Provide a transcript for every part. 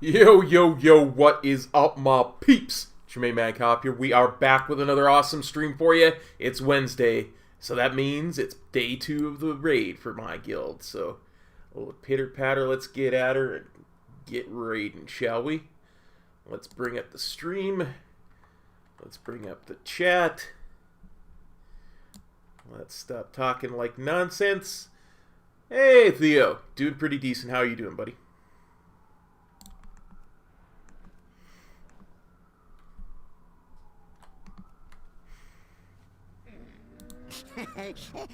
Yo, yo, yo, what is up, my peeps? Jermaine Mancop here. We are back with another awesome stream for you. It's Wednesday, so that means it's day 2 of the raid for my guild. So, pitter patter, let's get at her and get raiding, shall we? Let's bring up the stream. Let's bring up the chat. Let's stop talking like nonsense. Hey, Theo. Doing pretty decent. How are you doing, buddy?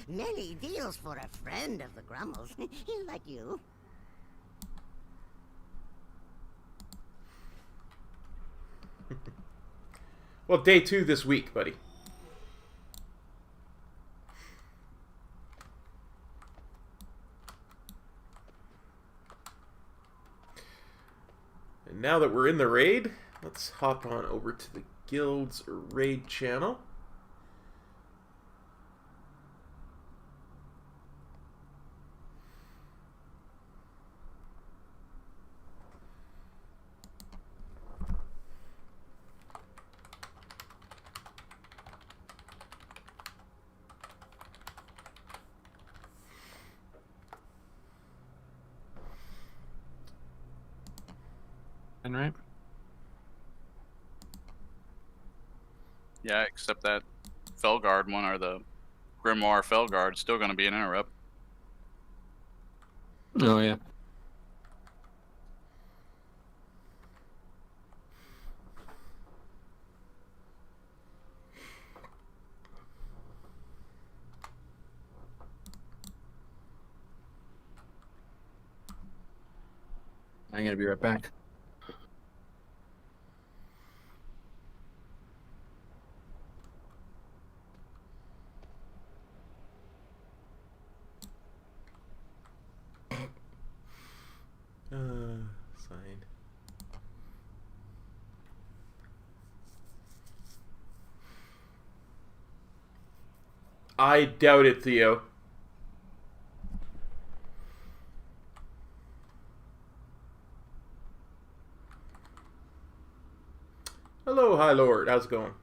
Many deals for a friend of the Grummels. Like you. Well, day 2 this week, buddy. And now that we're in the raid, let's hop on over to the guild's raid channel. Right? Yeah, except that Felguard one, or the Grimoire Felguard, still going to be an interrupt. Oh, yeah. I'm going to be right back. Signed. I doubt it, Theo. Hello, High Lord. How's it going?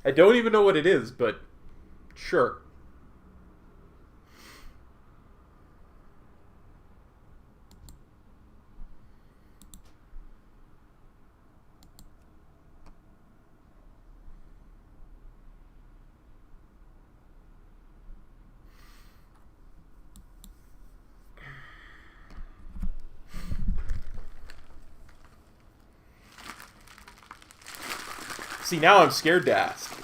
I don't even know what it is, but sure. See, now I'm scared to ask.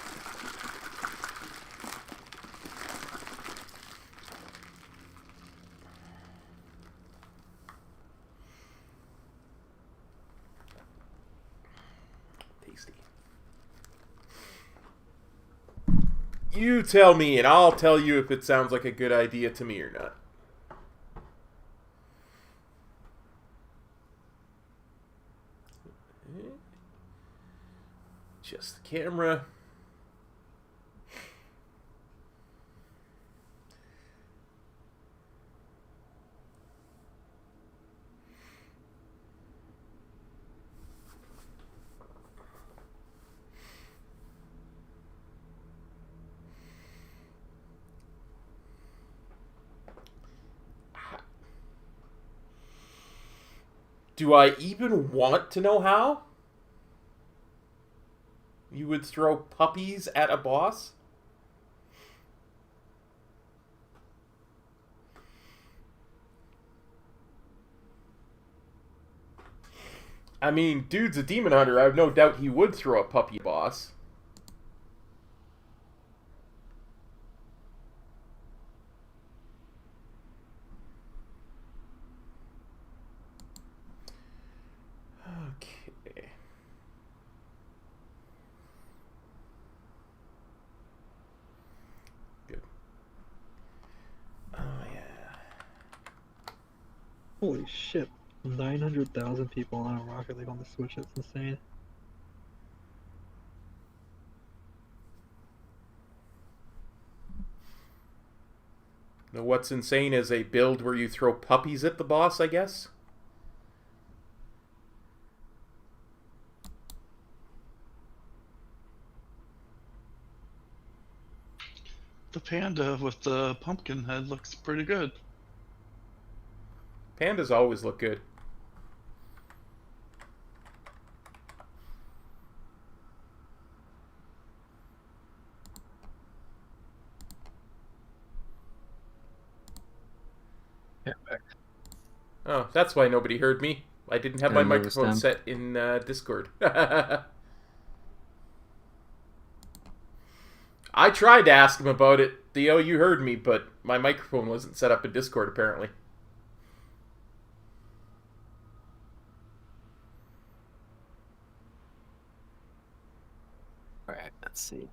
Tasty. You tell me, and I'll tell you if it sounds like a good idea to me or not. Just the camera. Do I even want to know how? You would throw puppies at a boss? I mean, dude's a demon hunter. I have no doubt he would throw a puppy at a boss. Okay. Good. Oh, yeah. Holy shit. 900,000 people on a Rocket League on the Switch. That's insane. Now, what's insane is a build where you throw puppies at the boss, I guess? The panda with the pumpkin head looks pretty good. Pandas always look good. Yeah, back. Oh, that's why nobody heard me. I didn't have Yeah, my I microphone noticed set in Discord. I tried to ask him about it. Theo, you heard me, but my microphone wasn't set up in Discord, apparently. Alright, let's see.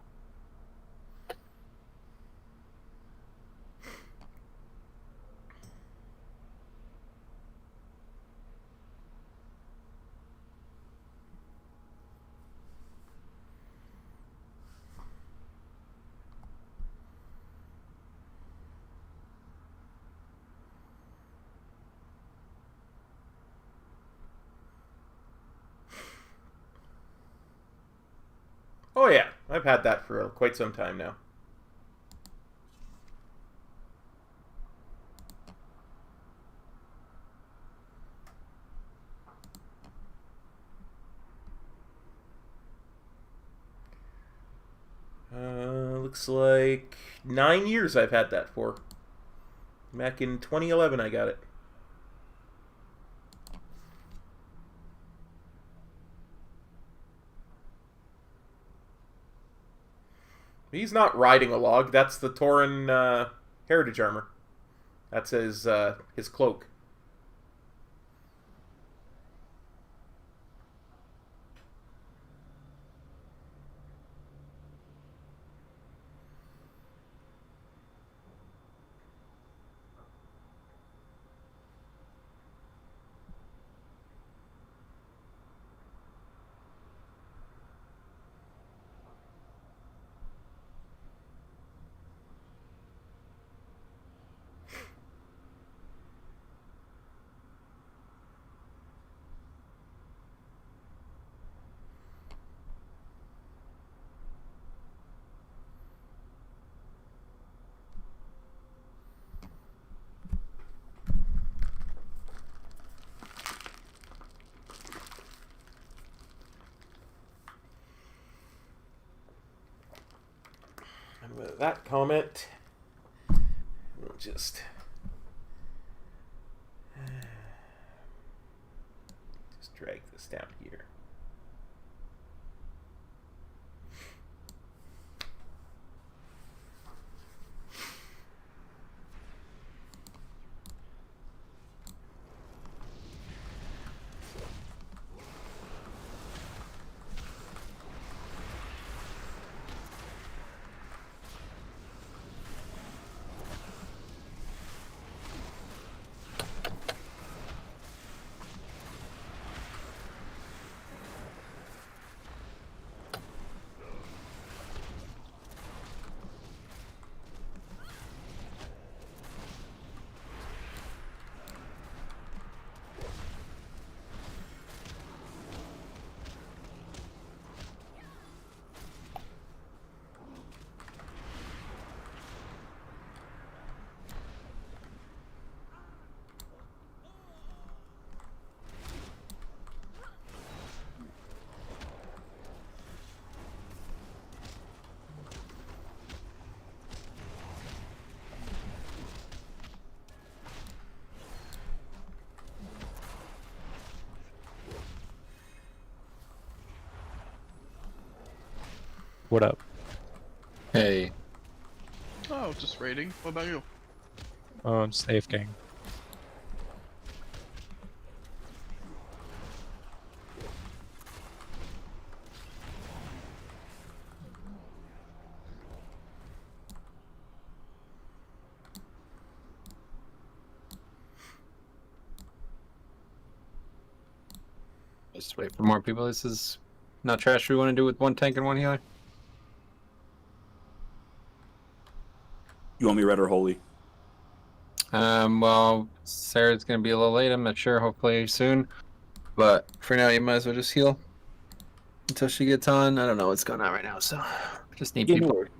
Oh yeah, I've had that for quite some time now. Looks like 9 years I've had that for. Back in 2011 I got it. He's not riding a log. That's the Tauren heritage armor. That's his cloak. And with that comment, we'll just drag this down here. What up? Hey, Oh, just raiding. What about you? Oh, I'm safe gang. just wait for more people. This is not trash. We want to do with one tank and one healer. You want me red or holy? Well, Sarah's gonna be a little late. I'm not sure. Hopefully soon. But for now, you might as well just heal until she gets on. I don't know what's going on right now, so just need Yeah, no people. worries.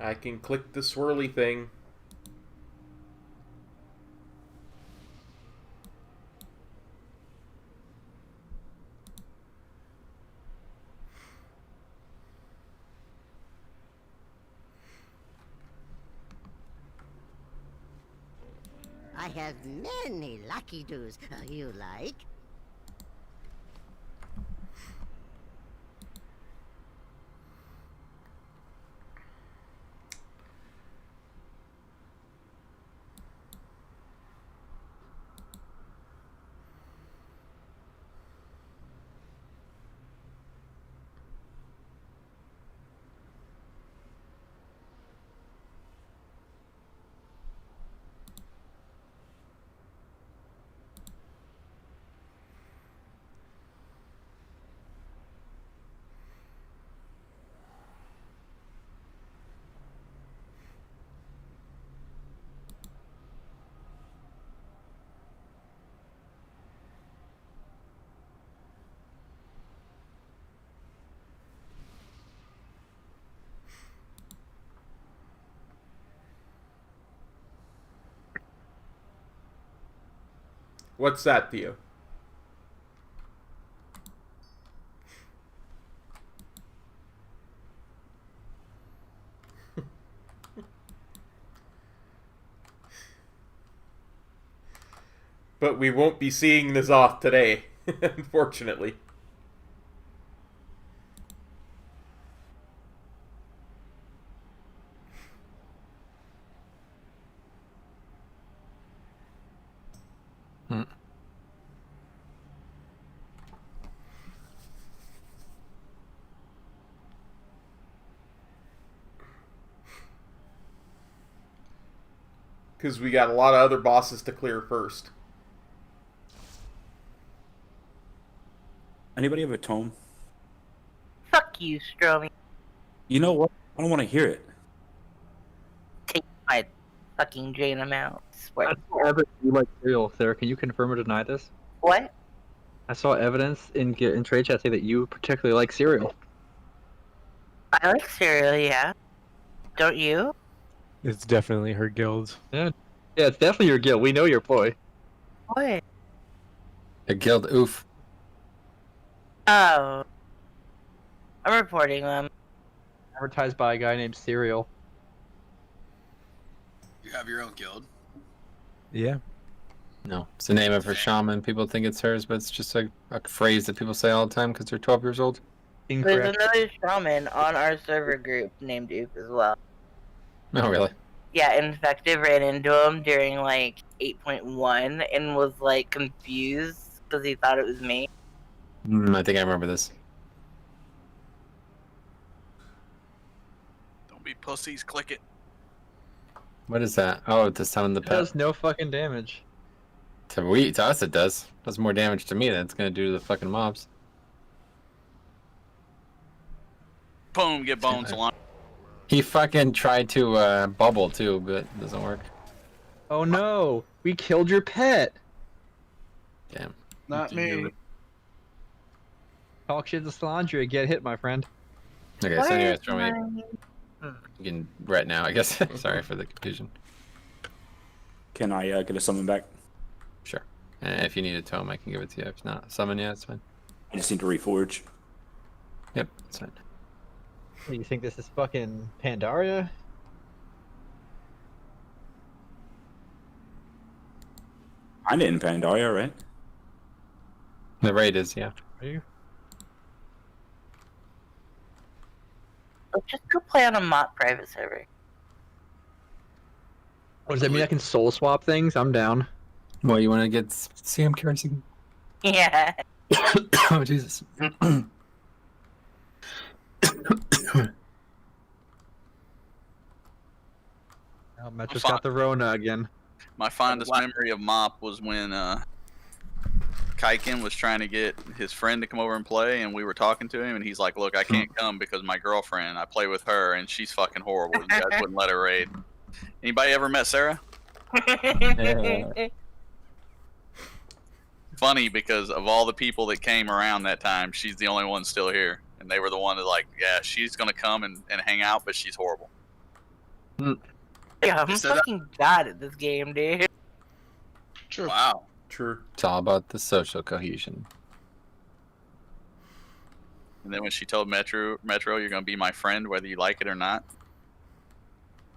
I can click the swirly thing. I have many lucky doos. You like? What's that, Theo? But we won't be seeing this off today, unfortunately. Hmm. Because we got a lot of other bosses to clear first. Anybody have a tome? Fuck you, Stromy. You know what? I don't want to hear it. Take my fucking drain amount. Swear. I saw evidence you like cereal, Sarah. Can you confirm or deny this? What? I saw evidence in trade chat say that you particularly like cereal. I like cereal, yeah. Don't you? It's definitely her guild. Yeah, it's definitely your guild. We know your boy. What? A guild oof. Oh. I'm reporting them. Advertised by a guy named Cereal. You have your own guild? Yeah. No, it's the name of her shaman. People think it's hers, but it's just a phrase that people say all the time because they're 12 years old. There's Incorrect. another shaman on our server group named Oop as well. No, really. Yeah, Infective ran into him during like 8.1 and was like confused because he thought it was me. I think I remember this. Don't be pussies. Click it. What is that? Oh, to summon the It pet. does no fucking damage. To us it does. Does more damage to me than it's gonna do to the fucking mobs. Boom. Get bone salon. He fucking tried to bubble too, but it doesn't work. Oh no! We killed your pet! Damn. Not me. Talk shit to Salandria, get hit, my friend. Okay, so anyway, throw me. You can right now, I guess. Sorry for the confusion. Can I get a summon back? Sure. And if you need a tome, I can give it to you. If not, summon, yeah, it's fine. I just need to reforge. Yep, it's fine. What, you think this is fucking Pandaria? I'm in Pandaria, right? The raid is, yeah. Are you? Let's just go play on a Mott private server. Oh, does that mean I can soul swap things? I'm down. Well, you want to get Sam Carson? Yeah. Oh, Jesus. Oh, Metro's got the Rona again. My fondest memory of Mop was when Kaiken was trying to get his friend to come over and play, and we were talking to him, and he's like, "Look, I can't come because my girlfriend, I play with her, and she's fucking horrible. You guys wouldn't let her raid." Anybody ever met Sarah? Funny because of all the people that came around that time, she's the only one still here, and they were the one that like, yeah, she's gonna come and hang out, but she's horrible. Yeah, I'm fucking god at this game, dude. True. Wow. True. It's all about the social cohesion. And then when she told Metro, "You're gonna be my friend, whether you like it or not."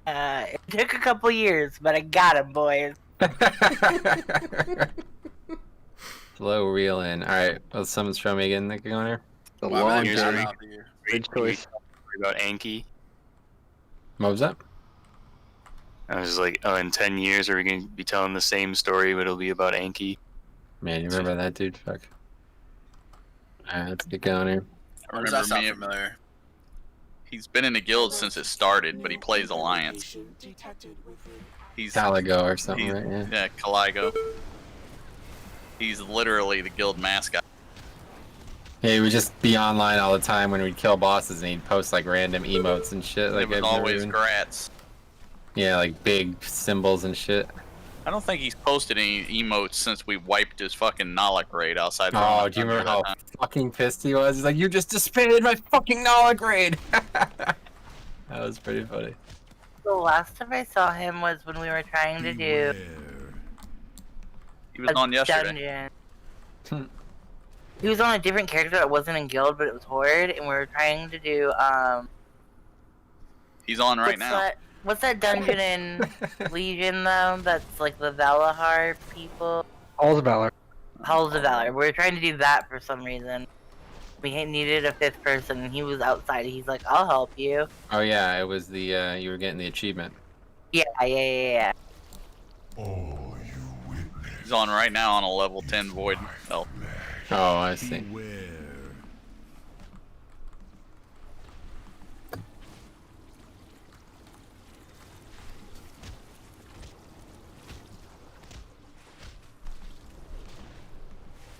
It took a couple years, but I got him, boys. Slow reel in. Alright, well, someone's showing me again, Nick, on here. The Wow, long here's journey. a Good choice. about Anki. What was that? I was like, oh, in 10 years, are we going to be telling the same story, but it'll be about Anki? Man, you remember that dude? Fuck. Alright, let's get going here. I Does that sound remember familiar? he's been in the guild since it started, but he plays Alliance. He's Caligo or something, he's- right? Yeah. Yeah, Caligo. He's literally the guild mascot. Yeah, he would just be online all the time when we'd kill bosses, and he'd post like random emotes and shit. Like It was I've never always even- grats. Yeah, like big symbols and shit. I don't think he's posted any emotes since we wiped his fucking Nalak raid outside. the Oh, Roman do you Thunder remember that how time. fucking pissed he was? He's like, "You just disbanded my fucking Nala grade." That was pretty funny. The last time I saw him was when we were trying to do He was a on yesterday. dungeon. He was on a different character that wasn't in guild, but it was Horde, and we were trying to do He's on right what's now. what's that dungeon in Legion though? That's like the Valahar people. Halls of Valor. Halls of Valor. We were trying to do that for some reason. We needed a 5th person, and he was outside. He's like, "I'll help you." Oh yeah, it was the you were getting the achievement. Yeah. He's on right now on a level 10 void elf. Oh, I see.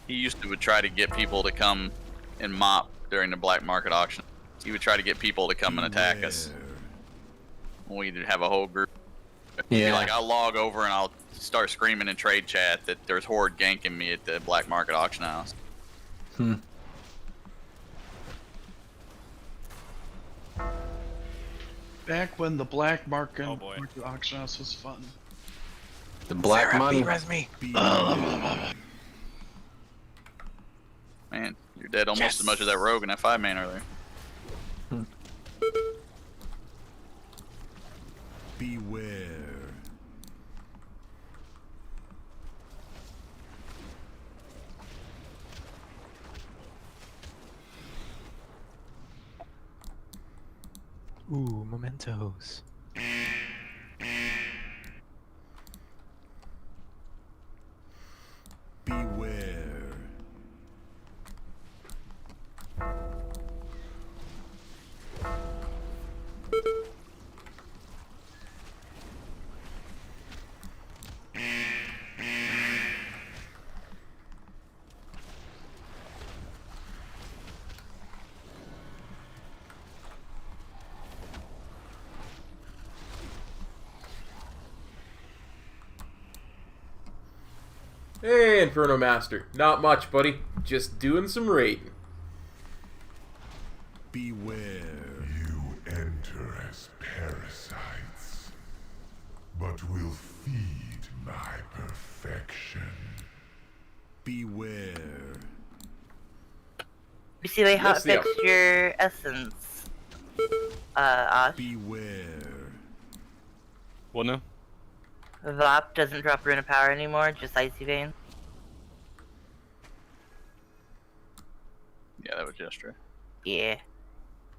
He used to would try to get people to come and mop during the black market auction. He would try to get people to come and attack us. We'd have a whole group. He'd be Yeah. like, I'll log over and I'll start screaming in trade chat that there's Horde ganking me at the black market auction house. Back when the black market auction house was fun. The black money. Man, you're dead almost as much as that rogue in that 5-man earlier. Beware. Ooh, mementos. Beware. Hey, Inferno Master. Not much, buddy. Just doing some raiding. Beware. You enter as but will feed my perfection. Beware. You see, they Yes, yeah. hotfixed your essence. Osh. Beware. What now? Vop doesn't drop Rune of Power anymore, just Icy Vein. Yeah, that was gesture. Yeah.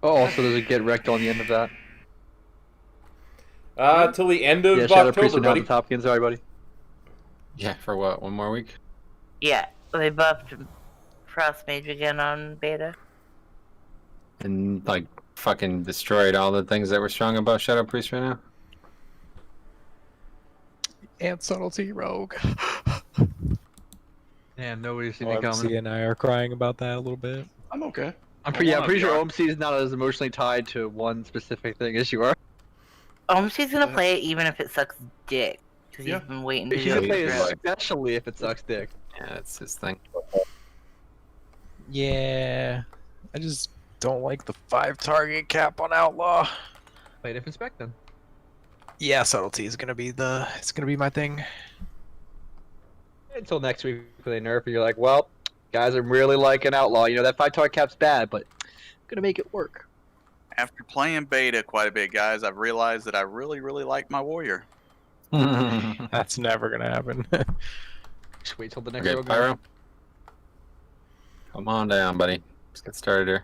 Oh, also does it get wrecked on the end of that? Till the end of Yeah, Shadow Priest October, and now buddy. the Topkins, sorry, buddy. Yeah, for what? 1 more week? Yeah, they buffed Frost Mage again on beta. And, like, fucking destroyed all the things that were strong about Shadow Priest right now? And Subtlety Rogue. Yeah, nobody's seen me OMC coming. and I are crying about that a little bit. I'm okay. I'm pretty sure I'm OMC is not as emotionally tied to one specific thing as you are. She's gonna play it even if it sucks dick. Because he's been waiting to He's do gonna play it. it especially if it sucks dick. Yeah, that's his thing. Yeah, I just don't like the 5 target cap on Outlaw. Play a different spec then. Yeah, Subtlety is gonna be my thing. Until next week when they nerf it, you're like, well, guys, I'm really liking Outlaw. You know, that 5 target cap's bad, but I'm gonna make it work. After playing beta quite a bit, guys, I've realized that I really, really like my warrior. That's never gonna happen. Just wait till the next Okay, rogue. Pyro. Come on down, buddy. Let's get started here.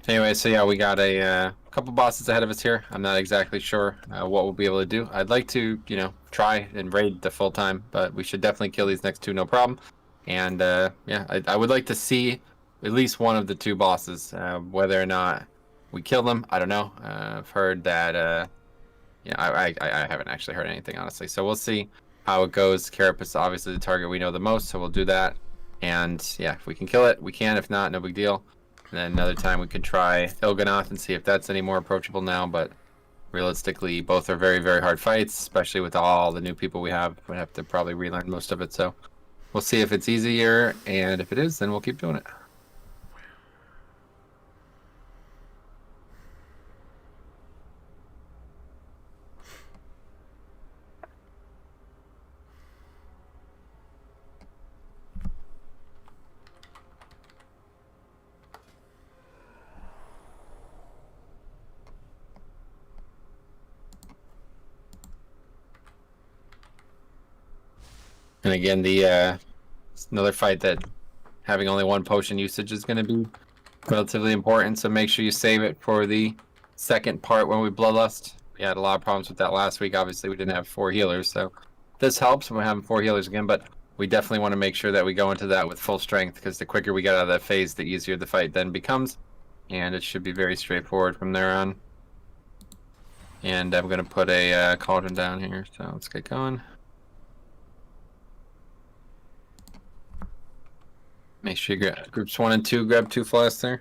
Anyway, so yeah, we got a couple bosses ahead of us here. I'm not exactly sure what we'll be able to do. I'd like to, you know, try and raid the full time, but we should definitely kill these next 2, no problem. And yeah, I would like to see at least one of the 2 bosses. Whether or not we kill them, I don't know. I've heard that. Yeah, I haven't actually heard anything, honestly. So we'll see how it goes. Carapace is obviously the target we know the most, so we'll do that. And yeah, if we can kill it, we can. If not, no big deal. And then another time we could try Il'gynoth and see if that's any more approachable now. But realistically, both are very, very hard fights, especially with all the new people we have. We'd have to probably relearn most of it. So we'll see if it's easier, and if it is, then we'll keep doing it. And again, it's another fight that having only 1 potion usage is going to be relatively important. So make sure you save it for the second part when we bloodlust. We had a lot of problems with that last week. Obviously, we didn't have 4 healers, so this helps. We're having 4 healers again, but we definitely want to make sure that we go into that with full strength, because the quicker we get out of that phase, the easier the fight then becomes, and it should be very straightforward from there on. And I'm going to put a cauldron down here, so let's get going. Make sure you grab groups 1 and 2, grab 2 flasks there.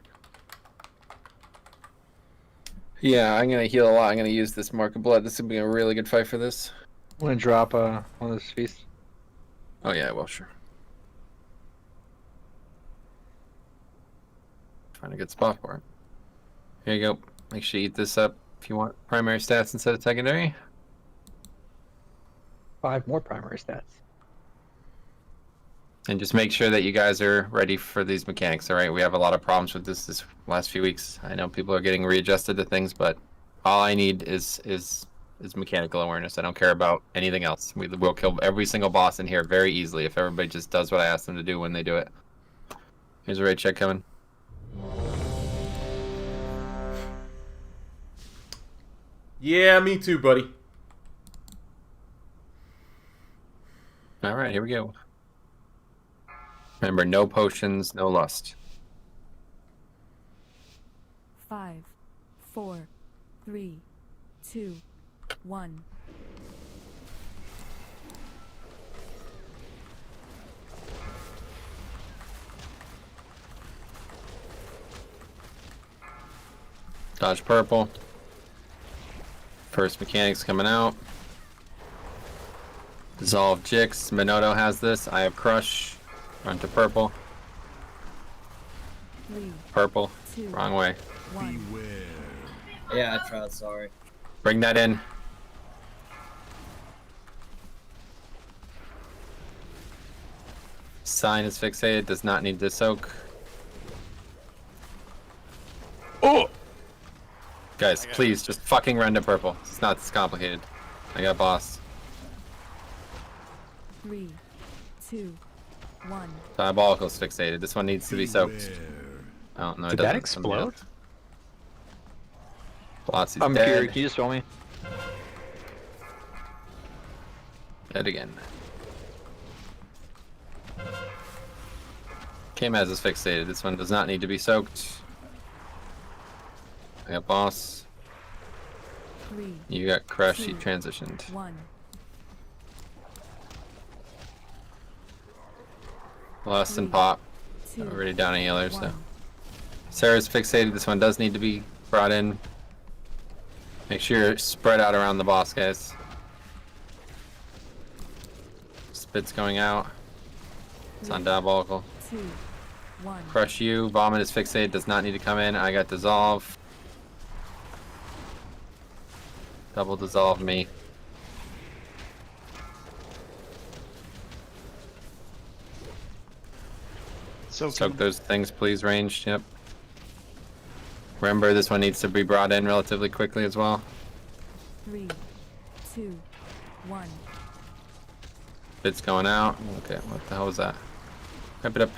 Yeah, I'm gonna heal a lot. I'm gonna use this Mark of Blood. This is gonna be a really good fight for this. I'm gonna drop one of those feasts. Oh yeah, well sure. Find a good spot for it. Here you go. Make sure you eat this up if you want primary stats instead of secondary. 5 more primary stats. And just make sure that you guys are ready for these mechanics, alright? We have a lot of problems with this last few weeks. I know people are getting readjusted to things, but all I need is mechanical awareness. I don't care about anything else. We'll kill every single boss in here very easily if everybody just does what I ask them to do when they do it. Here's a raid check coming. Yeah, me too, buddy. Alright, here we go. Remember, no potions, no lust. 5, 4, 3, 2, 1. Dodge purple. First mechanic's coming out. Dissolve Jix. Minoto has this. I have Crush. Run to purple. 3, Purple. 2, Wrong way. 1. Yeah, I tried, sorry. Bring that in. Sign is fixated, does not need to soak. Oh! Guys, please just fucking run to purple. It's not this complicated. I got boss. 3, 2, 1. Diabolical's fixated. This one needs to be soaked. I don't know. Did that explode? Blotsi's I'm dead. curious. Can you just show me? Dead again. K-Maz is fixated. This one does not need to be soaked. I got boss. 3, You got crush. He 2, transitioned. 1. Less than pop. 2, Already down a healer, so. 1. Sarah's fixated. This one does need to be brought in. Make sure you're spread out around the boss, guys. Spit's going out. It's on Diabolical. 2, 1. Crush you. Vomit is fixated. Does not need to come in. I got dissolve. Double dissolve me. Soak those things, please. Ranged. Yep. Remember, this one needs to be brought in relatively quickly as well. 3, 2, 1. Bit's going out. Okay, what the hell was that? Wrap it up.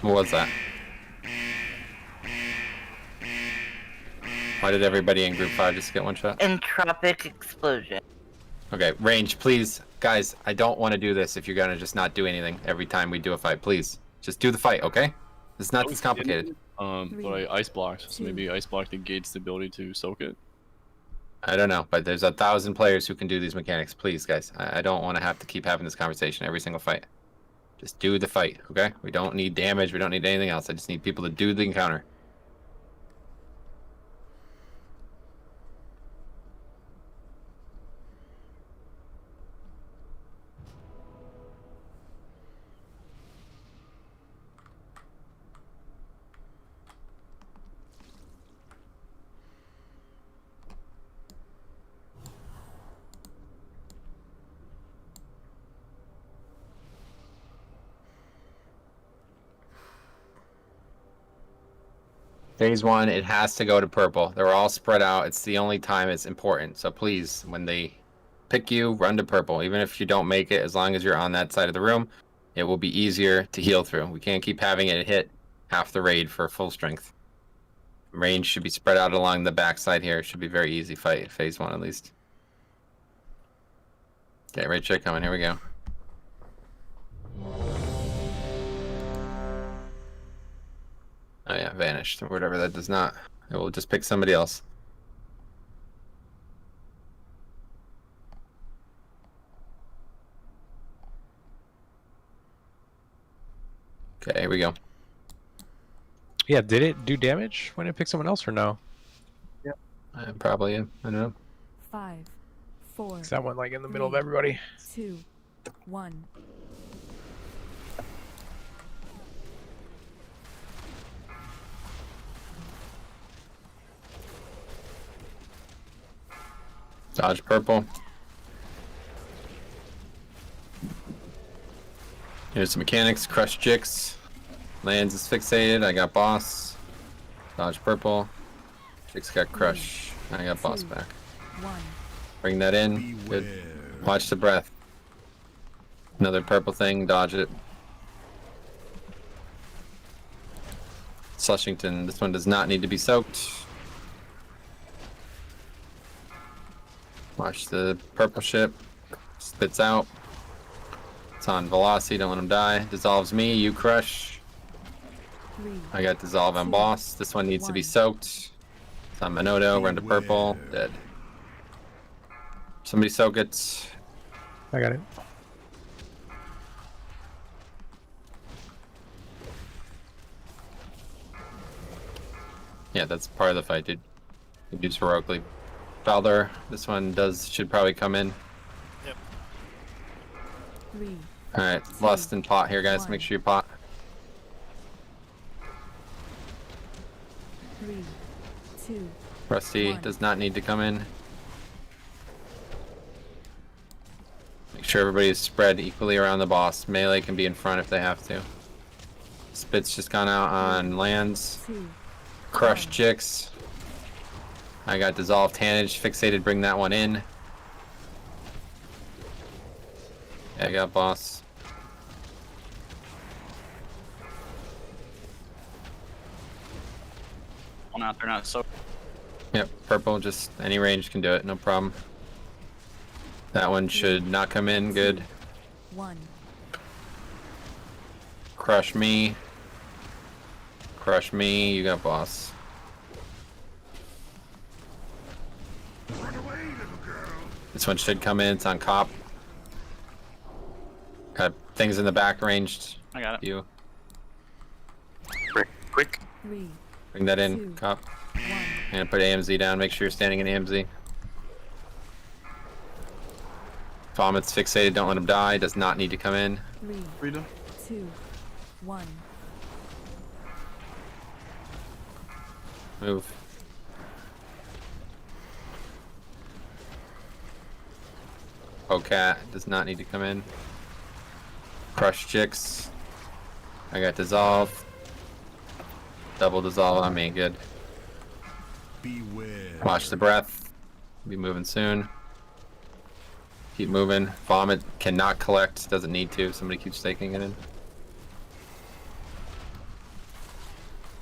What was that? Why did everybody in group 5 just get one shot? Entropic explosion. Okay, range, please. Guys, I don't want to do this if you're gonna just not do anything every time we do a fight. Please. Just do the fight, okay? It's not this complicated. But I ice blocked, so maybe ice block negates the ability to soak it. I don't know, but there's 1,000 players who can do these mechanics. Please, guys. I don't want to have to keep having this conversation every single fight. Just do the fight, okay? We don't need damage. We don't need anything else. I just need people to do the encounter. Phase 1, it has to go to purple. They're all spread out. It's the only time it's important. So please, when they pick you, run to purple. Even if you don't make it, as long as you're on that side of the room, it will be easier to heal through. We can't keep having it hit half the raid for full strength. Range should be spread out along the backside here. It should be a very easy fight, phase 1 at least. Okay, raid check coming. Here we go. Oh yeah, vanished or whatever. That does not. It will just pick somebody else. Okay, here we go. Yeah, did it do damage when it picked someone else or no? Yeah. Probably, yeah. I don't know. 5, 4. That went like in the middle of everybody. 2, 1. Dodge purple. Here's the mechanics. Crush Jix. Lands is fixated. I got boss. Dodge purple. Jix got crush. I got boss back. 1. Bring that in. Good. Watch the breath. Another purple thing. Dodge it. Slushington. This one does not need to be soaked. Watch the purple ship. Spits out. It's on velocity. Don't let him die. Dissolves me. You crush. 3. I got dissolve on boss. This one needs to be soaked. It's on Minoto. Run to purple. Dead. Somebody soak it. I got it. Yeah, that's part of the fight, dude. You do heroically. Balder, this one should probably come in. Yep. 3. Alright, lust and pot here, guys. Make sure you pot. 3, 2. Rusty does not need to come in. Make sure everybody is spread equally around the boss. Melee can be in front if they have to. Spit's just gone out on lands. Crushed Jix. I got Dissolved Tannage, Fixated, bring that one in. Yeah, I got boss. One out there, not so. Yep, purple, just any range can do it, no problem. That one should not come in, good. 1. Crush me. Crush me, you got boss. This one should come in, it's on cop. Got things in the back ranged. I got it. You. Quick. 3. Bring that in, 2, cop. 1. And put AMZ down, make sure you're standing in AMZ. Vomit's fixated, don't let him die, does not need to come in. 3. Rita. 2. 1. Move. Cat does not need to come in. Crush Jix. I got Dissolve. Double Dissolve on me, good. Beware. Watch the breath. Be moving soon. Keep moving. Vomit cannot collect, doesn't need to. Somebody keeps taking it in.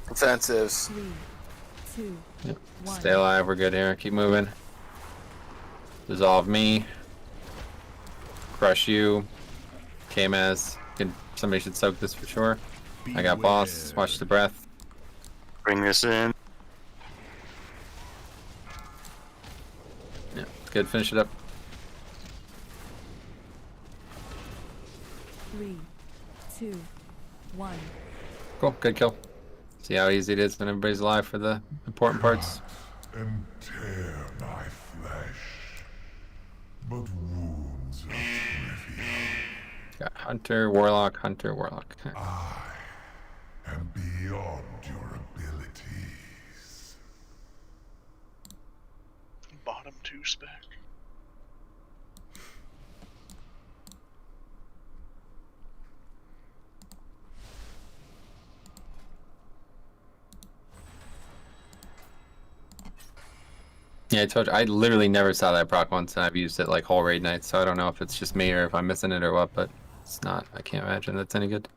Defensives. 3. 2. Yep. 1. Stay alive, we're good here. Keep moving. Dissolve me. Crush you. K-Maz. Somebody should soak this for sure. I got boss. Watch the breath. Bring this in. Yeah, good. Finish it up. 3. 2. 1. Cool. Good kill. See how easy it is when everybody's alive for the important parts. And tear my flesh, but wounds are trivial. Got Hunter, Warlock, Hunter, Warlock. I am beyond your abilities. Bottom 2 spec. Yeah, I told you, I literally never saw that proc once, and I've used it like whole raid nights, so I don't know if it's just me or if I'm missing it or what, but it's not. I can't imagine that's any good.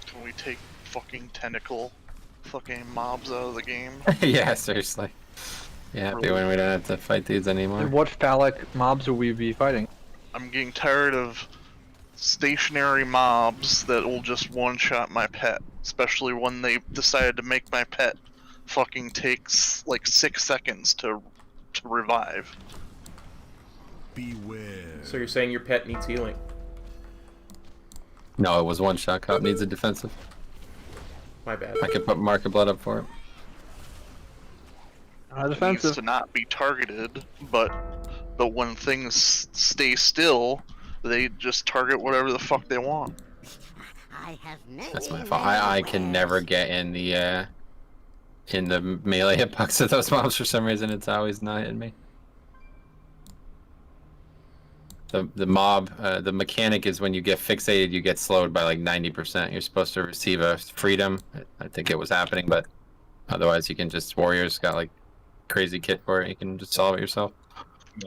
Can we take fucking tentacle fucking mobs out of the game? Yeah, seriously. Yeah, happy when we don't have to fight these anymore. And what phallic mobs will we be fighting? I'm getting tired of stationary mobs that will just one-shot my pet, especially when they decided to make my pet fucking takes like 6 seconds to revive. Beware. So you're saying your pet needs healing? No, it was one shot. Cop needs a defensive. My bad. I can put Mark of Blood up for it. Not It needs to not be targeted, but when things stay still, they just target whatever the fuck they want. I have many, That's my fault. I can never get in the melee hitbox of those mobs for some reason. It's always not hitting me. The mob, the mechanic is when you get fixated, you get slowed by like 90%. You're supposed to receive a freedom. I think it was happening, but otherwise you can just, Warriors got like crazy kit for it. You can just solve it yourself.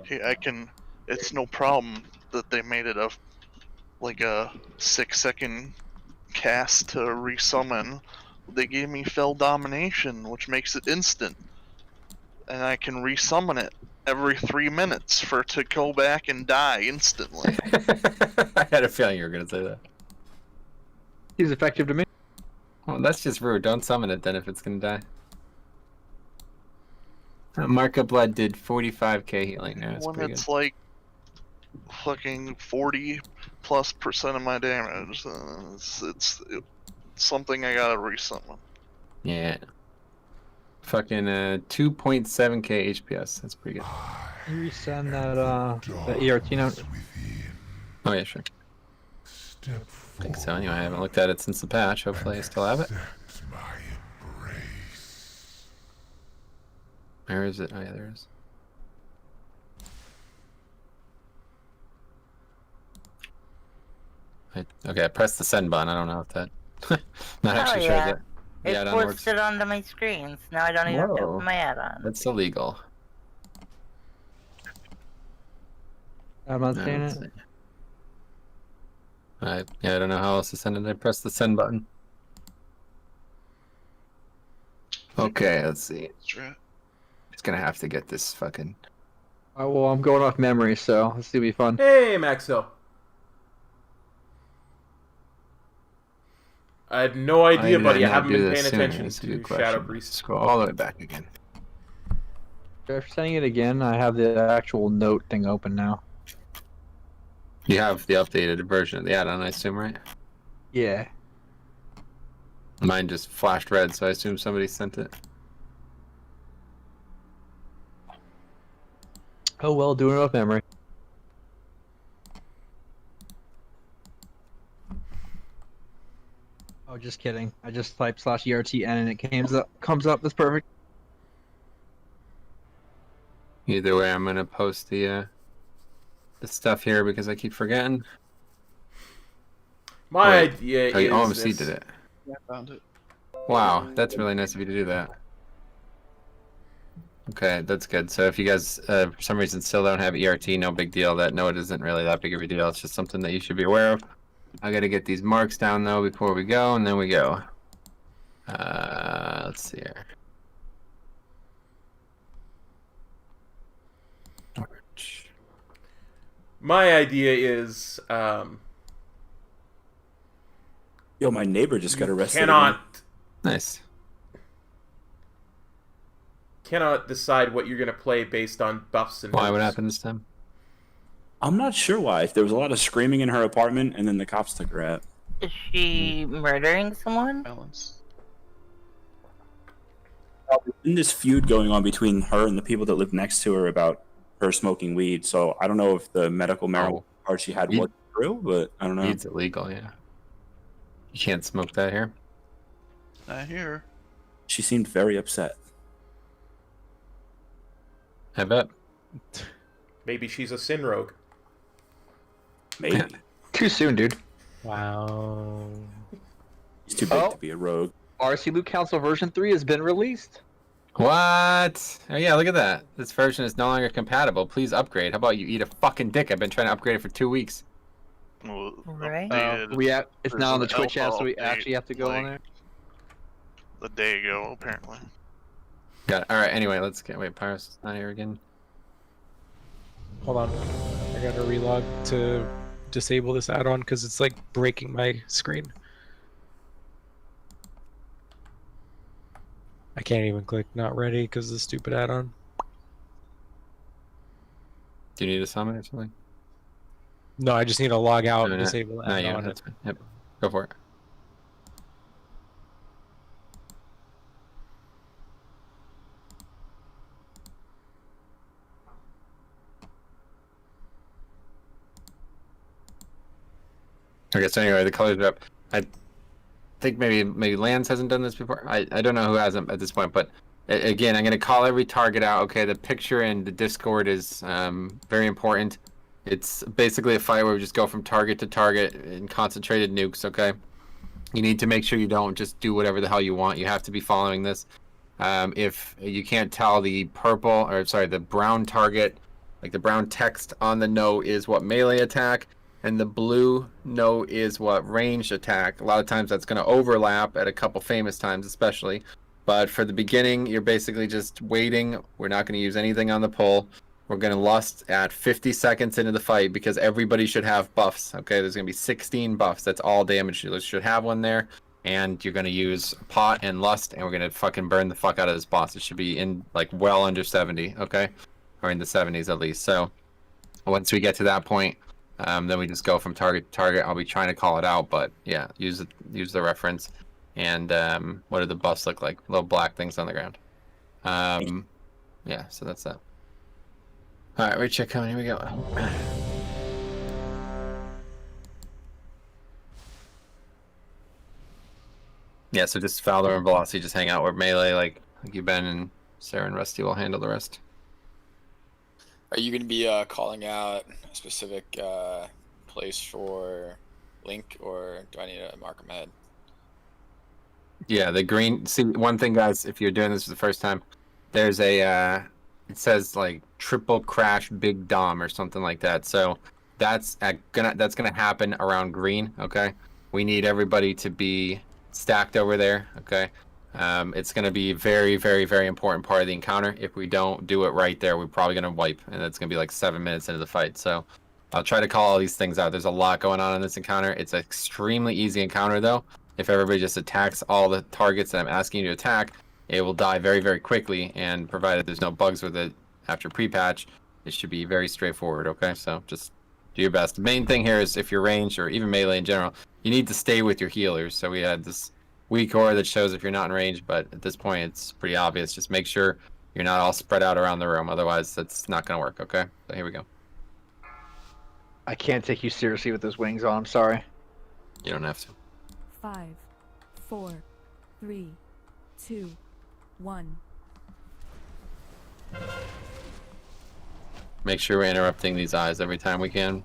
Hey, I can. It's no problem that they made it like a 6-second cast to resummon. They gave me Fell Domination, which makes it instant, and I can resummon it every 3 minutes for it to go back and die instantly. I had a feeling you were gonna say that. He's effective to me. Well, that's just rude. Don't summon it then if it's gonna die. Mark of Blood did 45k healing. Yeah, that's When pretty it's good. like fucking 40+% of my damage, it's something I gotta resummon. Yeah. Fucking 2.7k HPS. That's pretty good. Can you resend that ERT note? Oh yeah, sure. I think so. Anyway, I haven't looked at it since the patch. Hopefully, I still have it. Where is it? Oh yeah, there it is. Okay, I pressed the send button. I don't know if that. Not actually sure that. It Yeah, forced it onto my screen, so now I don't even have to Whoa. open my add-on. That's illegal. I'm not No, seeing let's it. see. Yeah, I don't know how else to send it. I pressed the send button. Okay, let's see. Just gonna have to get this fucking. Well, I'm going off memory, so this will be fun. Hey, Maxo. I had no idea, buddy. I haven't been paying attention to Shadow Priest. Scroll all the way back again. After sending it again, I have the actual note thing open now. You have the updated version of the add-on, I assume, right? Yeah. Mine just flashed red, so I assume somebody sent it. Oh well, doing it off memory. Oh, just kidding. I just typed /ERTN and it comes up. That's perfect. Either way, I'm gonna post the stuff here because I keep forgetting. My idea oh, you is OMC this. did it. Yeah, I found it. Wow, that's really nice of you to do that. Okay, that's good. So if you guys, for some reason, still don't have ERT, no big deal. That note isn't really that big of a deal. It's just something that you should be aware of. I gotta get these marks down, though, before we go, and then we go. Let's see here. My idea is, Yo, my neighbor just got arrested. cannot Nice. cannot decide what you're gonna play based on buffs and. Why? What nerfs. happened this time? I'm not sure why. There was a lot of screaming in her apartment, and then the cops took her out. Is she murdering someone? In this feud going on between her and the people that live next to her about her smoking weed. So I don't know if the medical marijuana card she had was true, but I don't know. Weed's illegal, yeah. You can't smoke that here. Not here. She seemed very upset. I bet. Maybe she's a sin rogue. Maybe. Too soon, dude. Wow. He's too big to be a rogue. RC Loot Council version 3 has been released. What? Oh yeah, look at that. This version is no longer compatible. Please upgrade. How about you eat a fucking dick? I've been trying to upgrade it for 2 weeks. Right. It's now on the Twitch app, so we actually have to go on there. A day ago, apparently. Got it. All right. Anyway, let's get. Wait, Pyros is not here again. Hold on. I gotta relog to disable this add-on because it's like breaking my screen. I can't even click not ready because of the stupid add-on. Do you need a summon or something? No, I just need to log out No, and no, disable the no, add-on. yeah, that's fine. Yep. Go for it. Okay, so anyway, the colors are up. I think maybe Lance hasn't done this before. I don't know who hasn't at this point, but again, I'm going to call every target out. Okay, the picture in the Discord is very important. It's basically a fight where we just go from target to target in concentrated nukes, okay? You need to make sure you don't just do whatever the hell you want. You have to be following this. If you can't tell, the brown target, like the brown text on the note is what melee attack, and the blue note is what ranged attack. A lot of times that's going to overlap at a couple famous times especially. But for the beginning, you're basically just waiting. We're not going to use anything on the pull. We're going to lust at 50 seconds into the fight because everybody should have buffs. Okay, there's going to be 16 buffs. That's all damage dealers should have one there. and you're gonna use Pot and Lust, and we're gonna fucking burn the fuck out of this boss. It should be in like well under 70, okay, or in the 70s at least. So once we get to that point, then we just go from target to target. I'll be trying to call it out, but yeah, use the reference. And what do the buffs look like? Little black things on the ground. Yeah, so that's that. All right, recheck coming. Here we go. Yeah, so just Fowler and Velocity just hang out with melee like you've been, and Sarah and Rusty will handle the rest. Are you going to be calling out a specific place for Link, or do I need to mark him ahead? Yeah, the green. See, one thing, guys, if you're doing this for the first time, there's a. It says like triple crash big dom or something like that. So that's gonna happen around green. Okay, we need everybody to be stacked over there. Okay, it's gonna be very, very, very important part of the encounter. If we don't do it right there, we're probably gonna wipe, and it's gonna be like 7 minutes into the fight. So I'll try to call all these things out. There's a lot going on in this encounter. It's an extremely easy encounter though. If everybody just attacks all the targets that I'm asking you to attack, it will die very, very quickly, and provided there's no bugs with it after pre-patch, it should be very straightforward, okay? So just do your best. The main thing here is if you're ranged, or even melee in general, you need to stay with your healers. So we had this weak aura that shows if you're not in range, but at this point it's pretty obvious. Just make sure you're not all spread out around the room, otherwise that's not going to work, okay? So here we go. I can't take you seriously with those wings on, I'm sorry. You don't have to. 5, 4, 3, 2, 1. Make sure we're interrupting these eyes every time we can.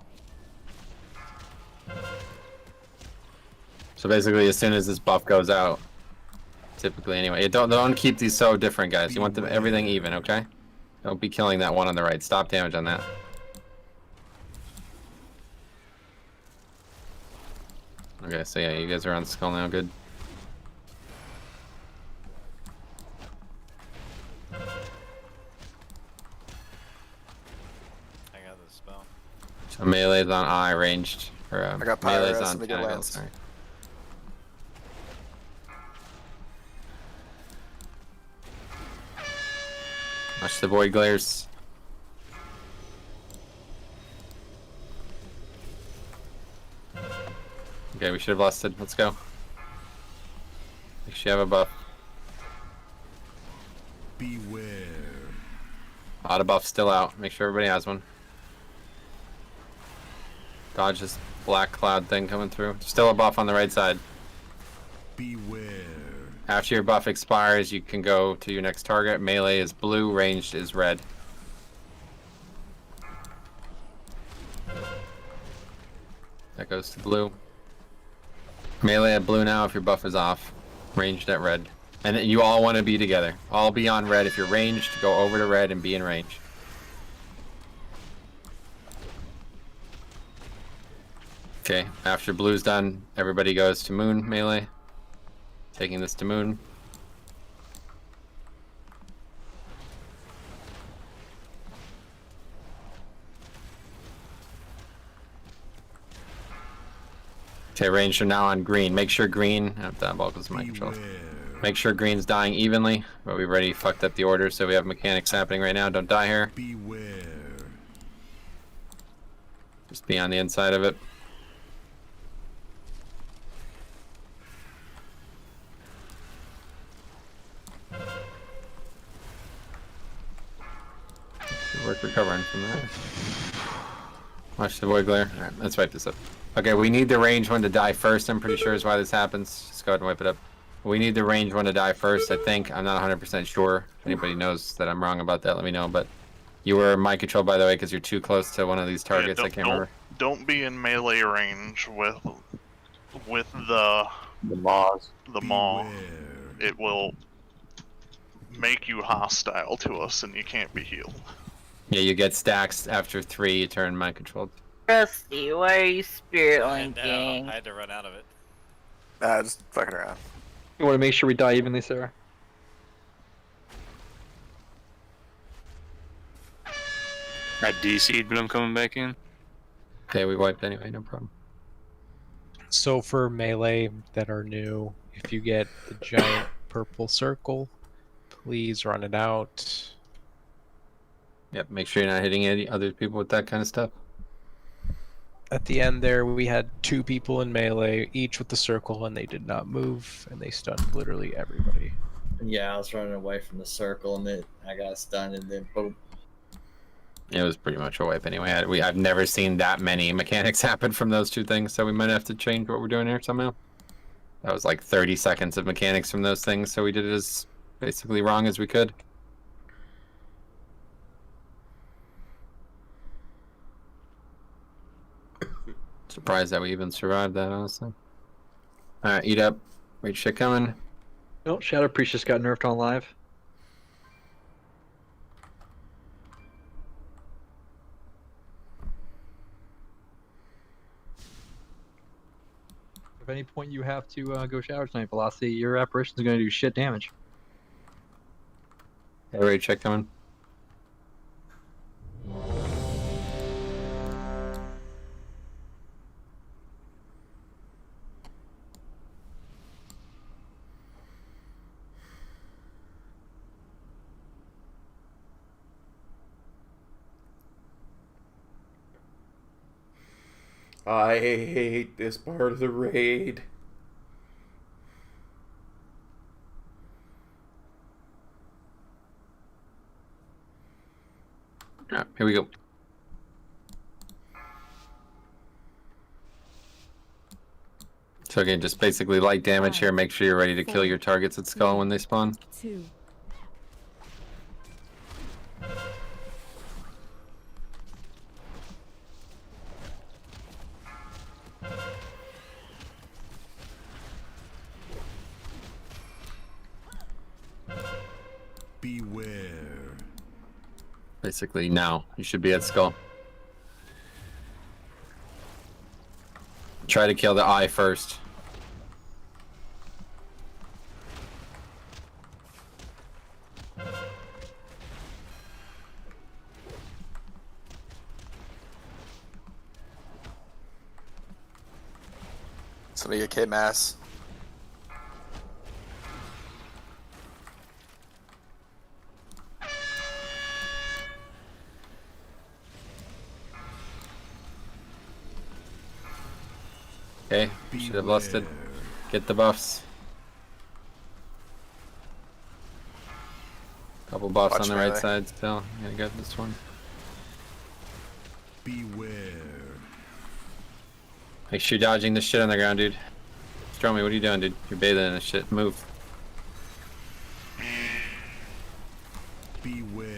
So basically, as soon as this buff goes out, typically anyway, don't keep these so different, guys. You want them everything even, okay? Don't be killing that one on the right. Stop damage on that. Okay, so yeah, you guys are on the skull now. Good. So melee's on eye, ranged, or I got melee's Pyros, on let me get tentacle, Lance. sorry. Watch the void glares. Okay, we should have lusted. Let's go. Make sure you have a buff. Beware. A lot of buffs still out. Make sure everybody has one. Dodge this black cloud thing coming through. Still a buff on the right side. Beware. After your buff expires, you can go to your next target. Melee is blue, ranged is red. That goes to blue. Melee at blue now if your buff is off. Ranged at red. And you all want to be together. All be on red. If you're ranged, go over to red and be in range. Okay, after blue's done, everybody goes to moon melee. Taking this to moon. Okay, ranged are now on green. Make sure green. Oh, that ball goes to my control. Make sure green's dying evenly. But we've already fucked up the order, so we have mechanics happening right now. Don't die here. Beware. Just be on the inside of it. Good work recovering from that. Watch the void glare. Alright, let's wipe this up. Okay, we need the range one to die first, I'm pretty sure is why this happens. Just go ahead and wipe it up. We need the range one to die first, I think. I'm not 100% sure. If anybody knows that I'm wrong about that, let me know. But you were mind control, by the way, because you're too close to one of these targets. I can't remember. Don't be in melee range with the maws. The maw. It will make you hostile to us, and you can't be healed. Yeah, you get stacks after 3. You turn mind controlled. Rusty, why are you spirit I linking? had to run out of it. Just fucking around. You want to make sure we die evenly, Sarah. I DC'd, but I'm coming back in. Okay, we wiped anyway, no problem. So for melee that are new, if you get the giant purple circle, please run it out. Yep, make sure you're not hitting any other people with that kind of stuff. At the end there, we had 2 people in melee, each with the circle, and they did not move, and they stunned literally everybody. Yeah, I was running away from the circle, and then I got stunned, and then boom. It was pretty much a wipe anyway. I've never seen that many mechanics happen from those 2 things, so we might have to change what we're doing here somehow. That was like 30 seconds of mechanics from those things, so we did it as basically wrong as we could. Surprised that we even survived that, honestly. Alright, eat up. Wait, shit coming. Oh, Shadow Priest just got nerfed on live. If at any point you have to go Shadow Snipe Velocity, your apparition is going to do shit damage. Hey, raid check coming. I hate this part of the raid. Alright, here we go. So again, just basically light damage here. Make sure you're ready to kill your targets at skull when they spawn. 2. Beware. Basically now, you should be at skull. Try to kill the eye first. Somebody get K-Mass. Okay, should have lusted. Get the buffs. Couple buffs Watch on the melee. right side still. I'm gonna get this one. Beware. Make sure you're dodging this shit on the ground, dude. Stromy, what are you doing, dude? You're bathing in this shit. Move. Beware.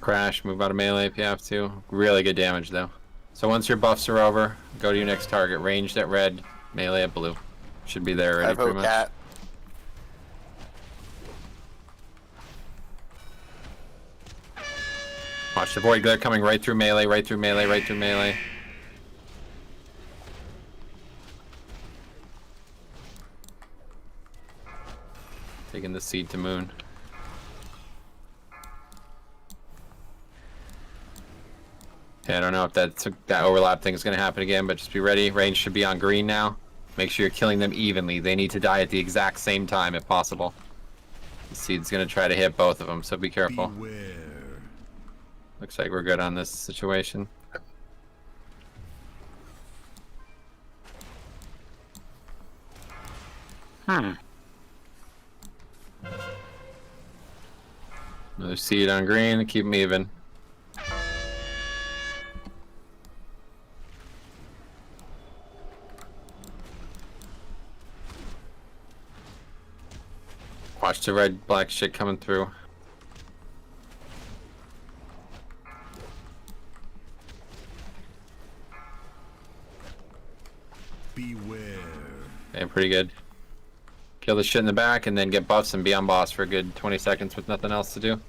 Crash, move out of melee if you have to. Really good damage though. So once your buffs are over, go to your next target. Ranged at red, melee at blue. Should be there I already pretty vote much. cat. Watch the void glare coming right through melee, right through melee, right through melee. Taking the seed to moon. Okay, I don't know if that overlap thing is going to happen again, but just be ready. Range should be on green now. Make sure you're killing them evenly. They need to die at the exact same time if possible. The seed's going to try to hit both of them, so be careful. Beware. Looks like we're good on this situation. Another seed on green, keep them even. Watch the red black shit coming through. Beware. Okay, pretty good. Kill the shit in the back and then get buffs and be on boss for a good 20 seconds with nothing else to do.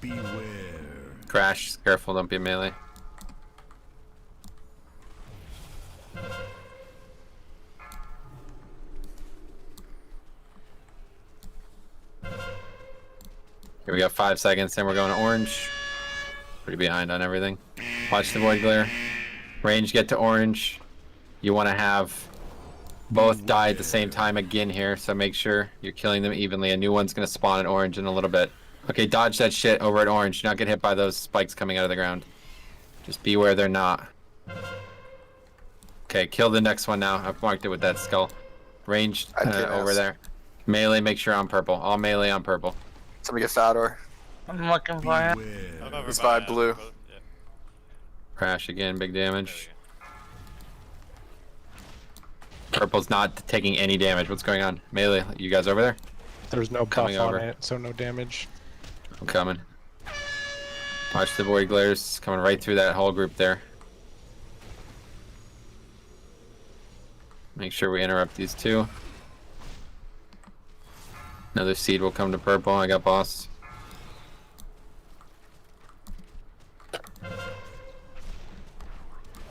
Beware. Crash, careful, don't be melee. Here we got 5 seconds, then we're going to orange. Pretty behind on everything. Watch the void glare. Range, get to orange. You want to have both die at the same time again here, so make sure you're killing them evenly. A new one's going to spawn at orange in a little bit. Okay, dodge that shit over at orange. Do not get hit by those spikes coming out of the ground. Just be where they're not. Okay, kill the next one now. I've marked it with that skull. Ranged over there. Melee, make sure on purple. All melee on purple. Somebody get Fador. I'm looking for him. He's by blue. Crash again, big damage. Purple's not taking any damage. What's going on? Melee, you guys over there? There's no buff Coming on over. it, so no damage. I'm coming. Watch the void glares coming right through that whole group there. Make sure we interrupt these two. Another seed will come to purple. I got boss.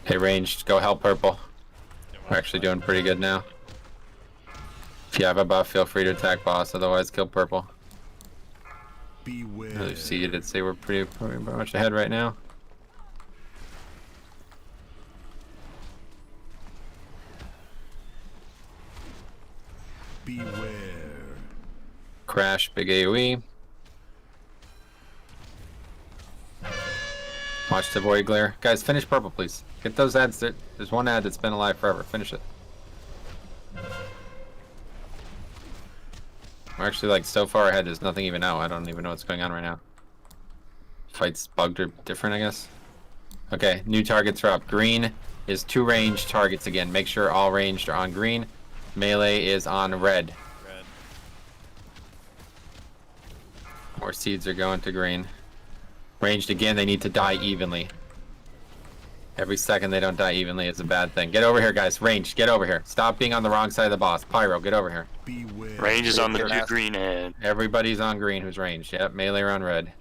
Hey, ranged, go help purple. We're actually doing pretty good now. If you have a buff, feel free to attack boss, otherwise kill purple. Beware. Another seed, I'd say we're pretty much ahead right now. Beware. Crash, big AoE. Watch the void glare. Guys, finish purple, please. Get those ads. There's one ad that's been alive forever. Finish it. We're actually like so far ahead, there's nothing even out. I don't even know what's going on right now. Fight's bugged or different, I guess. Okay, new targets are up. Green is 2 ranged targets again. Make sure all ranged are on green. Melee is on red. More seeds are going to green. Ranged again, they need to die evenly. Every second they don't die evenly is a bad thing. Get over here, guys. Ranged, get over here. Stop being on the wrong side of the boss. Pyro, get over here. Beware. Range is on the green end. Everybody's on green who's ranged. Yep, melee are on red.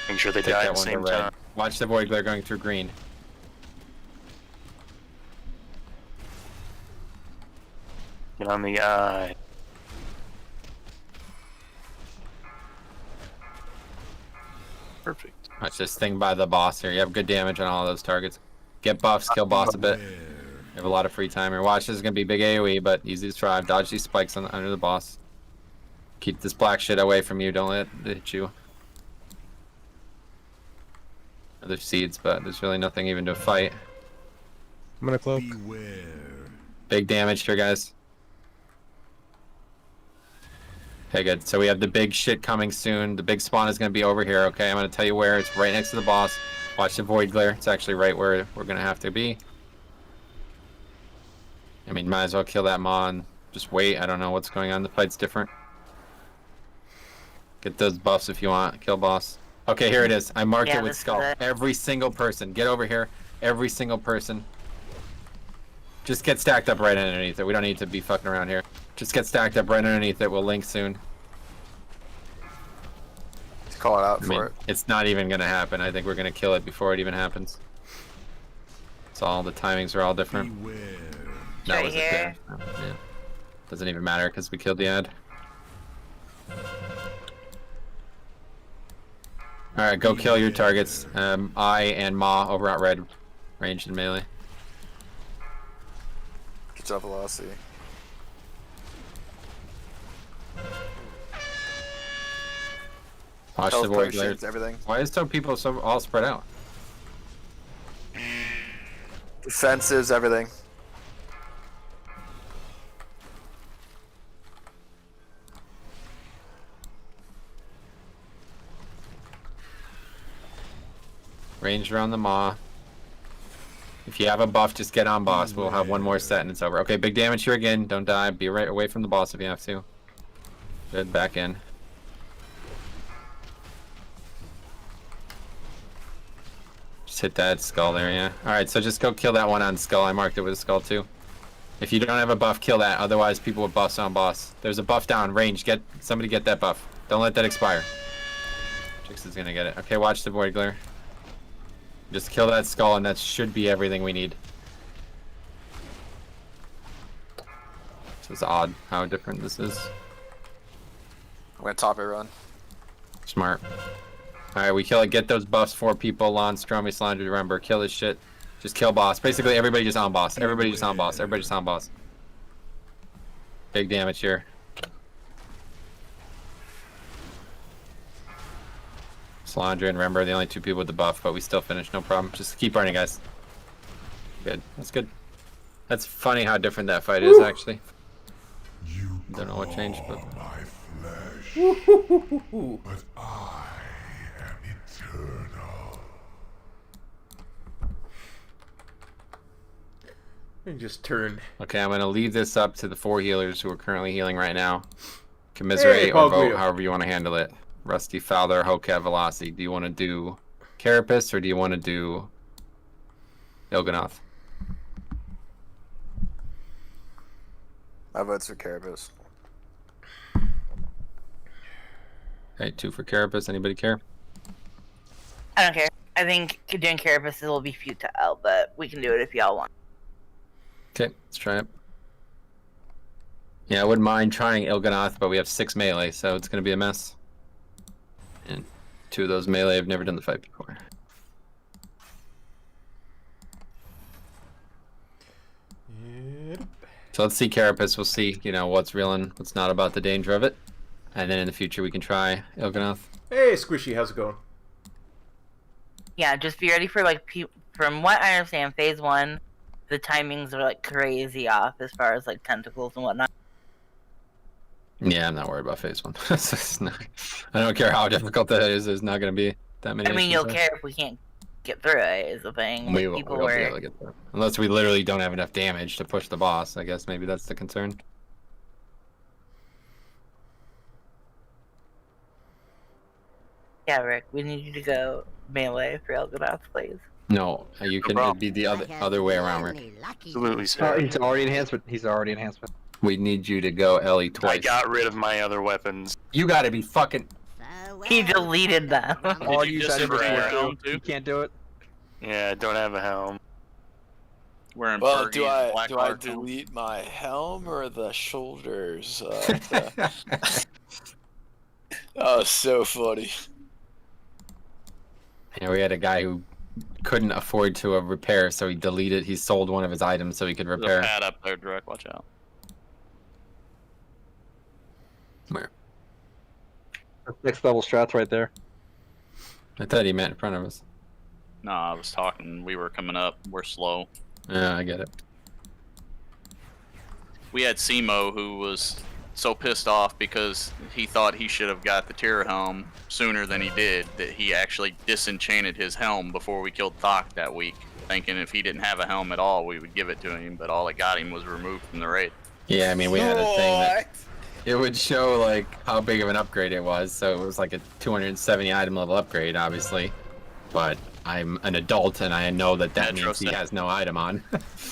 Make sure they Take die that at the one to same red. time. Watch the void glare going through green. Get on the eye. Perfect. Watch this thing by the boss here. You have good damage on all of those targets. Get buffs, kill boss a bit. You have a lot of free time here. Watch, this is going to be big AoE, but easy to survive. Dodge these spikes under the boss. Keep this black shit away from you. Don't let it hit you. Other seeds, but there's really nothing even to fight. I'm gonna cloak. Beware. Big damage here, guys. Okay, good. So we have the big shit coming soon. The big spawn is going to be over here, okay? I'm going to tell you where. It's right next to the boss. Watch the void glare. It's actually right where we're going to have to be. I mean, might as well kill that Maw and just wait. I don't know what's going on. The fight's different. Get those buffs if you want. Kill boss. Okay, here it is. I marked it with skull. Every single person. Get over here. Every single person. Just get stacked up right underneath it. We don't need to be fucking around here. Just get stacked up right underneath it. We'll link soon. Let's call it out for it. It's not even going to happen. I think we're going to kill it before it even happens. It's all, the timings are all different. Beware. That was it there. Oh, yeah. Doesn't even matter because we killed the ad. Alright, go kill your targets. I and Maw over at red. Ranged and melee. Good job, velocity. Watch Health the void potions, glare. everything. Why is so people so all spread out? Defensives, everything. Ranger on the Maw. If you have a buff, just get on boss. We'll have one more set and it's over. Okay, big damage here again. Don't die. Be right away from the boss if you have to. Good, back in. Just hit that skull there, yeah. Alright, so just go kill that one on skull. I marked it with a skull too. If you don't have a buff, kill that. Otherwise, people with buffs on boss. There's a buff down. Range. Somebody get that buff. Don't let that expire. Jix is gonna get it. Okay, watch the void glare. Just kill that skull and that should be everything we need. This is odd how different this is. I'm gonna top it run. Smart. Alright, we kill it. Get those buffs for people. Lon, Strummy, Slander, remember. Kill this shit. Just kill boss. Basically, everybody just on boss. Everybody just on boss. Everybody just on boss. Big damage here. Slander and remember, the only 2 people with the buff, but we still finish. No problem. Just keep running, guys. Good. That's good. That's funny how different that fight is, actually. Don't know what changed, but... But I am eternal. And just turn. Okay, I'm gonna leave this up to the 4 healers who are currently healing right now. Commiserate Hey, or Paul vote, Guido. however you want to handle it. Rusty, Fowler, Hokat, Velocity. Do you want to do Carapace or do you want to do Il'gynoth? My vote's for Carapace. Okay, 2 for Carapace. Anybody care? I don't care. I think doing Carapace will be futile, but we can do it if y'all want. Okay, let's try it. Yeah, I wouldn't mind trying Il'gynoth, but we have 6 melee, so it's gonna be a mess. And 2 of those melee have never done the fight before. So let's see Carapace. We'll see, you know, what's real and what's not about the danger of it. And then in the future we can try Il'gynoth. Hey, Squishy, how's it going? Yeah, just be ready for like from what I understand, phase 1, the timings are like crazy off as far as like tentacles and whatnot. Yeah, I'm not worried about phase 1. It's not, I don't care how difficult that is. There's not going to be that many. I mean, issues you'll there. care if we can't get through it. Is the thing. We Like, will. people We'll be were able to get through. Unless we literally don't have enough damage to push the boss. I guess maybe that's the concern. Yeah, Rick, we need you to go melee for Il'gynoth, please. No, you can it'd be the other way around, Rick. Absolutely, Oh, sir. he's already enhancement. He's already enhancement. We need you to go Ellie twice. I got rid of my other weapons. You gotta be fucking. He deleted them. All you you just items wear a before helm, you can't do it. Yeah, I don't have a helm. Wearing Well, do I black hard helm. delete my helm or the shoulders? Oh, so funny. Yeah, we had a guy who couldn't afford to repair, so he deleted. He sold one of his items so he could There's repair. a pad up there, direct. Watch out. Where? That's next level strats right there. I thought he meant in front of us. No, I was talking. We were coming up. We're slow. Yeah, I get it. We had Simo who was so pissed off because he thought he should have got the tier helm sooner than he did that he actually disenchanted his helm before we killed Thok that week, thinking if he didn't have a helm at all we would give it to him, but all it got him was removed from the raid. Yeah, I mean we had a thing that it would show like how big of an upgrade it was, so it was like a 270 item level upgrade, obviously. But I'm an adult and I know that that Metro means he said- has no item on.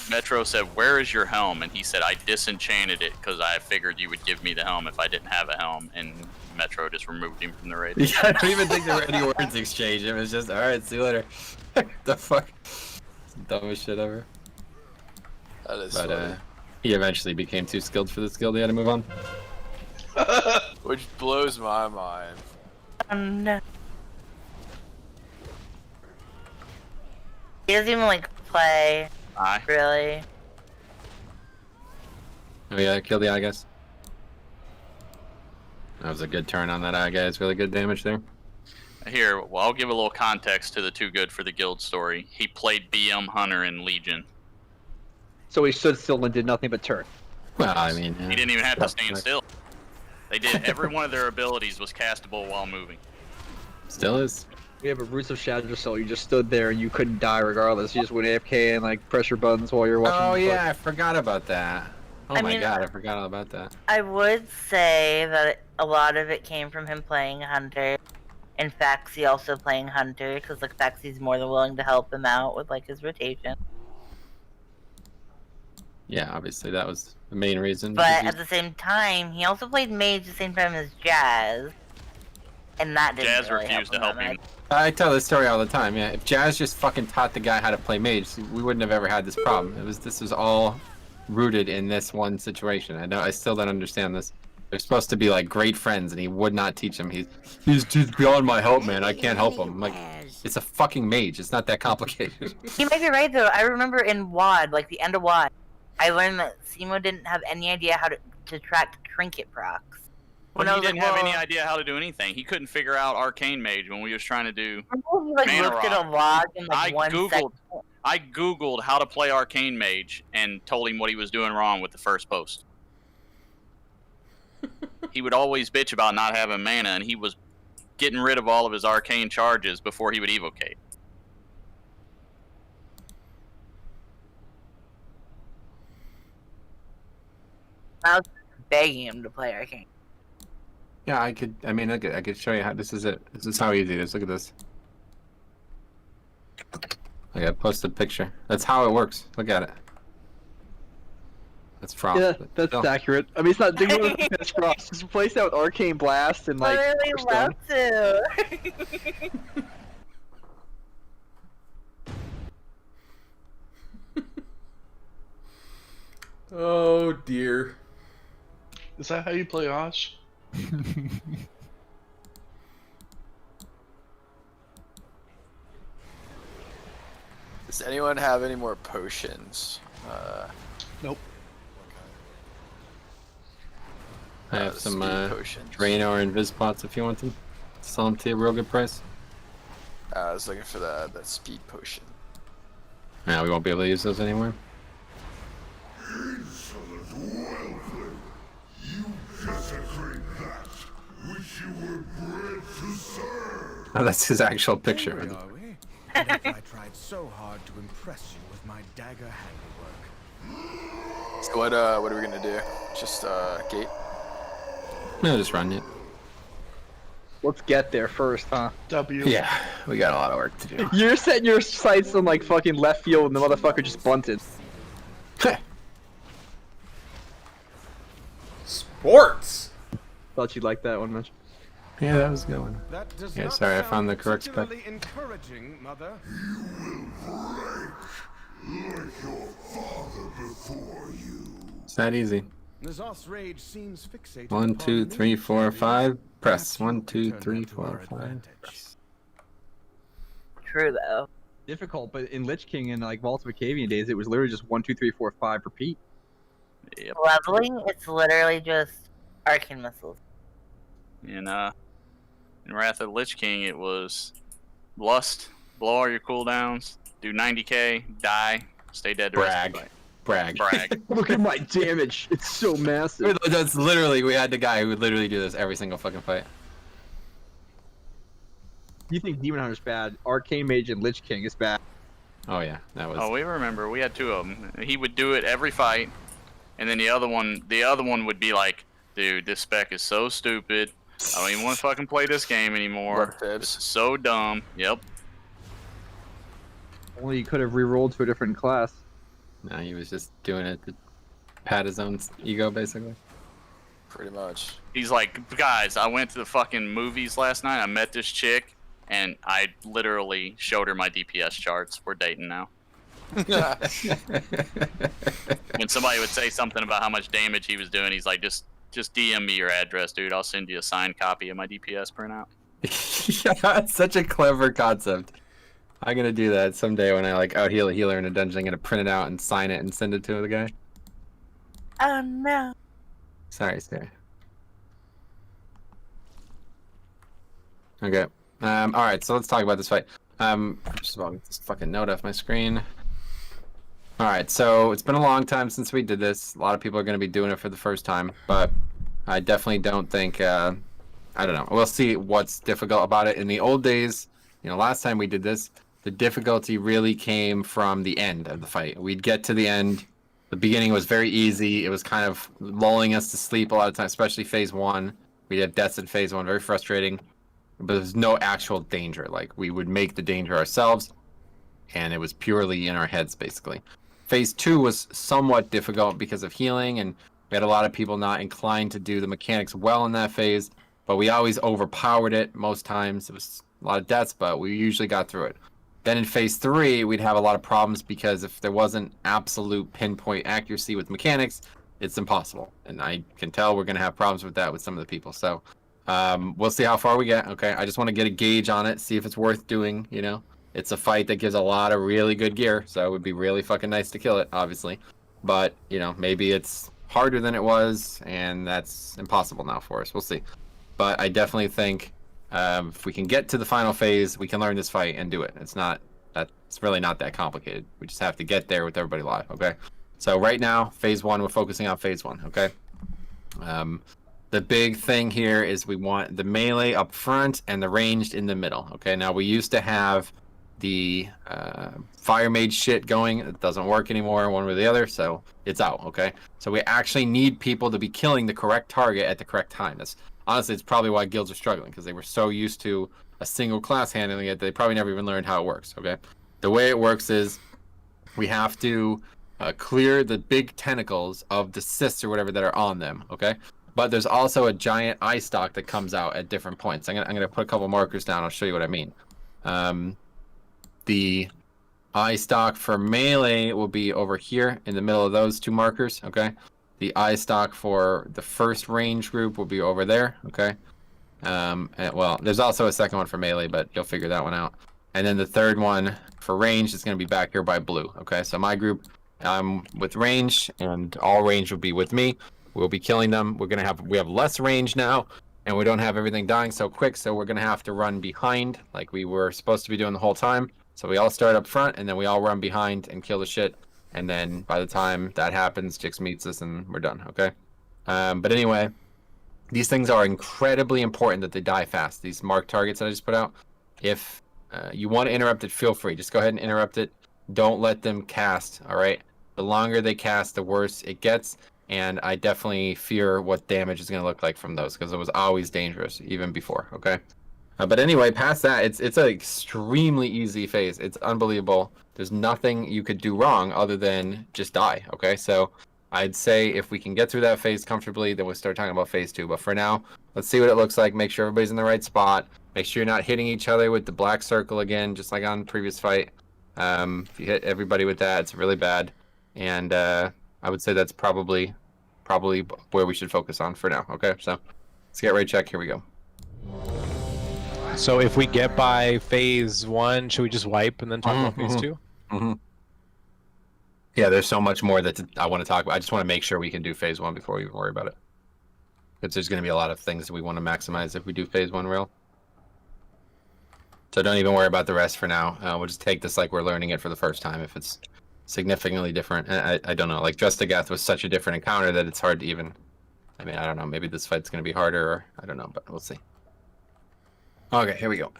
Metro said, "Where is your helm?" And he said, "I disenchanted it because I figured you would give me the helm if I didn't have a helm." And Metro just removed him from the raid. Yeah, I don't even think there were any words exchanged. It was just, alright, see you later. The fuck? It's the dumbest shit ever. That is But funny. he eventually became too skilled for this guild. He had to move on. Which blows my mind. No. He doesn't even like play. Aye. Really? Oh yeah, kill the eye guys. That was a good turn on that eye guys. Really good damage there. Here, well, I'll give a little context to the Too Good for the Guild story. He played BM Hunter in Legion. So he stood still and did nothing but turn. Well, I mean, He didn't even have to stand still. They did every one of their abilities was castable while moving. Still is. We have a Roots of Shadow, so you just stood there and you couldn't die regardless. You just went AFK and like press your buttons while you're watching. Oh the yeah, I forgot about that. Oh I my mean, god, I forgot all about that. I would say that a lot of it came from him playing Hunter, and Faxi also playing Hunter, because like Faxi's more than willing to help him out with like his rotation. Yeah, obviously that was the main reason. But because at the same time, he also played Mage the same time as Jazz, and that didn't Jazz really refused to help that him. much. I tell this story all the time. Yeah, if Jazz just fucking taught the guy how to play mage, we wouldn't have ever had this problem. This was all rooted in this one situation. I still don't understand this. They're supposed to be like great friends, and he would not teach him. He's beyond my help, man. I can't help him. I'm like, it's a fucking mage. It's not that complicated. You might be right though. I remember in WoD, like the end of WoD, I learned that Simo didn't have any idea how to track trinket procs. Well, he didn't have any idea how to do anything. He couldn't figure out Arcane Mage when we was trying to do He like Mana looked at Rock. a log in like I googled how to play Arcane Mage and told him what he was doing wrong with the first post. He would always bitch about not having mana, and he was getting rid of all of his arcane charges before he would evocate. I was begging him to play Arcane. Yeah, I could. I mean, I could show you how. This is it. This is how easy it is. Look at this. I posted a picture. That's how it works. Look at it. That's Frost. Yeah, that's accurate. I mean, it's not it's Frost. Just replace that with Arcane Blast and like. I really love to. Oh dear. Is that how you play Osh? Does anyone have any more potions? Nope. I have some potions. Draenor and Invis pots if you want them. Sell them to you a real good price. I was looking for that speed potion. Yeah, we won't be able to use those anymore. Insolent whelpling! You desecrate that which you were bred to serve! Oh, that's his actual picture. Here we are, we? And I tried so hard to impress you with my dagger handiwork. So what are we gonna do? Just gate? No, just run it. Let's get there first, huh? W. Yeah, we got a lot of work to do. You're setting your sights on like fucking left field and the motherfucker just bunted. Sports! Thought you'd like that one, Mitch. Yeah, that was a good one. That does Yeah, not sorry, I sound found the correct spec. particularly encouraging, Mother. Like your father before you. It's that easy. Nazoth's rage seems fixated 1, 2, upon 3, 4, 5. Press. Perhaps 1, you 2, turn 3, that to 4, our 5. advantage. True though. Difficult, but in Lich King and like Vault of Acavian days, it was literally just 1, 2, 3, 4, 5 repeat. Yep. Leveling, it's literally just arcane missiles. In Wrath of the Lich King, it was Lust, blow all your cooldowns, do 90k, die, stay dead the rest of the fight. Brag. Look at my damage. It's so massive. That's literally, we had the guy who would literally do this every single fucking fight. You think Demon Hunter's bad? Arcane Mage and Lich King is bad. Oh yeah, that was. Oh, we remember. We had two of them. He would do it every fight, and then the other one would be like, "Dude, this spec is so stupid. I don't even want to fucking play this game anymore. This is so dumb." Yep. Only you could have re-rolled to a different class. No, he was just doing it to pat his own ego, basically. Pretty much. He's like, "Guys, I went to the fucking movies last night. I met this chick, and I literally showed her my DPS charts. We're dating now." When somebody would say something about how much damage he was doing, he's like, just DM me your address, dude. I'll send you a signed copy of my DPS printout. Yeah, it's such a clever concept. I'm gonna do that someday when I like out heal a healer in a dungeon. I'm gonna print it out and sign it and send it to the guy. Oh no. Sorry, Sarah. Okay. Alright, so let's talk about this fight. First of all, get this fucking note off my screen. Alright, so it's been a long time since we did this. A lot of people are going to be doing it for the first time, but I definitely don't think, I don't know. We'll see what's difficult about it. In the old days, you know, last time we did this, the difficulty really came from the end of the fight. We'd get to the end. The beginning was very easy. It was kind of lulling us to sleep a lot of times, especially phase 1. We'd have deaths in phase 1, very frustrating. But there's no actual danger. Like, we would make the danger ourselves, and it was purely in our heads, basically. Phase 2 was somewhat difficult because of healing, and we had a lot of people not inclined to do the mechanics well in that phase, but we always overpowered it most times. It was a lot of deaths, but we usually got through it. Then in phase 3, we'd have a lot of problems because if there wasn't absolute pinpoint accuracy with mechanics, it's impossible. And I can tell we're going to have problems with that with some of the people. So we'll see how far we get. Okay, I just want to get a gauge on it, see if it's worth doing, you know. It's a fight that gives a lot of really good gear, so it would be really fucking nice to kill it, obviously. But, you know, maybe it's harder than it was, and that's impossible now for us. We'll see. But I definitely think if we can get to the final phase, we can learn this fight and do it. It's really not that complicated. We just have to get there with everybody live, okay? So right now, phase 1, we're focusing on phase 1, okay? The big thing here is we want the melee up front and the ranged in the middle, okay? Now, we used to have the fire mage shit going. It doesn't work anymore, one way or the other, so it's out, okay? So we actually need people to be killing the correct target at the correct time. Honestly, it's probably why guilds are struggling, because they were so used to a single class handling it, they probably never even learned how it works, okay? The way it works is we have to clear the big tentacles of the cysts or whatever that are on them, okay? But there's also a giant eye stalk that comes out at different points. I'm gonna put a couple markers down. I'll show you what I mean. The eye stalk for melee will be over here in the middle of those 2 markers, okay? The eye stalk for the first range group will be over there, okay? Well, there's also a second one for melee, but you'll figure that one out. And then the third one for range is going to be back here by blue, okay? So my group, with range, and all range will be with me. We'll be killing them. We have less range now, and we don't have everything dying so quick, so we're going to have to run behind like we were supposed to be doing the whole time. So we all start up front, and then we all run behind and kill the shit. And then by the time that happens, Jix meets us, and we're done, okay? But anyway, these things are incredibly important that they die fast. These marked targets that I just put out. If you want to interrupt it, feel free. Just go ahead and interrupt it. Don't let them cast, all right? The longer they cast, the worse it gets. And I definitely fear what damage is going to look like from those, because it was always dangerous, even before, okay? But anyway, past that, it's an extremely easy phase. It's unbelievable. There's nothing you could do wrong other than just die, okay? So I'd say if we can get through that phase comfortably, then we'll start talking about phase 2. But for now, let's see what it looks like. Make sure everybody's in the right spot. Make sure you're not hitting each other with the black circle again, just like on the previous fight. If you hit everybody with that, it's really bad. And I would say that's probably where we should focus on for now, okay? So let's get raid check. Here we go. So if we get by phase 1, should we just wipe and then talk about phase 2? Yeah, there's so much more that I want to talk about. I just want to make sure we can do phase 1 before we even worry about it. Because there's going to be a lot of things that we want to maximize if we do phase 1 real. So don't even worry about the rest for now. We'll just take this like we're learning it for the first time. If it's significantly different, and I don't know. Like Drustagath was such a different encounter that it's hard to even. I mean, I don't know. Maybe this fight's going to be harder, or I don't know, but we'll see. Okay, here we go.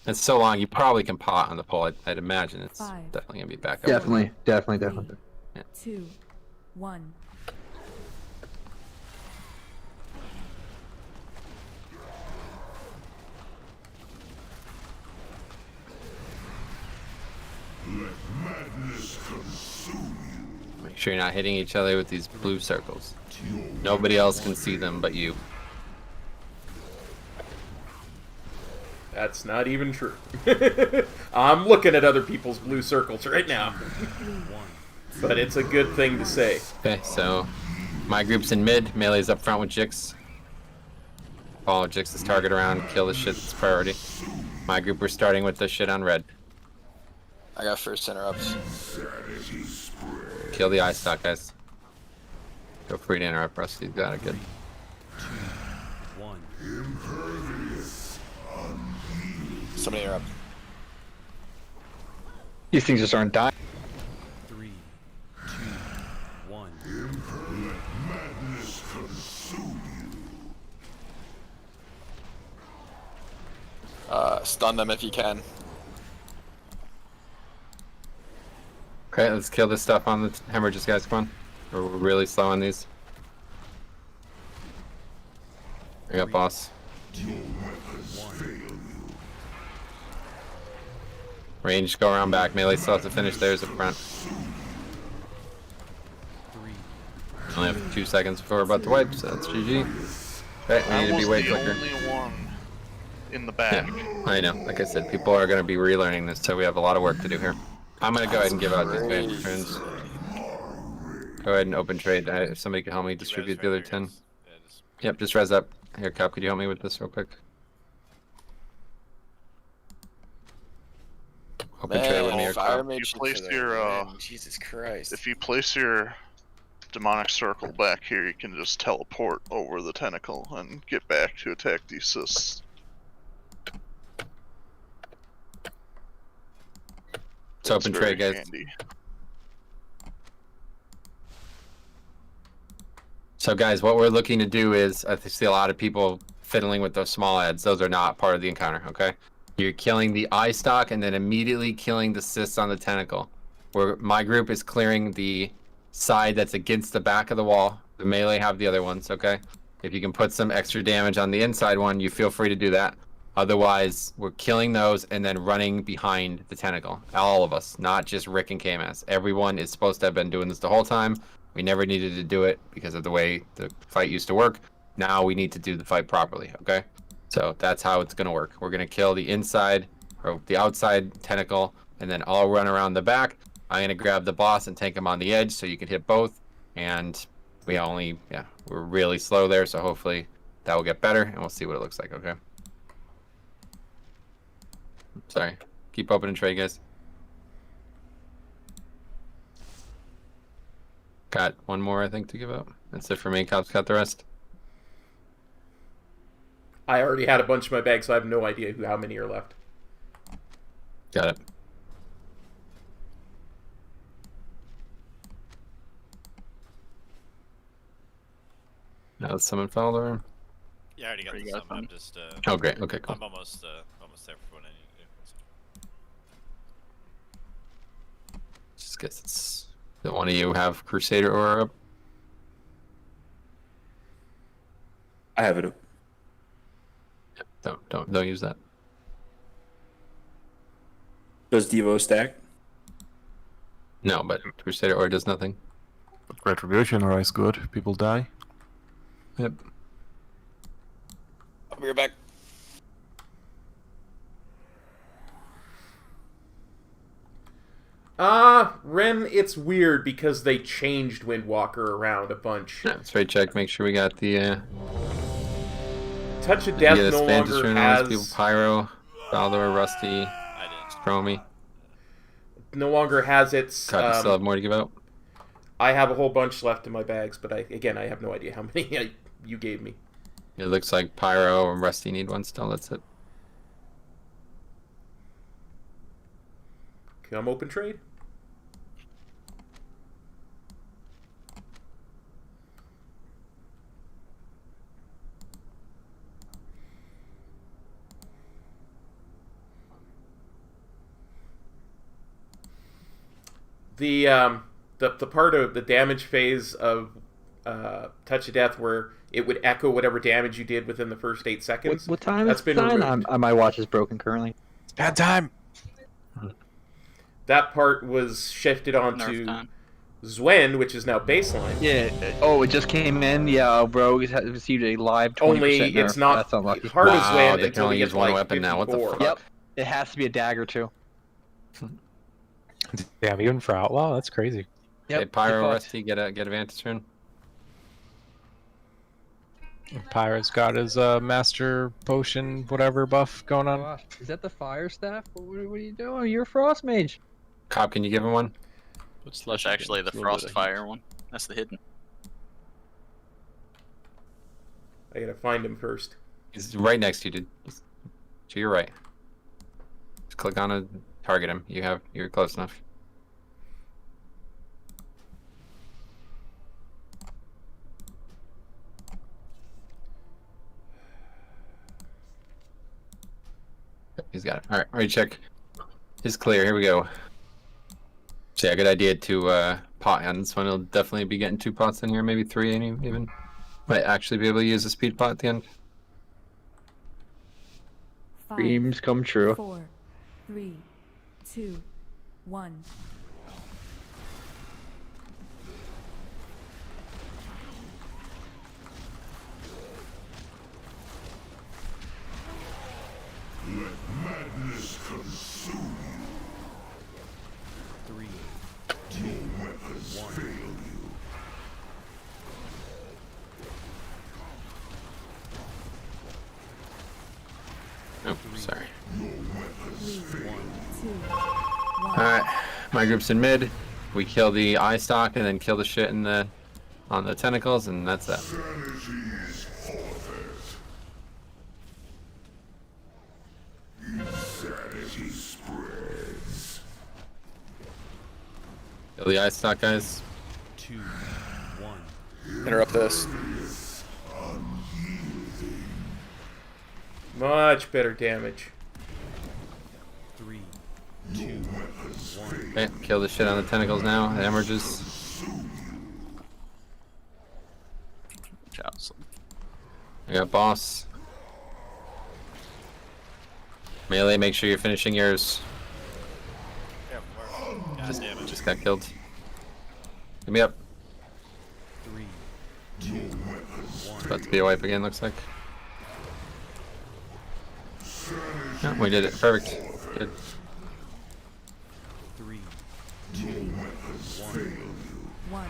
It's so long, you probably can pot on the pole. I'd imagine it's definitely going to be back up. Definitely. 2, 1. Let madness consume you. Make sure you're not hitting each other with these blue circles. Nobody else can see them but you. That's not even true. I'm looking at other people's blue circles right now. But it's a good thing to say. Okay, so my group's in mid. Melee's up front with Jix. Follow Jix's target around. Kill the shit that's priority. My group, we're starting with the shit on red. I got first interrupts. Kill the eye stock, guys. Feel free to interrupt Rusty. Got it good. 2, 1. Impervious. Somebody interrupt. These things just aren't dying. 3, 2, 1. Let madness consume you. Stun them if you can. Okay, let's kill this stuff on the hemorrhages, guys. Come on. We're really slow on these. Hurry up, boss. Range, go around back. Melee still has to finish theirs up front. Only have 2 seconds before we're about to wipe, so that's GG. Okay, we need to be way quicker. I was the only one in the back. Yeah, I know. Like I said, people are going to be relearning this, so we have a lot of work to do here. I'm gonna go ahead and give out these advantage turns. Go ahead and open trade. If somebody can help me distribute the other 10. Yep, just res up. Here, Cap, could you help me with this real quick? Open trade with me or fire Cap. mage You place into the your wind. Jesus Christ. if you place your demonic circle back here, you can just teleport over the tentacle and get back to attack the assists. It's That's open very trade, guys. handy. So guys, what we're looking to do is, I see a lot of people fiddling with those small ads. Those are not part of the encounter, okay? You're killing the eye stalk and then immediately killing the cysts on the tentacle. Where my group is clearing the side that's against the back of the wall. The melee have the other ones, okay? If you can put some extra damage on the inside one, you feel free to do that. Otherwise, we're killing those and then running behind the tentacle. All of us, not just Rick and KMS. Everyone is supposed to have been doing this the whole time. We never needed to do it because of the way the fight used to work. Now we need to do the fight properly, okay? So that's how it's going to work. We're going to kill the inside or the outside tentacle and then I'll run around the back. I'm going to grab the boss and take him on the edge so you can hit both. And we're really slow there. So hopefully that will get better and we'll see what it looks like, okay? Sorry. Keep opening trade, guys. Got one more, I think, to give up. That's it for me. Cops got the rest. I already had a bunch in my bag, so I have no idea how many are left. Got it. Now someone followed her. Yeah, I already got the summon. I'm just. Oh, great. Okay, cool. I'm almost there for what I need to do. Just guess it's. Did one of you have Crusader Aura up? I have it up. Don't use that. Does Devo stack? No, but Crusader Aura does nothing. Retribution Aura is good. People die. Yep. I'll be right back. Ren, it's weird because they changed WindWalker around a bunch. Yeah, let's right check. Make sure we got the. Touch of Death no longer has. People, Pyro, Baldor, Rusty, Chromie. No longer has its. God, you still have more to give out? I have a whole bunch left in my bags, but I have no idea how many you gave me. It looks like Pyro and Rusty need one still. That's it. Come open trade. The part of the damage phase of Touch of Death where it would echo whatever damage you did within the first 8 seconds. What time that's is been it? removed. My watch is broken currently. It's bad time. That part was shifted onto Zwen, which is now baseline. Yeah. Oh, it just came in. Yeah, bro. It received a live 20% Only nerf. it's not That's unlucky. hard as Zwen They can until only we use get one like weapon now. What the 54. fuck? Yep. It has to be a dagger too. Damn, even for Outlaw, that's crazy. Yep. Hey, Pyro, default. Rusty, get advantage turn. Pyro's got his master potion, whatever buff going on. Gosh, is that the fire staff? What are you doing? You're a frost mage. Cop, can you give him one? That's actually the Frostfire one. That's the hidden. I gotta find him first. He's right next to you, dude. To your right. Just click on it, target him. You're close enough. He's got it. Alright, ready check. Is clear, here we go. So yeah, good idea to pot on this one. He'll definitely be getting 2 pots in here, maybe 3 even. Might actually be able to use a speed pot at the end. Dreams come true. 4, 3, 2, 1. Let madness consume you. 2, 1. Alright, my group's in mid. We kill the eye stalk and then kill the shit in the on the tentacles, and that's that. Insanity spreads. Kill the eye stalk, guys. 2, 1. Interrupt this. Much better damage. 3, 2, 1. Okay, kill the shit on the tentacles now. The hemorrhages. I got boss. Melee, make sure you're finishing yours. Just got killed. Get me up. 3, 2, 1. It's about to be a wipe again, looks like. Yeah, we did it. Perfect. Good. 3, 2, 1.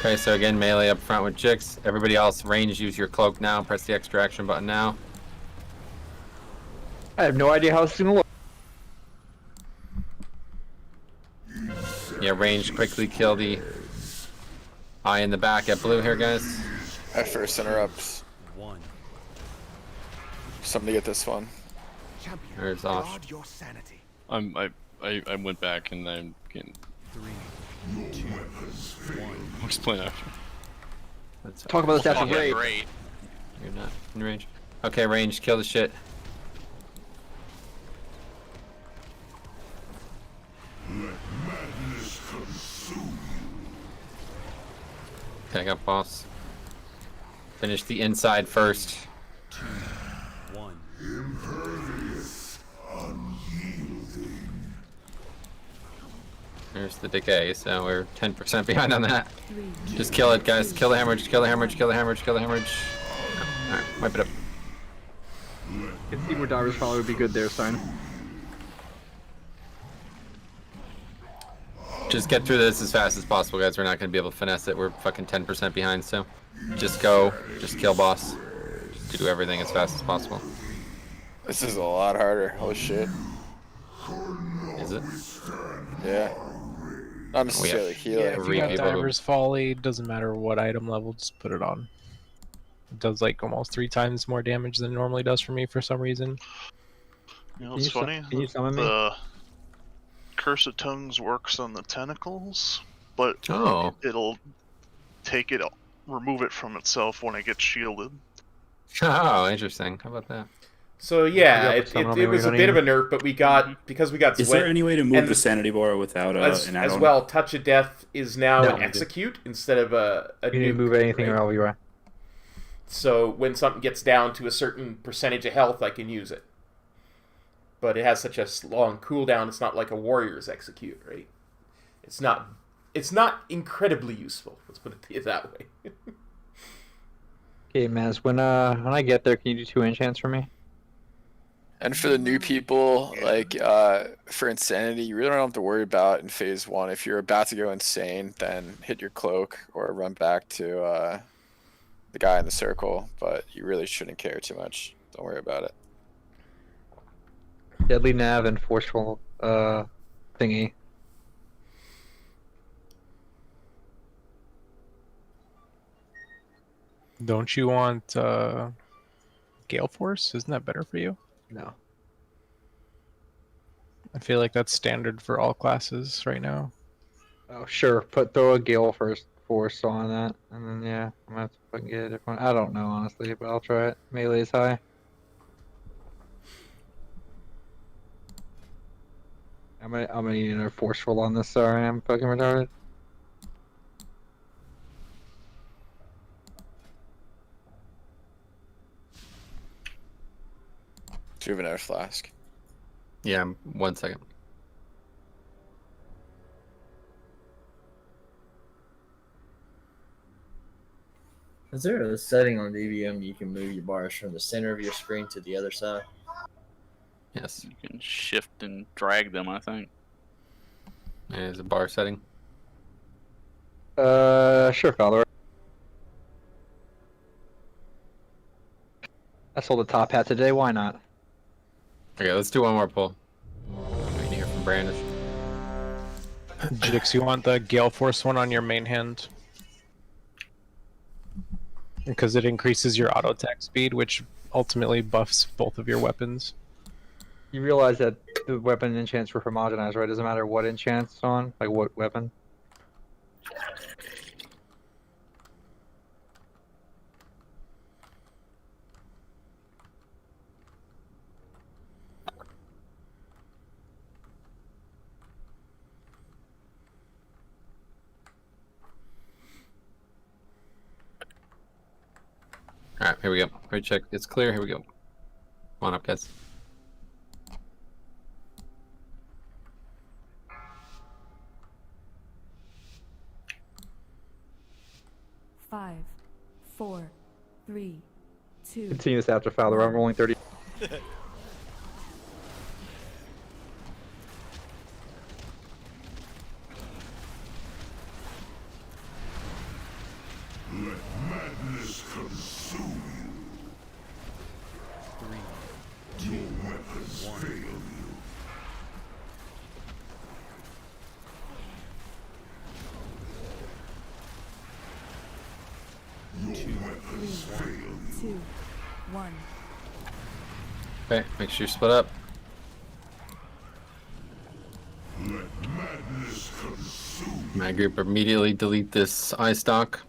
Okay, so again, melee up front with Jix. Everybody else, range, use your cloak now. Press the extra action button now. I have no idea how this is gonna look. Yeah, range, quickly kill the eye in the back at blue here, guys. At first interrupt. 1. Somebody get this one. There's off. I went back and I'm getting 3, 2, 1. I'll explain after. Talk about this after raid. Great. You're not in range. Okay, range, kill the shit. Okay, I got boss. Finish the inside first. 2, 1. Impervious, unyielding. There's the decay, so we're 10% behind on that. Just kill it, guys. Kill the hemorrhage, kill the hemorrhage, kill the hemorrhage, kill the hemorrhage. Alright, wipe it up. If more divers probably would be good there, Stein. Just get through this as fast as possible, guys. We're not going to be able to finesse it. We're fucking 10% behind, so just go. Just kill boss. Just do everything as fast as possible. This is a lot harder. Oh shit. Is it? Yeah. Not necessarily healing. Yeah, if you got Diver's Folly, doesn't matter what item level, just put it on. It does like almost 3 times more damage than it normally does for me for some reason. You know what's funny? Can you summon me? The Curse of Tongues works on the tentacles, but it'll take it, remove it from itself when it gets shielded. Oh, interesting. How about that? So yeah, it was a bit of a nerf, but we got because we got Is sweat. there any way to move the sanity bar without as, an as add-on? well? Touch of Death is now No, an execute instead of a You need to nuke, move anything right? or you are. So when something gets down to a certain percentage of health, I can use it. But it has such a long cooldown. It's not like a warrior's execute, right? It's not incredibly useful. Let's put it that way. Okay, Maz, when I get there, can you do 2 enchants for me? And for the new people, like for Insanity, you really don't have to worry about in phase 1. If you're about to go insane, then hit your cloak or run back to the guy in the circle. But you really shouldn't care too much. Don't worry about it. Deadly Nav and Forceful thingy. Don't you want Gale Force? Isn't that better for you? No. I feel like that's standard for all classes right now. Oh, sure. Throw a Gale Force on that, and then yeah, I'm gonna have to fucking get a different one. I don't know honestly, but I'll try it. Melee's high. I'm gonna need another Forceful on this. Sorry, I'm fucking retarded. Do you have another flask? Yeah, 1 second. Is there a setting on DVM you can move your bars from the center of your screen to the other side? Yes. You can shift and drag them, I think. There's a bar setting. Sure, Father. I sold a top hat today. Why not? Okay, let's do one more pull. brandish. Jix, you want the Gale Force one on your main hand? Because it increases your auto attack speed, which ultimately buffs both of your weapons. You realize that the weapon enchants were homogenized, right? Doesn't matter what enchants it's on, like what weapon. Alright, here we go. Right check. It's clear. Here we go. Come on up, guys. Five, 4, 3, 2. Continue this after Fowler. I'm rolling 30. Let madness consume you. 3, 2, your weapons fail you. Your weapons fail you. 2, 1. Okay, make sure you split up. Let madness consume My group immediately delete this eye stock.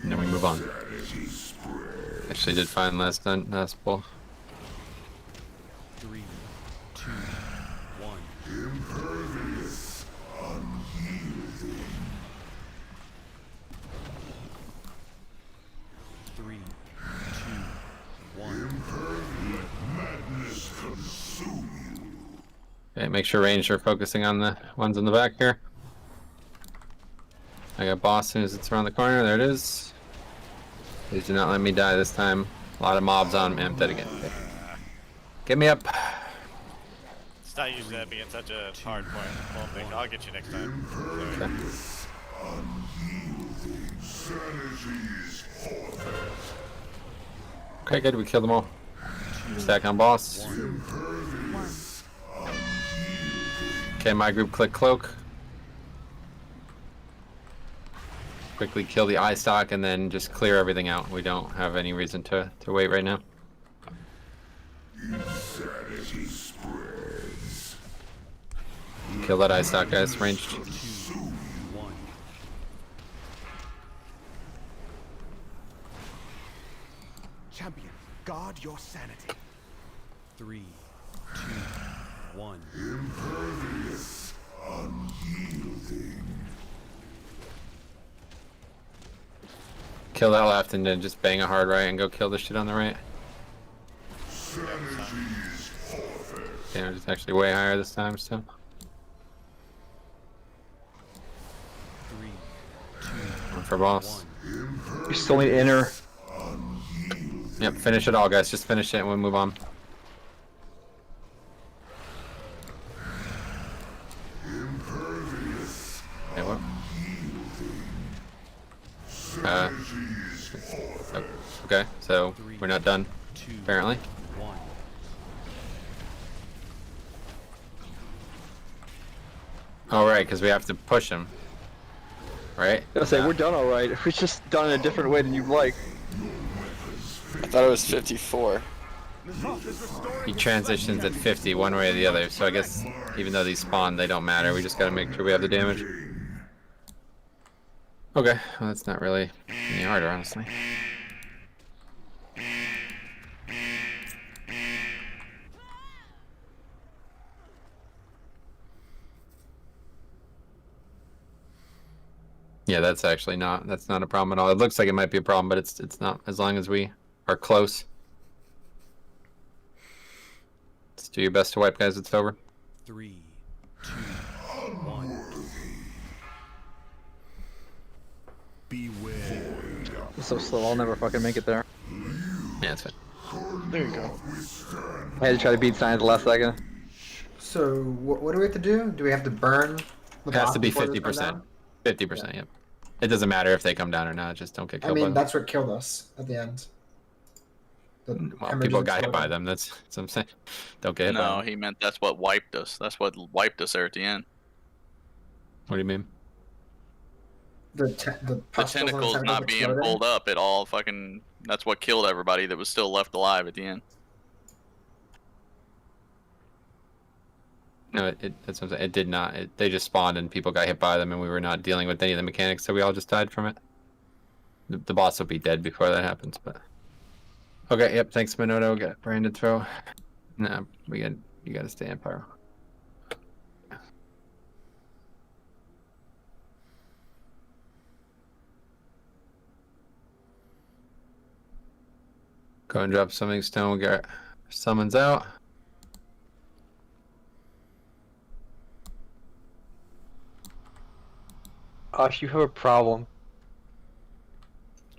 And then we move on. Actually did fine last pull. 3, 2, 1. impervious, unyielding. 3, 2, 1. Let madness consume you. Okay, make sure range are focusing on the ones in the back here. I got boss as soon as it's around the corner. There it is. Please do not let me die this time. A lot of mobs on me. I'm dead again. Okay. Get me up. It's not usually that being such a hard point. Well, Nick, I'll get you next time. Okay. Unyielding. Sanity's forfeit. Okay, good. We killed them all. Stack on boss. Impervious, unyielding. Okay, my group click cloak. Quickly kill the eye stock and then just clear everything out. We don't have any reason to wait right now. Insanity spreads. Kill that eye stock, guys. Ranged. 2, 1. Champion, guard your sanity. 3, 2, 1. Impervious, unyielding. Kill that left and then just bang a hard right and go kill the shit on the right. Sanity's forfeit. Damage is actually way higher this time, so. 3, 2, One for boss. You still need inner. Yep, finish it all, guys. Just finish it and we'll move on. Impervious, Okay, what? Okay, so we're not done, apparently. 1. Oh, right, because we have to push him. Right? I was say we're done all right. We're just done in a different way than you'd like. I thought it was 54. He transitions at 50 one way or the other, so I guess even though these spawn, they don't matter. We just gotta make sure we have the damage. Okay, well that's not really any harder, honestly. Yeah, that's actually that's not a problem at all. It looks like it might be a problem, but it's not, as long as we are close. Let's do your best to wipe, guys. It's over. 3, 2, 1. Beware. I'm so slow. I'll never fucking make it there. Yeah, that's fine. There you go. I had to try to beat sign at the last second. So what do we have to do? Do we have to burn? The It has boss to be before they come 50%. down? 50%, yep. It doesn't matter if they come down or not. Just don't get I killed. mean, by that's what killed us at the end. Well, people got hit by them. That's what I'm saying. Don't get hit by No, them. he meant that's what wiped us. That's what wiped us there at the end. What do you mean? The tentacles not being pulled up at all. Fucking. That's what killed everybody that was still left alive at the end. No, that's what I'm saying. It did not. They just spawned and people got hit by them, and we were not dealing with any of the mechanics, so we all just died from it. The boss will be dead before that happens, but. Okay, yep, thanks, Minoto. Got Brandon throw. Nah, you gotta stay in Pyro. Go and drop something, Stone. Get summons out. Gosh, you have a problem.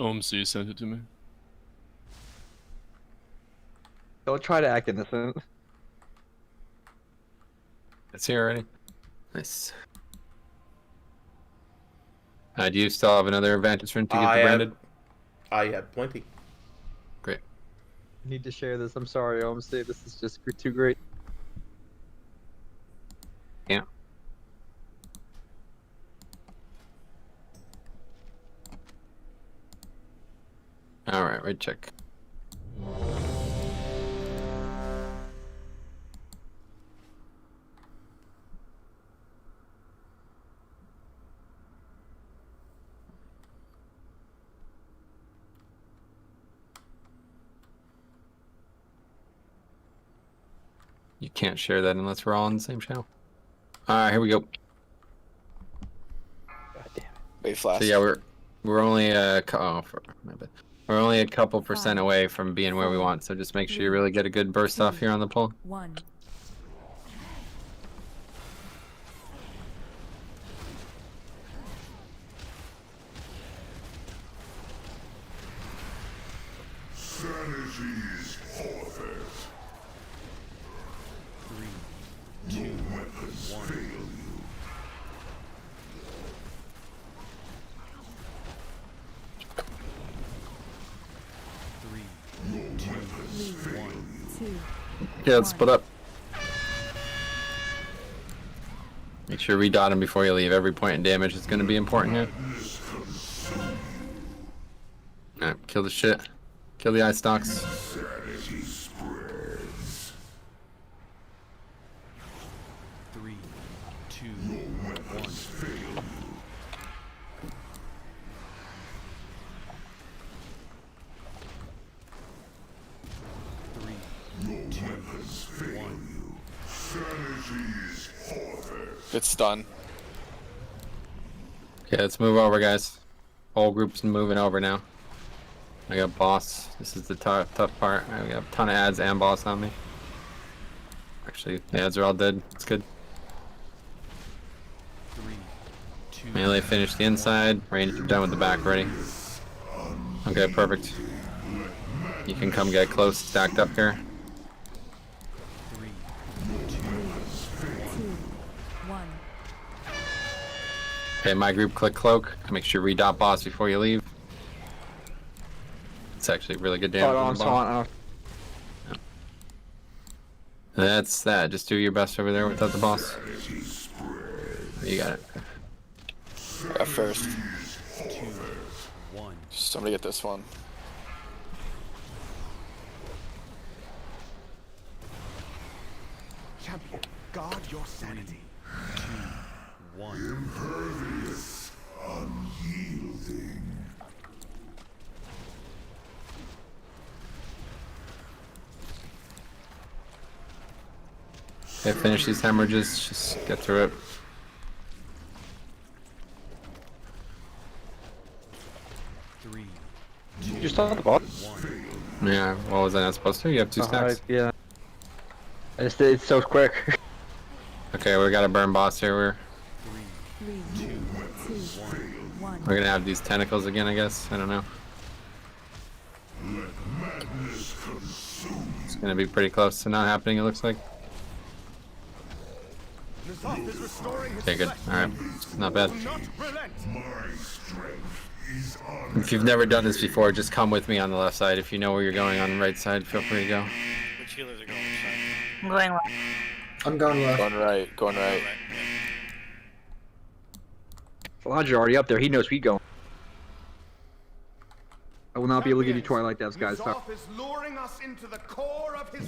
OMC sent it to me. Don't try to act innocent. It's here already. Nice. Do you still have another advantage rune to get the branded? I had plenty. Great. I need to share this. I'm sorry, OMC. This is just too great. Yeah. Alright, right check. You can't share that unless we're all on the same channel. Alright, here we go. Wait, flash. So yeah, we're only we're only a couple percent away from being where we want, so just make sure you really get a good burst off here on the pull. 1. Sanity's forfeit. 3, 2, 1. Fail you. Yeah, let's split up. Make sure you redot him before you leave. Every point in damage is going to be important here. Alright, kill the shit. Kill the eye stalks. Sanity spreads. 3, 2, 1. Fail you. It's done. Okay, let's move over, guys. Whole group's moving over now. I got boss. This is the tough part. I got a ton of ads and boss on me. Actually, the ads are all dead. It's good. 3, 2, Melee finished the inside. Range done with the back already. Okay, perfect. You can come get close, stacked up here. 3, 2, 1. Okay, my group click cloak. Make sure you redot boss before you leave. It's actually really good damage. On the boss. That's that. Just do your best over there without the boss. You got it. First. 2, 1. Somebody get this one. Champion, guard your sanity. 2, 1. Impervious, unyielding. Okay, finish these hemorrhages. Just get through it. 3, You still have the boss? 1. Yeah, what was I not supposed to? You have 2 stacks. Yeah. It's so quick. Okay, we got a burn boss here. 3, 2, 1. We're gonna have these tentacles again, I guess. I don't know. It's gonna be pretty close to not happening, it looks like. Okay, good. Alright. Not bad. My strength If you've never done this before, just come with me on the left side. If you know where you're going on the right side, feel free to go. Which healers are going which side? I'm going left. I'm going left. Going right. Going right. Elijah's already up there. He knows we going. I will not be able to give you Twilight Devs, guys. Sorry.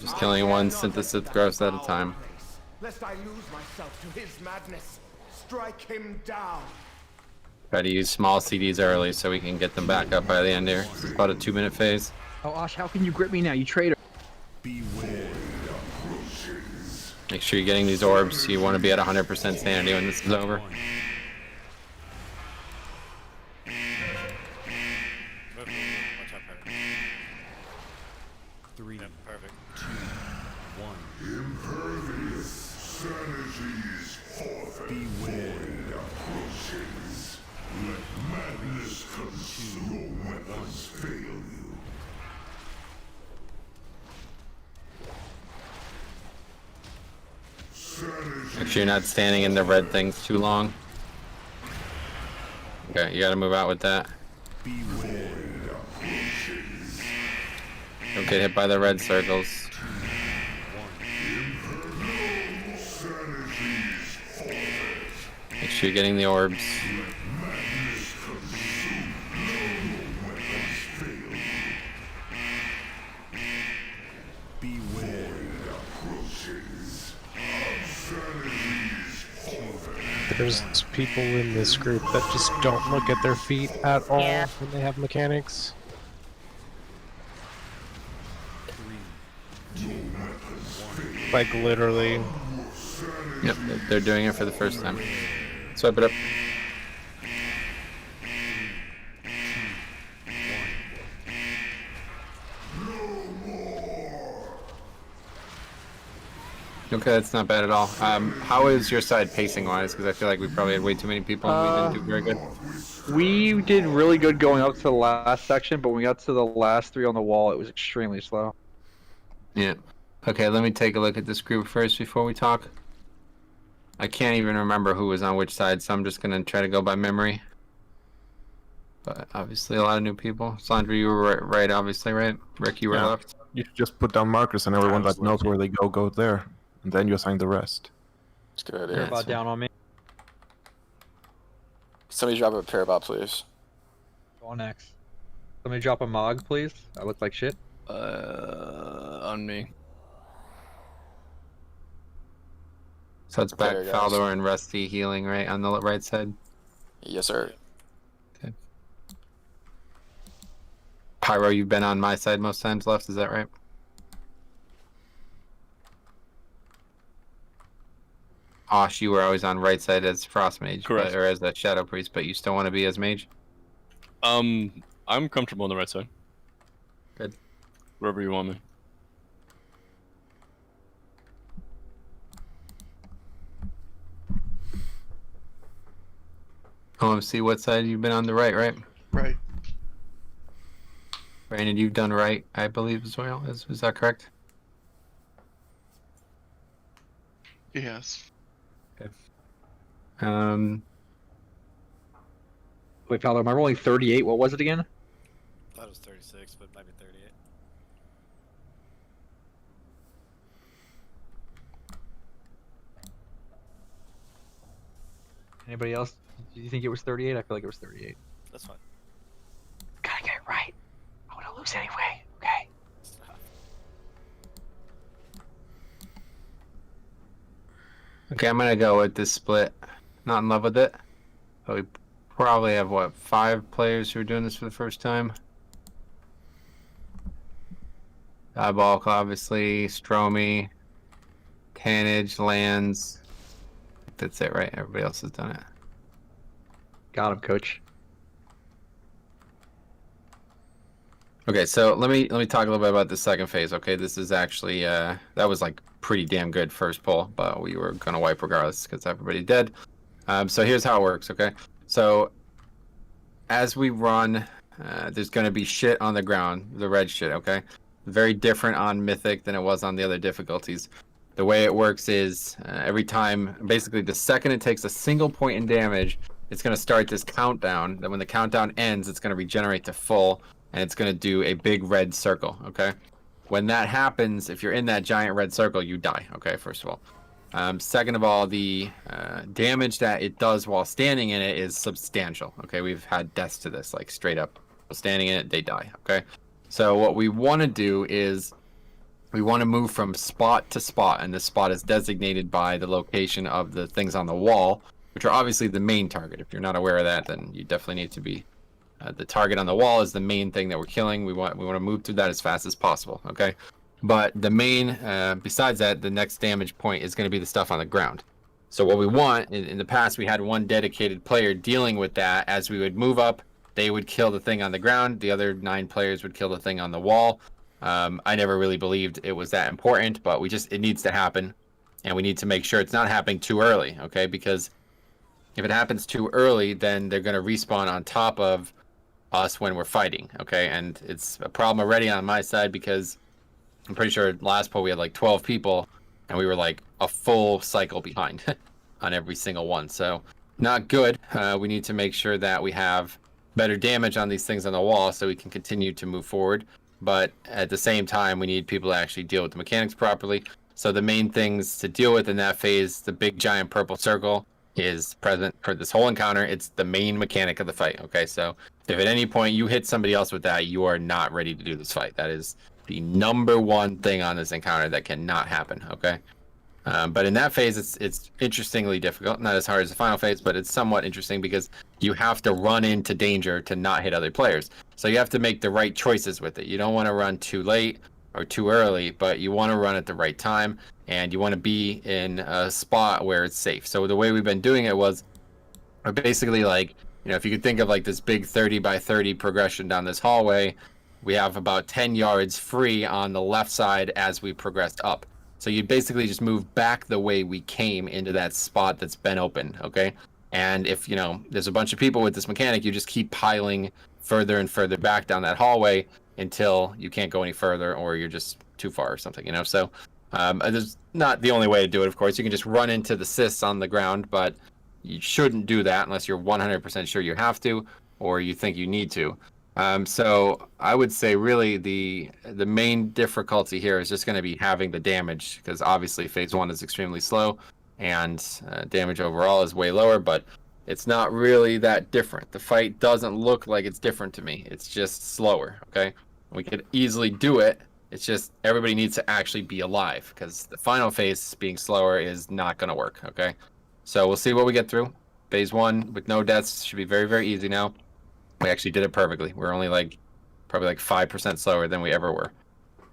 Just killing one synthesis gross at a time. Lest I lose myself to his madness. Strike him down. Try to use small CDs early so we can get them back up by the end here. This is about a 2-minute phase. Oh, Osh, how can you grip me now, you traitor? Make sure you're getting these orbs. You want to be at 100% sanity when this is over. Watch out, Perry. 3, Yep, perfect. 2, 1. Impervious sanity's forfeit. Beware approaches. Let madness consume your weapons fail you. Make sure you're not standing in the red things too long. Okay, you gotta move out with that. Don't get hit by the red circles. Make sure you're getting the orbs. There's people in this group that just don't look at their feet at all when they have mechanics. Like literally. Yep, they're doing it for the first time. Swipe it up. Okay, that's not bad at all. How is your side pacing wise? Because I feel like we probably had way too many people and we didn't do very good. We did really good going up to the last section, but when we got to the last 3 on the wall, it was extremely slow. Yeah. Okay, let me take a look at this group first before we talk. I can't even remember who was on which side, so I'm just going to try to go by memory. But obviously a lot of new people. Sandra, you were right, obviously, right? Rick, you were left. You should just put down markers and everyone that knows where they go there. And then you assign the rest. It's a good They're idea. about down on me. Somebody drop a Parabot, please. Go on next. Somebody drop a Mog, please. I look like shit. On me. So it's back There, guys. Faldor and Rusty healing, right, on the right side? Yes, sir. Okay. Pyro, you've been on my side most times left, is that right? Osh, you were always on right side as Frost Mage, Correct. or as a Shadow Priest, but you still want to be as Mage? I'm comfortable on the right side. Good. Wherever you want me. OMC, what side you've been on the right, right? Right. Brandon, you've done right, I believe, as well. Is that correct? Yes. Okay. Wait, Fowler, am I rolling 38? What was it again? I thought it was 36, but maybe 38. Anybody else? Do you think it was 38? I feel like it was 38. That's fine. Gotta get it right. I want to lose anyway. Okay. Okay, I'm gonna go with this split. Not in love with it. But we probably have, what, 5 players who are doing this for the first time? Diabolic, obviously, Stromy, Tannage, Lands. That's it, right? Everybody else has done it. Got him, coach. Okay, so let me talk a little bit about the second phase. Okay, this is actually that was like pretty damn good first pull, but we were gonna wipe regardless because everybody dead. So here's how it works. Okay, so as we run, there's gonna be shit on the ground, the red shit. Okay, very different on Mythic than it was on the other difficulties. The way it works is every time, basically the second it takes a single point in damage, it's going to start this countdown. Then when the countdown ends, it's going to regenerate to full, and it's going to do a big red circle, okay? When that happens, if you're in that giant red circle, you die, okay, first of all. Second of all, the damage that it does while standing in it is substantial, okay? We've had deaths to this, like straight up. Standing in it, they die, okay? So what we want to do is we want to move from spot to spot, and this spot is designated by the location of the things on the wall, which are obviously the main target. If you're not aware of that, then you definitely need to be. The target on the wall is the main thing that we're killing. We want to move through that as fast as possible, okay? But the main, besides that, the next damage point is going to be the stuff on the ground. So what we want, in the past, we had one dedicated player dealing with that. As we would move up, they would kill the thing on the ground. The other 9 players would kill the thing on the wall. I never really believed it was that important, but it needs to happen, and we need to make sure it's not happening too early, okay? Because if it happens too early, then they're going to respawn on top of us when we're fighting, okay? And it's a problem already on my side because I'm pretty sure last poll we had like 12 people, and we were like a full cycle behind on every single one. So not good. We need to make sure that we have better damage on these things on the wall so we can continue to move forward. But at the same time, we need people to actually deal with the mechanics properly. So the main things to deal with in that phase, the big giant purple circle is present for this whole encounter. It's the main mechanic of the fight, okay? So if at any point you hit somebody else with that, you are not ready to do this fight. That is the number one thing on this encounter that cannot happen, okay? But in that phase, it's interestingly difficult. Not as hard as the final phase, but it's somewhat interesting because you have to run into danger to not hit other players. So you have to make the right choices with it. You don't want to run too late or too early, but you want to run at the right time, and you want to be in a spot where it's safe. So the way we've been doing it was basically like, if you could think of like this big 30 by 30 progression down this hallway, we have about 10 yards free on the left side as we progressed up. So you basically just move back the way we came into that spot that's been opened, okay? And if, there's a bunch of people with this mechanic, you just keep piling further and further back down that hallway until you can't go any further or you're just too far or something, So there's not the only way to do it, of course. You can just run into the cysts on the ground, but you shouldn't do that unless you're 100% sure you have to or you think you need to. So I would say really the main difficulty here is just going to be having the damage, because obviously phase 1 is extremely slow and damage overall is way lower, but it's not really that different. The fight doesn't look like it's different to me. It's just slower, okay? We could easily do it. It's just everybody needs to actually be alive, because the final phase being slower is not going to work, okay? So we'll see what we get through. Phase 1 with no deaths should be very, very easy now. We actually did it perfectly. We're only probably 5% slower than we ever were.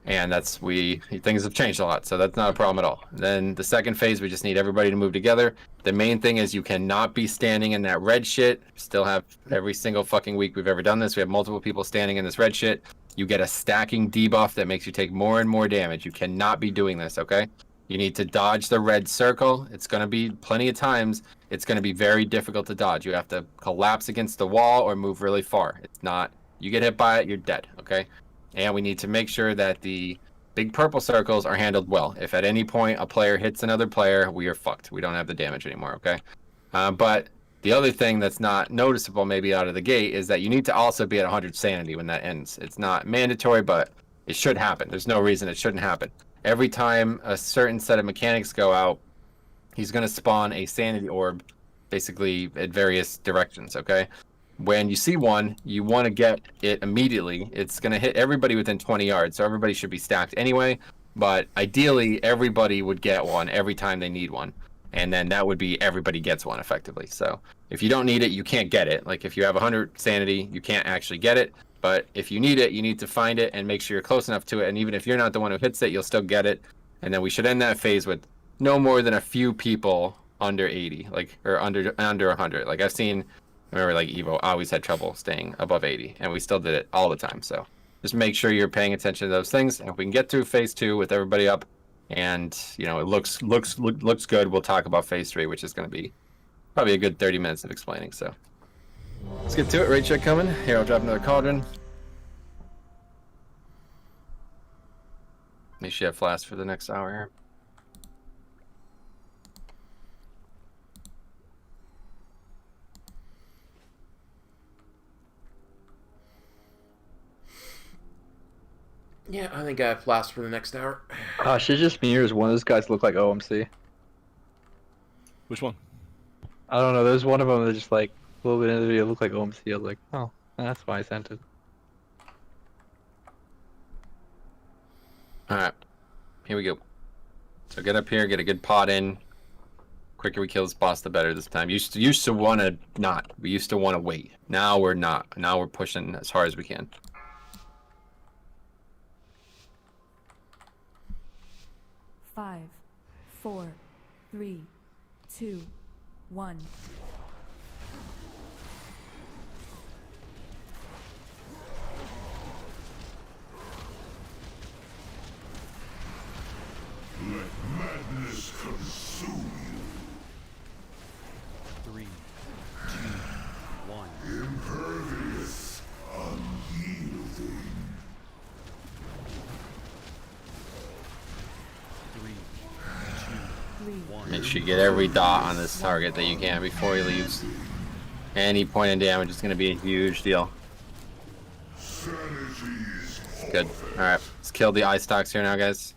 And things have changed a lot, so that's not a problem at all. Then the second phase, we just need everybody to move together. The main thing is you cannot be standing in that red shit. Still have every single fucking week we've ever done this. We have multiple people standing in this red shit. You get a stacking debuff that makes you take more and more damage. You cannot be doing this, okay? You need to dodge the red circle. It's going to be plenty of times. It's going to be very difficult to dodge. You have to collapse against the wall or move really far. It's not, you get hit by it, you're dead, okay? And we need to make sure that the big purple circles are handled well. If at any point a player hits another player, we are fucked. We don't have the damage anymore, okay? But the other thing that's not noticeable maybe out of the gate is that you need to also be at 100 sanity when that ends. It's not mandatory, but it should happen. There's no reason it shouldn't happen. Every time a certain set of mechanics go out, he's going to spawn a sanity orb, basically at various directions, okay? When you see one, you want to get it immediately. It's going to hit everybody within 20 yards, so everybody should be stacked anyway. But ideally, everybody would get one every time they need one. And then that would be everybody gets one, effectively. So if you don't need it, you can't get it. Like if you have 100 sanity, you can't actually get it. But if you need it, you need to find it and make sure you're close enough to it. And even if you're not the one who hits it, you'll still get it. And then we should end that phase with no more than a few people under 80, or under 100. Like I've seen, remember, like Evo always had trouble staying above 80, and we still did it all the time. So just make sure you're paying attention to those things. And if we can get through phase 2 with everybody up, and it looks good, we'll talk about phase 3, which is going to be probably a good 30 minutes of explaining. So let's get to it. Raid check coming. Here, I'll drop another cauldron. Make sure you have flask for the next hour here. Yeah, I think I have flasks for the next hour. Shit just mirrors one of those guys look like OMC. Which one? I don't know. There's one of them that just like a little bit into the video looked like OMC. I was like, oh, that's why I sent it. Alright. Here we go. So get up here, get a good pot in. Quicker we kill this boss, the better this time. Used to want to not. We used to want to wait. Now we're not. Now we're pushing as hard as we can. Five, 4, 3, 2, 1. Let madness consume you. 3, 2, 1. Impervious, unyielding. 3, 2, 1. Make sure you get every dot on this target that you can before he leaves. Any point in damage is going to be a huge deal. Good. Alright, let's kill the eye stocks here now, guys.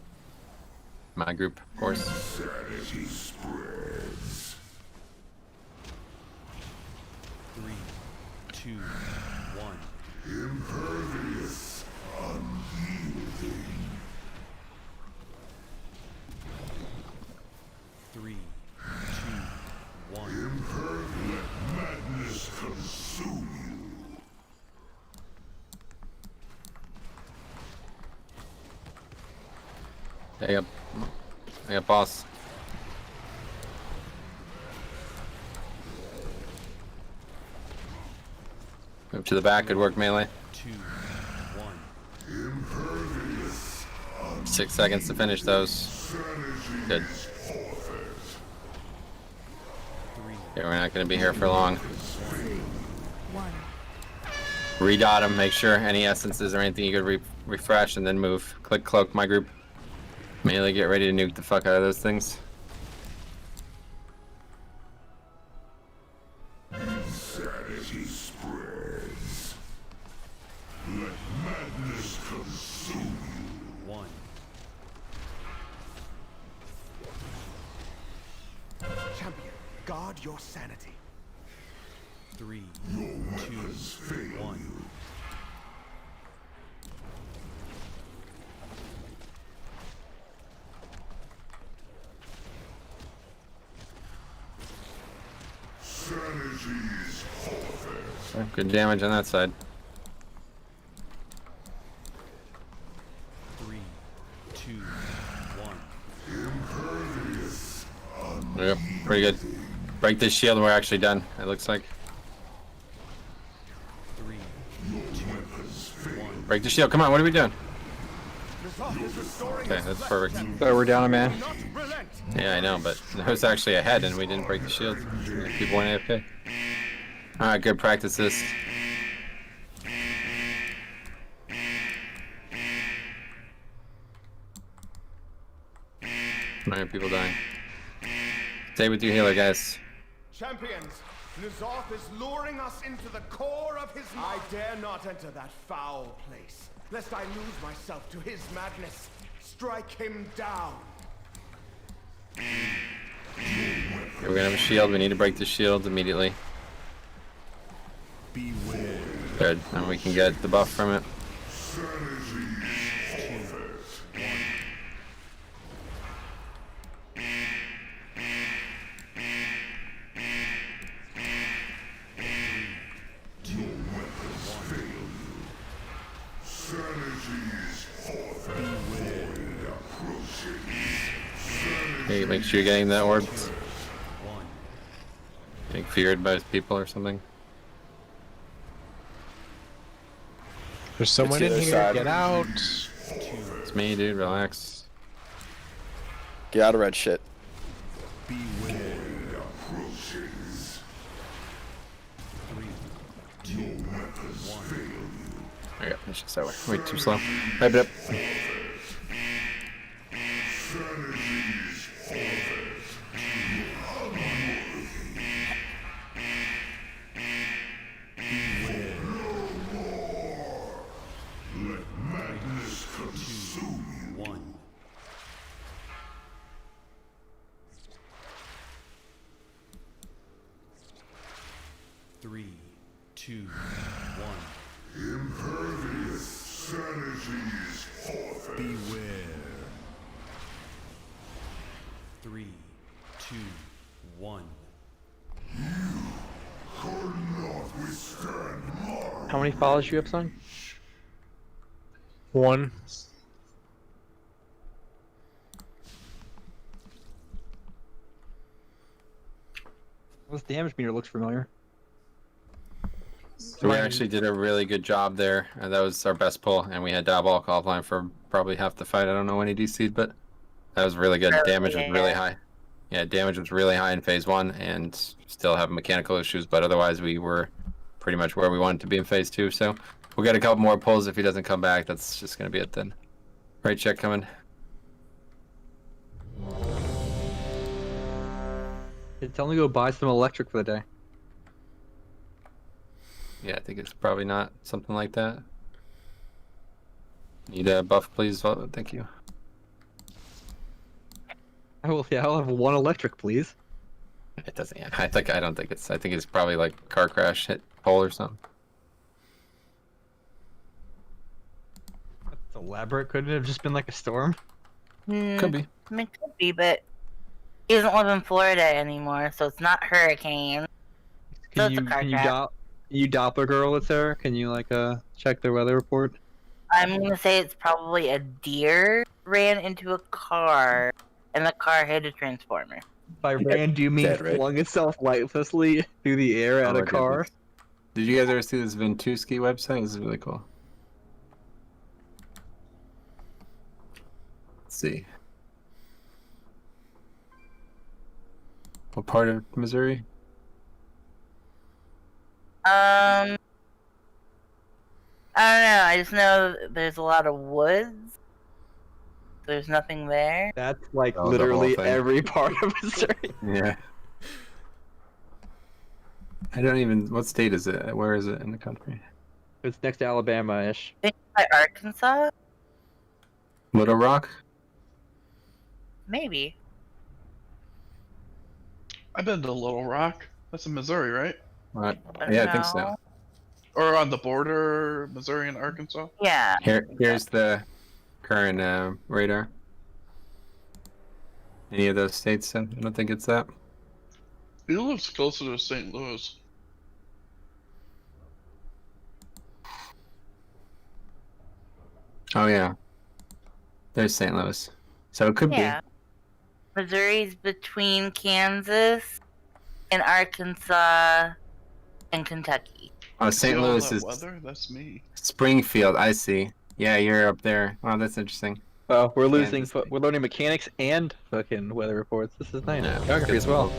My group, of course. Insanity spreads. 3, 2, 1. Impervious, unyielding. 3, 2, 1. Impervious, let madness consume you. Hey up. Hey up, boss. Move to the back, good work, melee. 2, 1. 6 seconds to finish those. Good. Okay, we're not going to be here for long. Redot them, make sure any essences or anything you could refresh, and then move. Click cloak, my group. Melee, get ready to nuke the fuck out of those things. Insanity spreads. Let madness consume you. 1. Champion, guard your sanity. 3, 2, 1. Sanity's forfeit. Good damage on that side. 3, 2, 1. Impervious, Yep, pretty good. Break this shield and we're actually done, it looks like. 3, 2, 1. Break the shield, come on, what are we doing? Okay, that's perfect. So we're down a man. Yeah, I know, but there was actually a head and we didn't break the shield. People went AFK. Alright, good practice this. Why are people dying? Stay with your healer, guys. Champions, Nya'lotha is luring us into the core of his... I dare not enter that foul place, lest I lose myself to his madness. Strike him down. Okay, we're gonna have a shield, we need to break the shield immediately. beware. Good, and we can get the buff from it. Okay, make sure you're getting that orb. Getting feared by his people or something. There's someone in here. Get out. It's me, dude. Relax. Get out of red shit. Okay, it's just over. Wait, too slow. Pipe it up. 1. Impervious sanity's forfeit. Beware. 3, 2, 1. You could not withstand my... How many follows you have, son? 1. This damage meter looks familiar. So we actually did a really good job there, and that was our best pull, and we had Diabolical offline for probably half the fight. I don't know when he DC'd, but that was really good. Damage was really high. Yeah, damage was really high in phase 1, and still have mechanical issues, but otherwise we were pretty much where we wanted to be in phase 2, so we'll get a couple more pulls. If he doesn't come back, that's just going to be it then. Right check coming. Tell him to go buy some electric for the day. Yeah, I think it's probably not something like that. Need a buff, please? Oh, thank you. Oh, yeah, I'll have 1 electric, please. It doesn't. Yeah, I don't think it's. I think it's probably like car crash hit pole or something. That's elaborate. Couldn't it have just been like a storm? Could be. I mean, could be, but he doesn't live in Florida anymore, so it's not hurricane. So it's a car crash. You Doppler girl it's there? Can you like check their weather report? I'm gonna say it's probably a deer ran into a car, and the car hit a transformer. By ran, do you mean flung itself lifelessly through the air at a car? Goodness. Did you guys ever see this Ventusky website? This is really cool. Let's see. What part of Missouri? I don't know. I just know there's a lot of woods. There's nothing there. That's like literally every part of Missouri. Yeah. I don't even. What state is it? Where is it in the country? It's next to Alabama-ish. I think by Arkansas? Little Rock? Maybe. I've been to Little Rock. That's in Missouri, right? Right. Yeah, I think so. Or on the border, Missouri and Arkansas? Yeah. Here's the current radar. Any of those states? I don't think it's that. He lives closer to St. Louis. Oh yeah. There's St. Louis. So it could Yeah. Missouri's between Kansas and Arkansas and Kentucky. be. Oh, St. See all Louis that is weather? That's me. Springfield. I see. Yeah, you're up there. Wow, that's interesting. Well, we're learning mechanics and fucking weather reports. This is nice. Geography as well.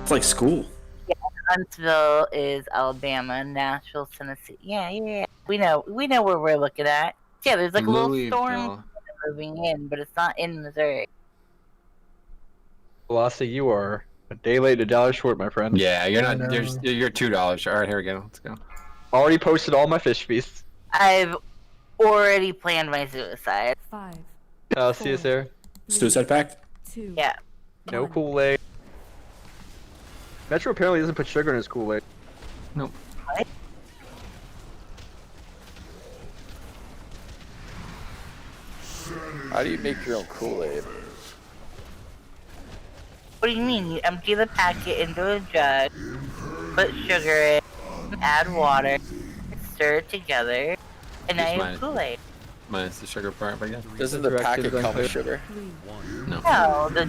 It's like school. Yeah, Huntsville is Alabama, Nashville, Tennessee. Yeah. We know where we're looking at. Yeah, there's like a little storm moving in, but it's not in Missouri. Velocity, you are a day late, $1 short, my friend. Yeah, you're not. You're $2. All right, here we go. Let's go. Already posted all my fish feasts. I've already planned my suicide. 5. See you there. Suicide pact? 2. Yeah. No Kool-Aid. Metro apparently doesn't put sugar in his Kool-Aid. Nope. What? How do you make your own Kool-Aid? What do you mean? You empty the packet into a jug, put sugar in, add water, stir it together, and now you have Kool-Aid. Minus the sugar part, I guess. Doesn't the packet come with sugar? No. No, the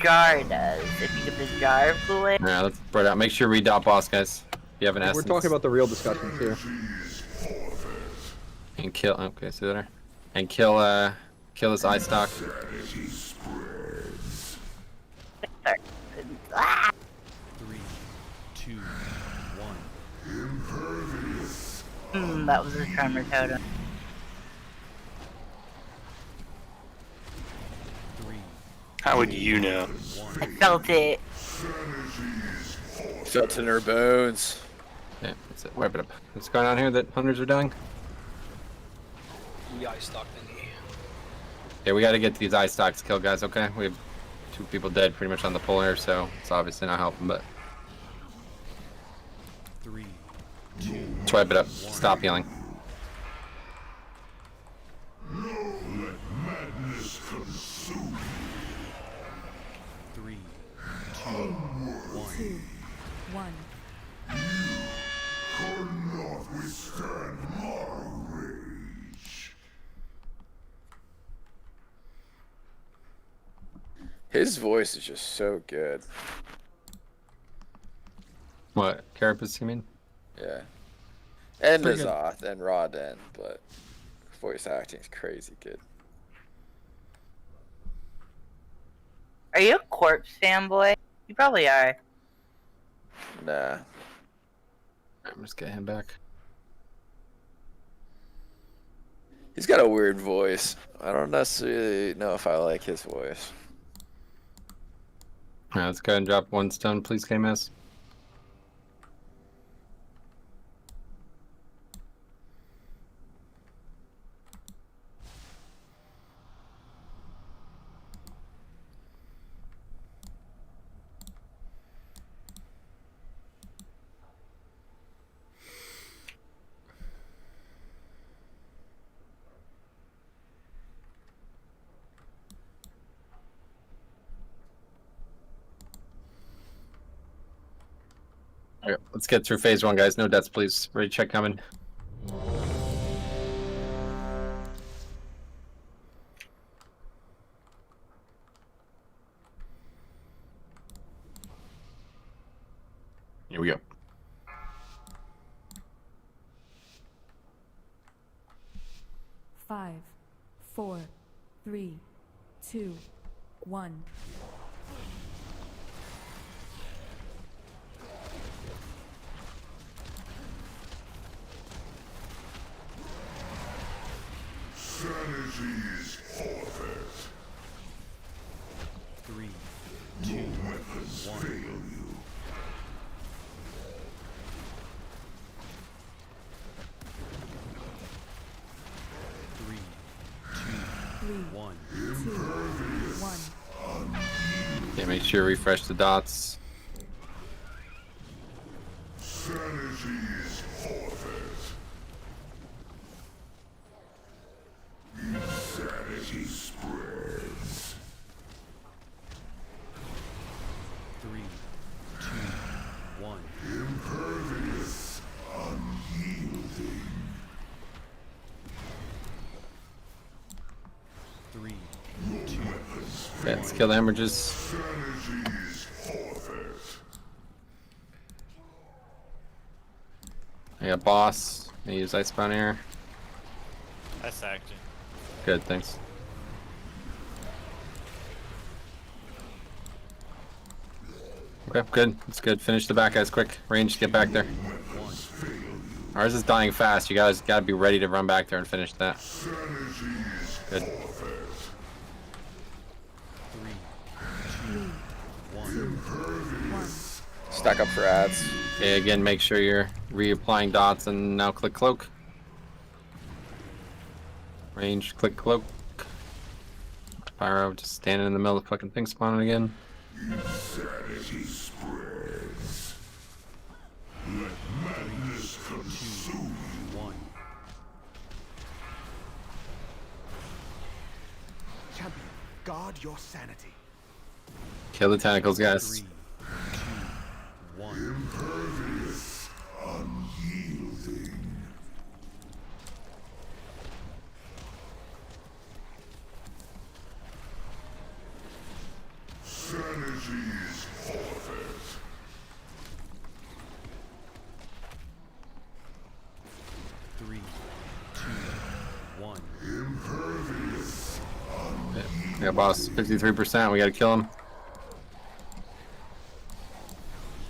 jar does. If you get the jar of Kool-Aid. Alright, let's spread out. Make sure we dot boss, guys. If you have an essence. We're talking about the real discussions here. And kill. Okay, see there. And kill this eye stock. 3, 2, 1. That was a tremor totem. 3. How would you know? I felt it. Felt in her bones. Yeah, that's it. Wipe it up. What's going on here that hunters are dying? The eye stock thingy. Yeah, we gotta get these eye stocks killed, guys, okay? We have 2 people dead pretty much on the pole here, so it's obviously not helping, but... 3, 2. Swipe it up. Stop healing. Let madness consume. 3, 2, 1. Cannot withstand my rage. His voice is just so good. What? Carapace, you mean? Yeah. And Pretty good. N'Zoth and Rawden, but voice acting is crazy good. Are you a Corpse fanboy? You probably are. Nah. I'm just getting him back. He's got a weird voice. I don't necessarily know if I like his voice. Alright, let's go ahead and drop 1 stone, please, KMS. Okay, let's get through phase 1, guys. No deaths, please. Ready check coming. Here we go. Five, 4, 3, 2, 1. Sanity's forfeit. 3, No weapons fail you. Three, 1. 2, 1. Okay, make sure you refresh the dots. Sanity's forfeit. Insanity spreads. 3, 2, 1. Impervious, unyielding. 3, Okay, let's kill the hemorrhages. Sanity's forfeit. I got boss. I use Icebound here. I sacked you. Good, thanks. Okay, good. That's good. Finish the back guys quick. Range, get back there. Ours is dying fast. You guys gotta be ready to run back there and finish that. Good. 3, 2, 1. Stack up for ads. Okay, again, make sure you're reapplying dots and now click cloak. Range, click cloak. Pyro, just standing in the middle of the fucking thing spawning again. Insanity spreads. Let madness consume. 1. Champion, guard your sanity. Kill the tentacles, guys. 1. Impervious, unyielding. 3, 2, 1. Impervious. Yeah, boss, 53%. We gotta kill him.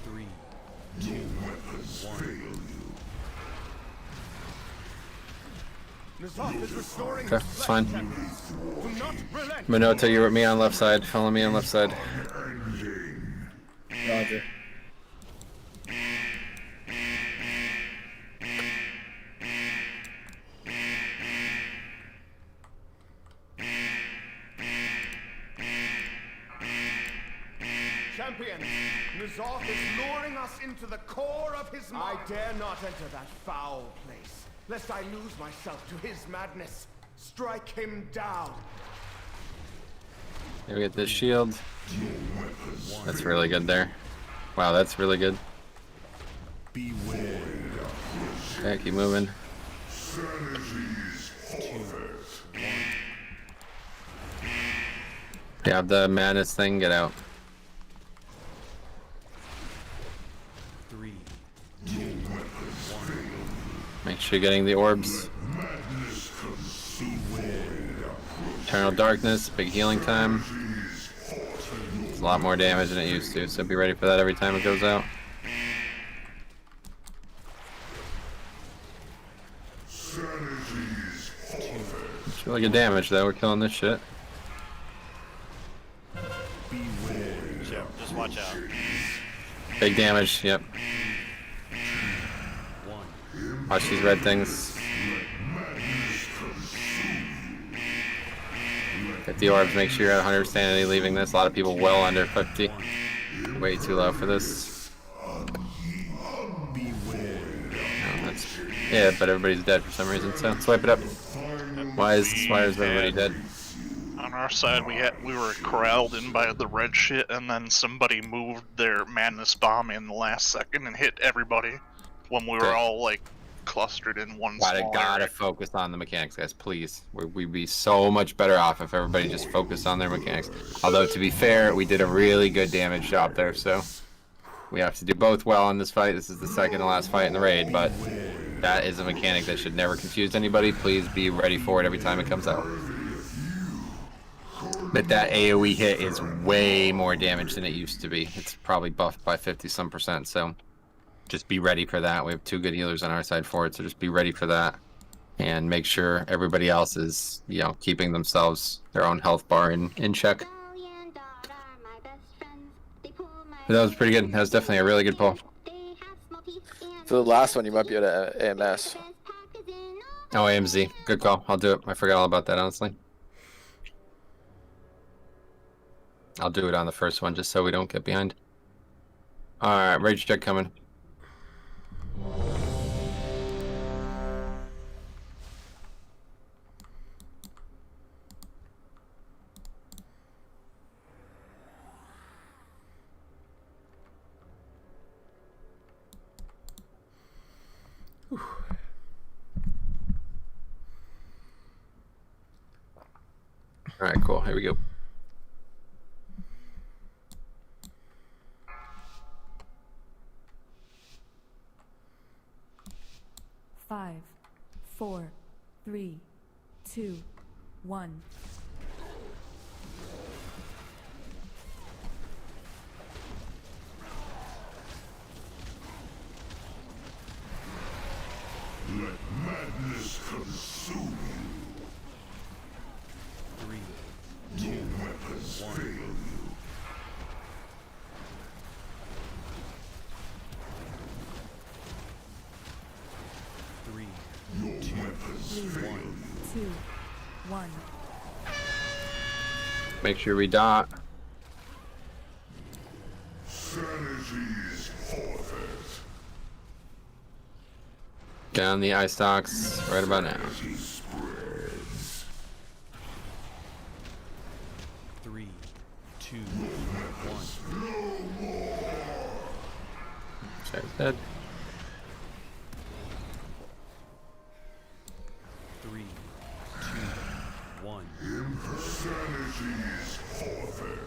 3, 2, 1. N'Zoth is restoring Okay, his it's flesh, fine. champions. Do not relent. Minota, you're with me on left side. Follow me on left side. Roger. Champion, champions! N'Zoth is luring us into the core of his mind. I dare not enter that foul place, lest I lose myself to his madness. Strike him down. Here we get this shield. That's really good there. Wow, that's really good. Okay, keep moving. Yeah, the madness thing, get out. 3, 2, 1. Make sure you're getting the orbs. Eternal darkness, big healing time. It's a lot more damage than it used to, so be ready for that every time it goes out. It's really good damage though, we're killing this shit. Just watch out. Big damage, yep. Watch these red things. Get the orbs, make sure you're at 100 sanity leaving this. A lot of people well under 50. Way too low for this. No, that's, yeah, but everybody's dead for some reason, so let's wipe it up. Why is everybody dead? On our side, we were corralled in by the red shit, and then somebody moved their madness bomb in the last second and hit everybody when we were all like clustered in one small Gotta area. focus on the mechanics, guys, please. We'd be so much better off if everybody just focused on their mechanics. Although, to be fair, we did a really good damage job there, so we have to do both well in this fight. This is the second to last fight in the raid, but that is a mechanic that should never confuse anybody. Please be ready for it every time it comes out. But that AoE hit is way more damage than it used to be. It's probably buffed by 50-some%, so just be ready for that. We have 2 good healers on our side for it, so just be ready for that. And make sure everybody else is, you know, keeping themselves, their own health bar in check. But that was pretty good. That was definitely a really good pull. For the last one, you might be able to AMS. Oh, AMZ. Good call. I'll do it. I forgot all about that, honestly. I'll do it on the first one just so we don't get behind. Alright, rage check coming. Alright, cool. Here we go. 5, 4, 3, 2, 1. Let madness consume you. 3, 2, weapons 1. fail you. Your weapons fail you. 2, 1. Make sure we dot. Sanity's forfeit. Get on the ice stocks right about now. 3, 2, 1. Check's dead. 3, 2, 1. Sanity's forfeit.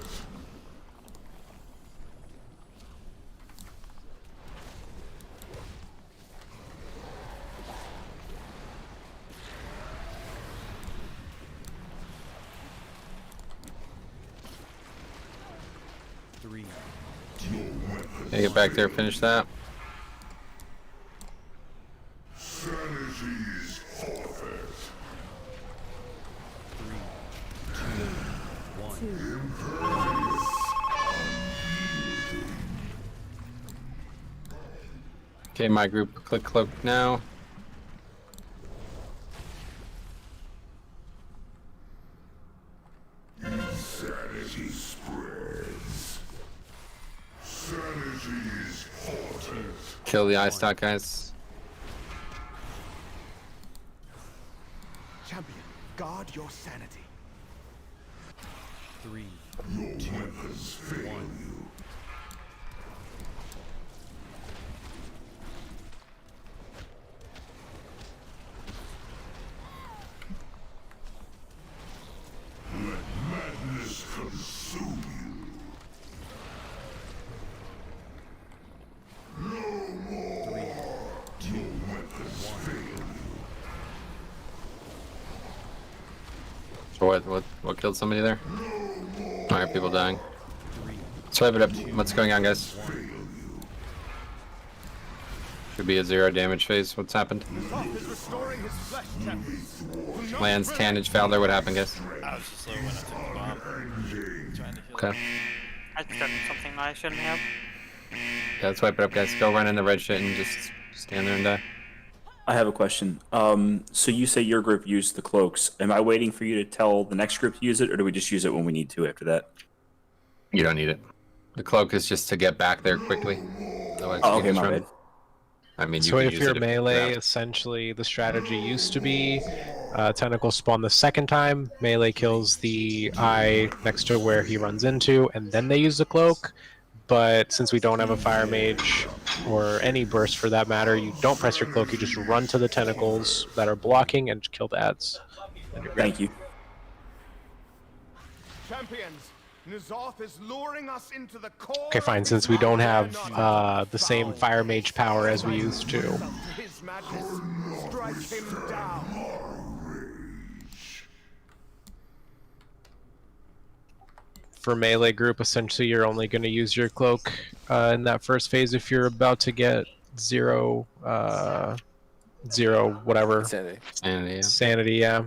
Okay, get back there, finish that. Sanity's forfeit. 3, 2, 1. Okay, my group, click cloak now. Insanity spreads. Kill the eye stock, guys. Champion, guard your sanity. 3, 2, 1. Let madness consume you. No more. 3, 2, 1. So what killed somebody there? Why are people dying? Let's wrap it up. What's going on, guys? Should be a 0 damage phase. What's happened? Lands, Tannage, Fowler. What happened, guys? I was just slow when I took the bomb. Trying to heal. Okay. I done something I shouldn't have. Yeah, let's wipe it up, guys. Go run in the red shit and just stand there and die. I have a question. So you say your group used the cloaks. Am I waiting for you to tell the next group to use it, or do we just use it when we need to after that? You don't need it. The cloak is just to get back there quickly. Otherwise, Oh, you okay, can my just run. bad. I mean, you So can if use you're it melee, you essentially the strategy used to be tentacle spawn the second time, melee kills the eye next to where he runs into, and then they use the cloak. But since we don't have a fire mage, or any burst for that matter, you don't press your cloak, you just run to the tentacles that are blocking and kill the ads. Thank you. Champions, N'Zoth is luring us into the core. Okay, fine, since we don't have the same fire mage power as we used to. His madness, strike him down. For melee group, essentially you're only going to use your cloak in that first phase if you're about to get 0 whatever. Sanity, yeah.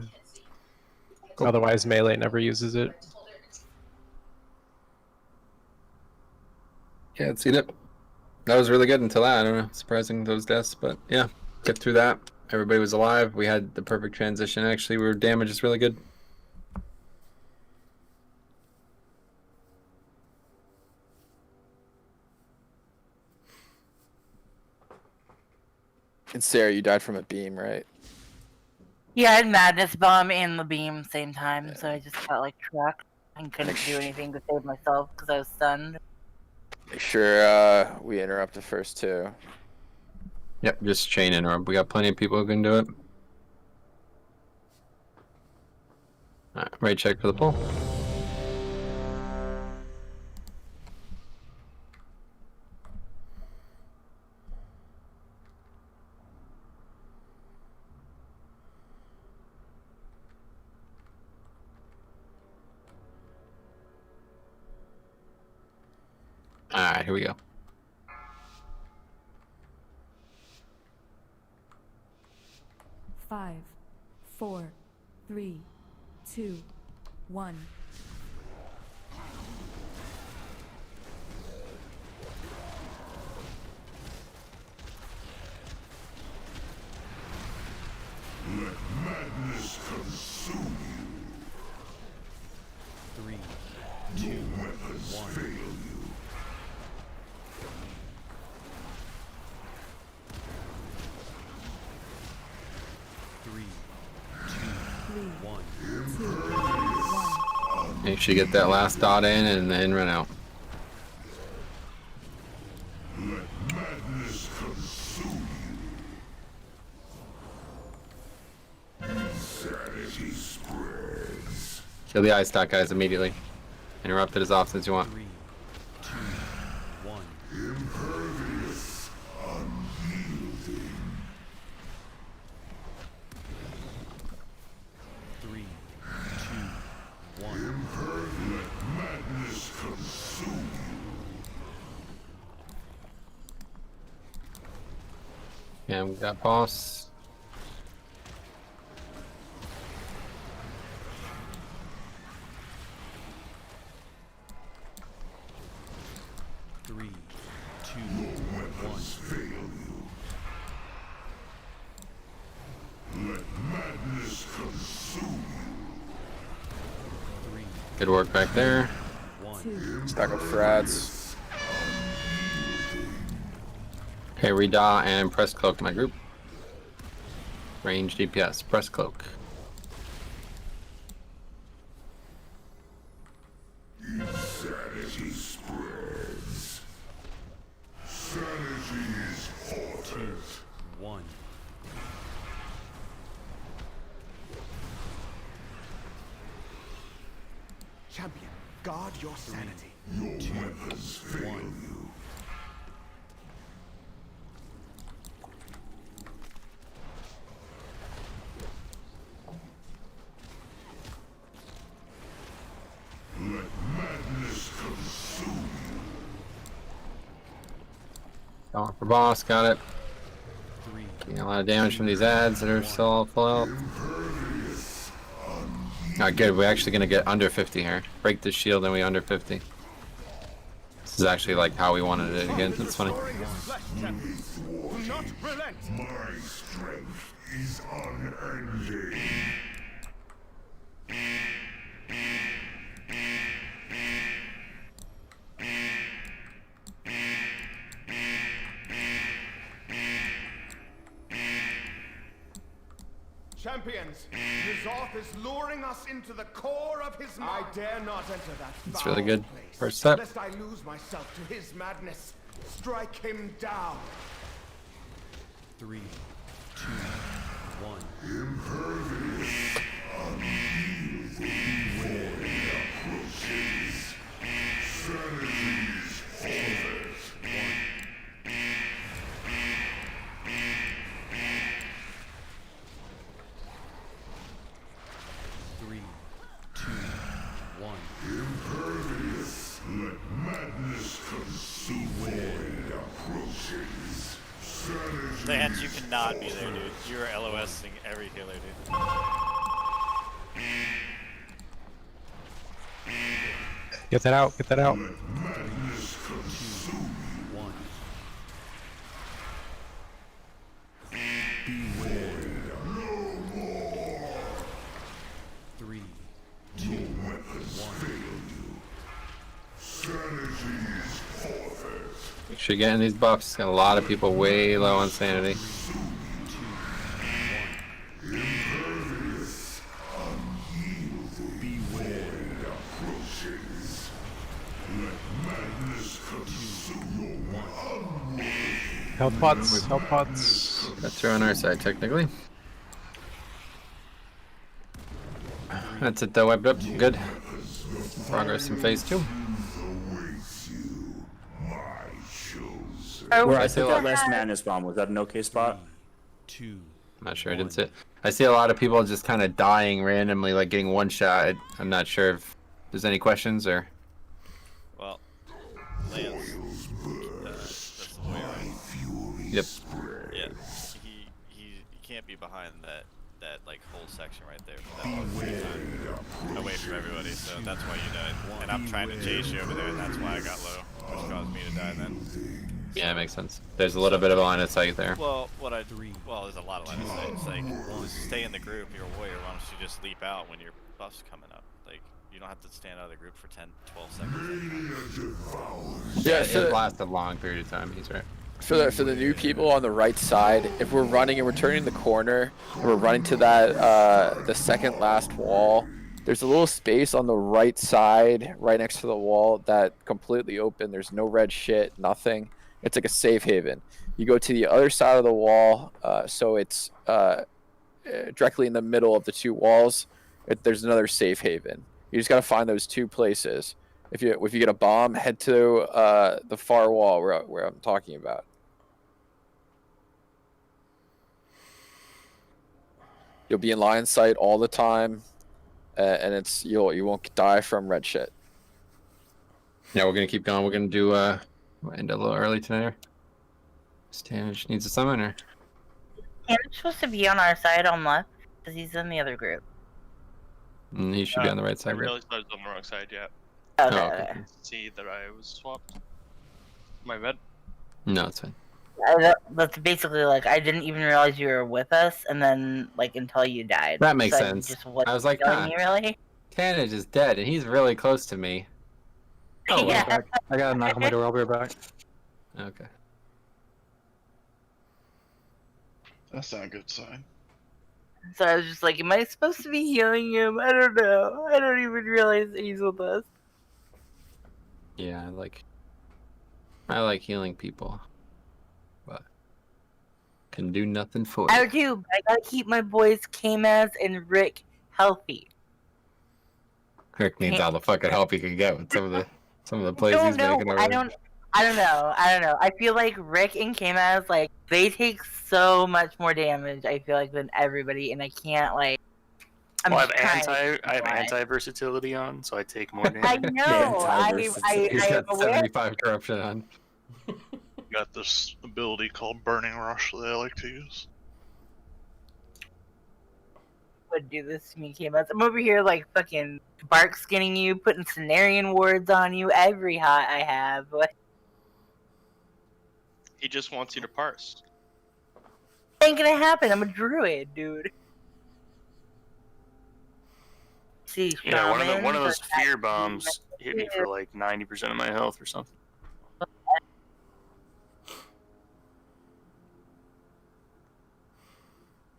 Cool. Otherwise melee never uses it. Yeah, it's it. That was really good until that. I don't know. Surprising those deaths, but yeah. Get through that. Everybody was alive. We had the perfect transition. Actually, we were damage is really good. And Sarah, you died from a beam, right? Yeah, I had Madness Bomb and the beam same time, so I just got like trapped and couldn't do anything to save myself because I was stunned. Make sure we interrupt the first two. Yep, just chain interrupt. We got plenty of people who can do it. Alright, right check for the pull. Alright, here we go. Five, 4, 3, 2, 1. Let madness consume you. 3, 2, Weapons 1. fail you. Make sure you get that last dot in and then run out. Let madness consume you. Insanity spreads. Kill the eye stock guys immediately. Interrupt it as often as you want. 3, 2, 1. Impervious, unyielding. 3, 2, 1. Let madness consume you. Yeah, we got boss. Three, two, Weapons fail you. Let madness consume you. Good work back there. Stack up frats. Okay, redaw and press cloak my group. Range DPS, press cloak. Insanity spreads. Sanity is forfeit. 1. Champion, guard your sanity. Your weapons fail you. Let madness consume you. Going for boss, got it. Getting a lot of damage from these ads that are still all full out. Alright, good. We're actually gonna get under 50 here. Break the shield and we under 50. This is actually like how we wanted it again. That's funny. Not relent. My strength is unending. Champions, Nya'lotha is luring us into the core of his mind. I dare not enter that It's foul really good. place, First step. lest I lose myself to his madness. Strike him down. 3, 2, 1. Impervious. Beware approaches. Sanity's forfeit. 3, 2, 1. Impervious. Let madness consume. Void approaches. Sanity. Lance, you cannot be there, dude. You are LOSing every healer, dude. Get that out. Get that out. Let madness consume. 1. Beware. No more. 3, 2, Your weapons fail you. Sanity is forfeit. Make sure you're getting these buffs. Got a lot of people way low on sanity. Impervious. Unyielding. Beware approaches. Let madness consume your unworthy. Health pots. Health pots. Got two on our side, technically. That's it though, wiped up. Good. Progress in phase 2. Where I took that last madness bomb, was that an okay spot? 2. I'm not sure. I didn't see it. I see a lot of people just kind of dying randomly, like getting one shot. I'm not sure if there's any questions or. Well, Lance, that's the way, right? Yep. Yeah, he can't be behind that like whole section right there for that long period of time, away from everybody. So that's why you died. And I'm trying to chase you over there, and that's why I got low, which caused me to die then. Yeah, it makes sense. There's a little bit of a line of sight there. Well, there's a lot of line of sight. It's like, stay in the group. You're a warrior. Why don't you just leap out when your buff's coming up? Like, you don't have to stand out of the group for 10, 12 seconds. Yeah, it lasts a long period of time. He's right. For the new people on the right side, if we're running and we're turning the corner, and we're running to that the second last wall, there's a little space on the right side, right next to the wall, that completely open. There's no red shit, nothing. It's like a safe haven. You go to the other side of the wall, so it's directly in the middle of the two walls. There's another safe haven. You just gotta find those two places. If you get a bomb, head to the far wall where I'm talking about. You'll be in line of sight all the time, and you won't die from red shit. Yeah, we're gonna keep going. We're gonna do we'll end a little early tonight. Stanage needs a summoner. He's supposed to be on our side on left because he's in the other group. And he should be on the right side. I realized I was on the wrong side, yeah. Okay. Oh, okay. See that I was swapped. My bad. No, it's fine. That's basically like I didn't even realize you were with us, and then like until you died. That makes So sense. Just wasn't I was like, telling me, really. Tanage is dead, and he's really close to me. Oh, Yeah. back. I gotta knock on my door. I'll be right back. Okay. That's not a good sign. So I was just like, am I supposed to be healing him? I don't know. I don't even realize that he's with us. Yeah, I like healing people, but can do nothing for I you. do. But I gotta keep my boys K-Maz and Rick healthy. Rick needs all the fucking help he can get with some of the plays he's making already. I don't know. I feel like Rick and K-Maz, like, they take so much more damage, I feel like, than everybody, and I can't, like... I have anti-versatility on, so I take more damage. I know! He's I got 75 corruption on. Got this ability called Burning Rush that I like to use. Would do this to me, K-Maz. I'm over here, like, fucking bark skinning you, putting Cenarian wards on you, every hot I have. He just wants you to parse. Ain't gonna happen. I'm a druid, dude. See, Yeah, one of those fear bombs hit me for like 90% of my health or something.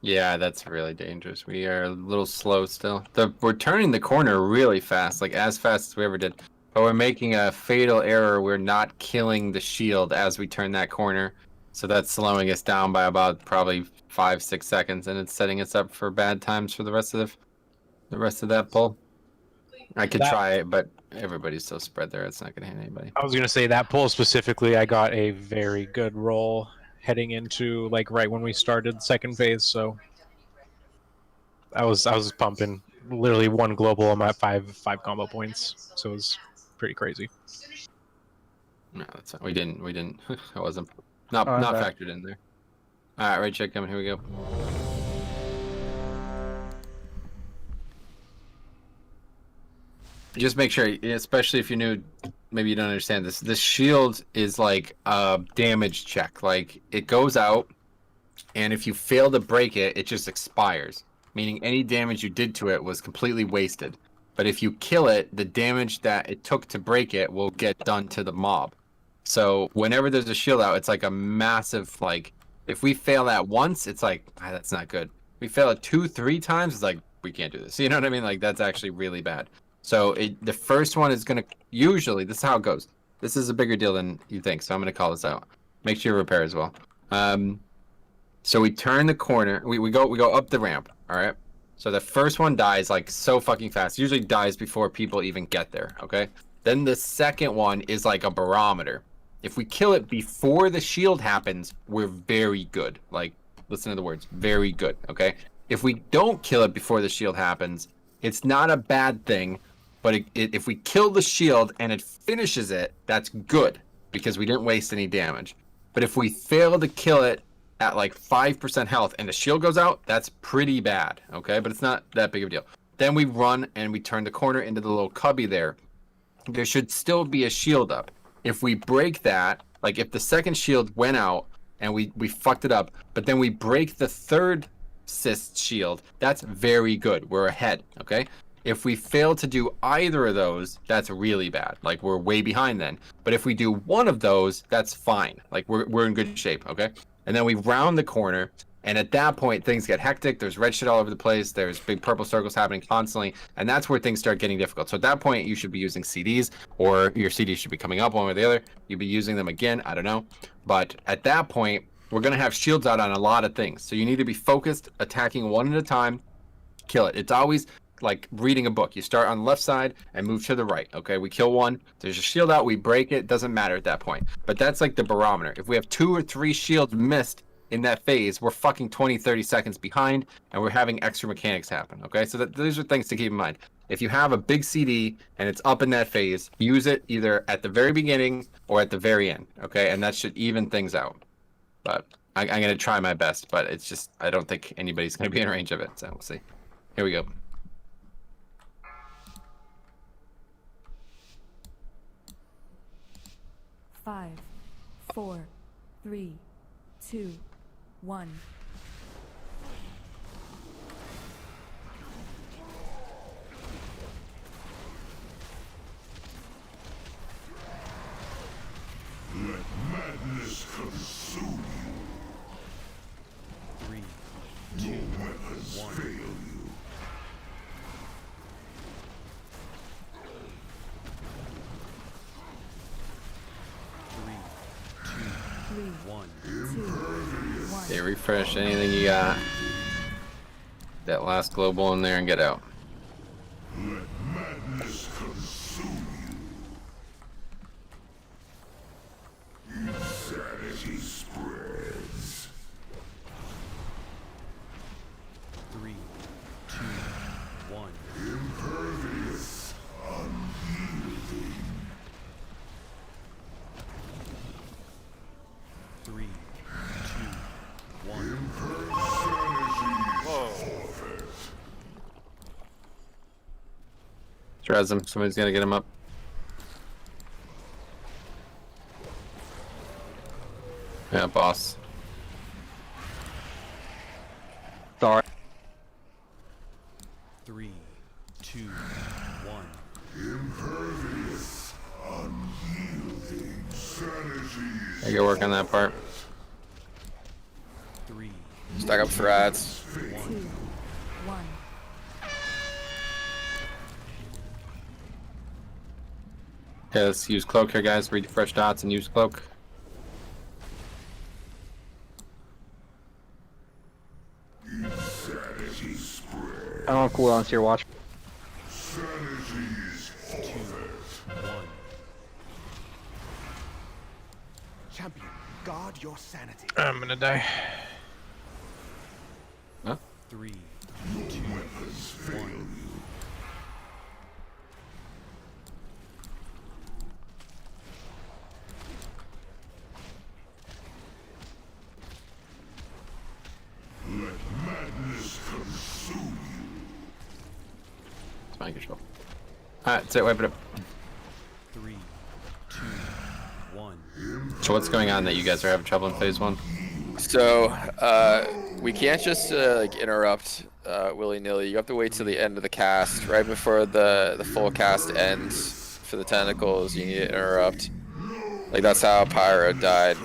Yeah, that's really dangerous. We are a little slow still. We're turning the corner really fast, like as fast as we ever did. But we're making a fatal error. We're not killing the shield as we turn that corner. So that's slowing us down by about probably 5-6 seconds, and it's setting us up for bad times for the rest of that pull. I could try it, but everybody's so spread there, it's not going to hit anybody. I was going to say that pull specifically, I got a very good roll heading into, like, right when we started second phase, so I was pumping literally one global. I'm at five combo points, so it was pretty crazy. No, that's not, we didn't. I wasn't not factored in there. All right, right check coming. Here we go. Just make sure, especially if you're new, maybe you don't understand this. This shield is like a damage check. Like, it goes out, and if you fail to break it, it just expires. Meaning any damage you did to it was completely wasted. But if you kill it, the damage that it took to break it will get done to the mob. So whenever there's a shield out, it's like a massive, like, if we fail that once, it's like, that's not good. We fail it 2-3 times, it's like, we can't do this. You know what I mean? Like, that's actually really bad. So the first one is going to, usually, this is how it goes. This is a bigger deal than you think, so I'm going to call this out. Make sure you repair as well. So we turn the corner, we go up the ramp, all right? So the first one dies, like, so fucking fast. Usually dies before people even get there, okay? Then the second one is like a barometer. If we kill it before the shield happens, we're very good. Like, listen to the words, very good, okay? If we don't kill it before the shield happens, it's not a bad thing, but if we kill the shield and it finishes it, that's good, because we didn't waste any damage. But if we fail to kill it at like 5% health and the shield goes out, that's pretty bad, okay? But it's not that big of a deal. Then we run and we turn the corner into the little cubby there. There should still be a shield up. If we break that, like if the second shield went out and we fucked it up, but then we break the third cyst shield, that's very good. We're ahead, okay? If we fail to do either of those, that's really bad. Like, we're way behind then. But if we do one of those, that's fine. Like, we're in good shape, okay? And then we round the corner, and at that point, things get hectic. There's red shit all over the place. There's big purple circles happening constantly, and that's where things start getting difficult. So at that point, you should be using CDs, or your CDs should be coming up one way or the other. You'd be using them again, I don't know. But at that point, we're going to have shields out on a lot of things. So you need to be focused, attacking one at a time, kill it. It's always like reading a book. You start on the left side and move to the right, okay? We kill one, there's a shield out, we break it, doesn't matter at that point. But that's like the barometer. If we have 2 or 3 shields missed in that phase, we're fucking 20-30 seconds behind, and we're having extra mechanics happen, okay? So those are things to keep in mind. If you have a big CD and it's up in that phase, use it either at the very beginning or at the very end, okay? And that should even things out. But I'm going to try my best, but it's just, I don't think anybody's going to be in range of it, so we'll see. Here we go. Five, 4, 3, 2, 1. Let madness consume you. 3, fail you. Okay, refresh anything you got. That last global in there and get out. Let madness consume you. Insanity spreads. 3, 2, 1. Impervious, unyielding. 3, 2, 1. Whoa. Res him. Somebody's gonna get him up. Yeah, boss. Sorry. 3, 2, 1. Impervious, unyielding. Sanity. I go work on that part. 3. Stack up for ads. 2, 1. Okay, let's use cloak here, guys. Read fresh dots and use cloak. Insanity spreads. I don't have cooldowns here, watch. Sanity's 2, 1. Champion, guard your sanity. I'm gonna die. Huh? 3, 2, 1. Let madness consume you. It's mind control. Alright, that's it. Wipe it up. 3, 2, 1. So what's going on that you guys are having trouble in phase 1? So we can't just like interrupt willy-nilly. You have to wait till the end of the cast, right before the full cast ends. For the tentacles, you need to interrupt. Like that's how Pyro died.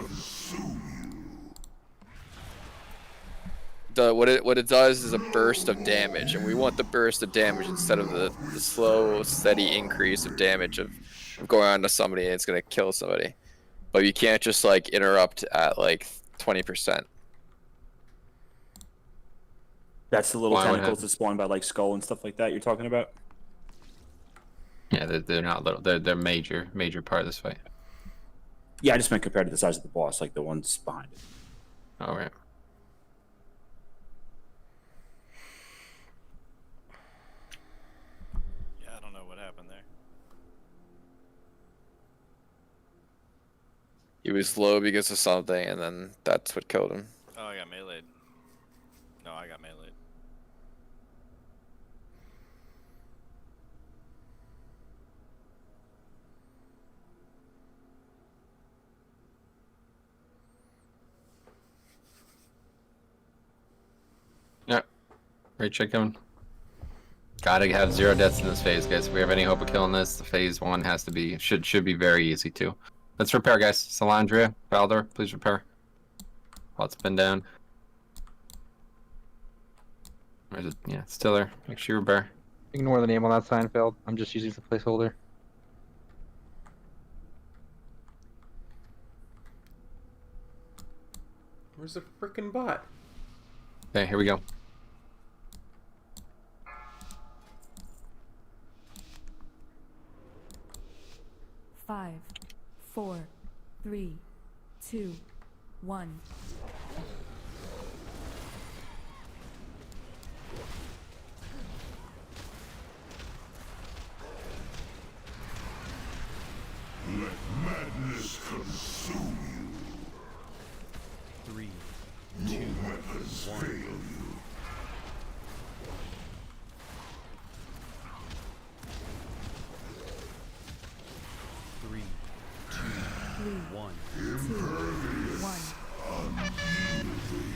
What it does is a burst of damage, and we want the burst of damage instead of the slow, steady increase of damage of going on to somebody and it's gonna kill somebody. But you can't just like interrupt at like 20%. That's the little Why would tentacles it? that spawn by like skull and stuff like that you're talking about? Yeah, they're not little. They're major part of this fight. Yeah, I just meant compared to the size of the boss, like the ones behind it. All right. Yeah, I don't know what happened there. He was low because of something, and then that's what killed him. Oh, I got meleeed. No, I got meleeed. Yep. Great check coming. Gotta have 0 deaths in this phase, guys. If we have any hope of killing this, the phase 1 has to be should be very easy too. Let's repair, guys. Salandria, Baldur, please repair. While it's been down. Or is it? Yeah, it's still there. Make sure you repair. Ignore the name on that sign, Feld. I'm just using the placeholder. Where's the frickin' bot? Okay, here we go. Five, 4, 3, 2, 1. Let madness consume you. 3, No 2, weapons fail 1. you. Three, 2, 1. Impervious, unyielding.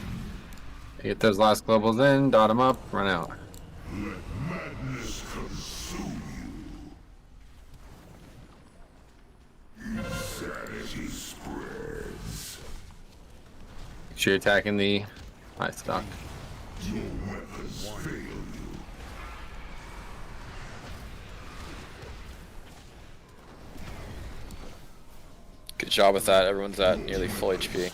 Get those last globals in, dot them up, run out. Let madness consume you. Insanity spreads. Make sure you're attacking the livestock. No weapons Good job with that. Everyone's at nearly full HP.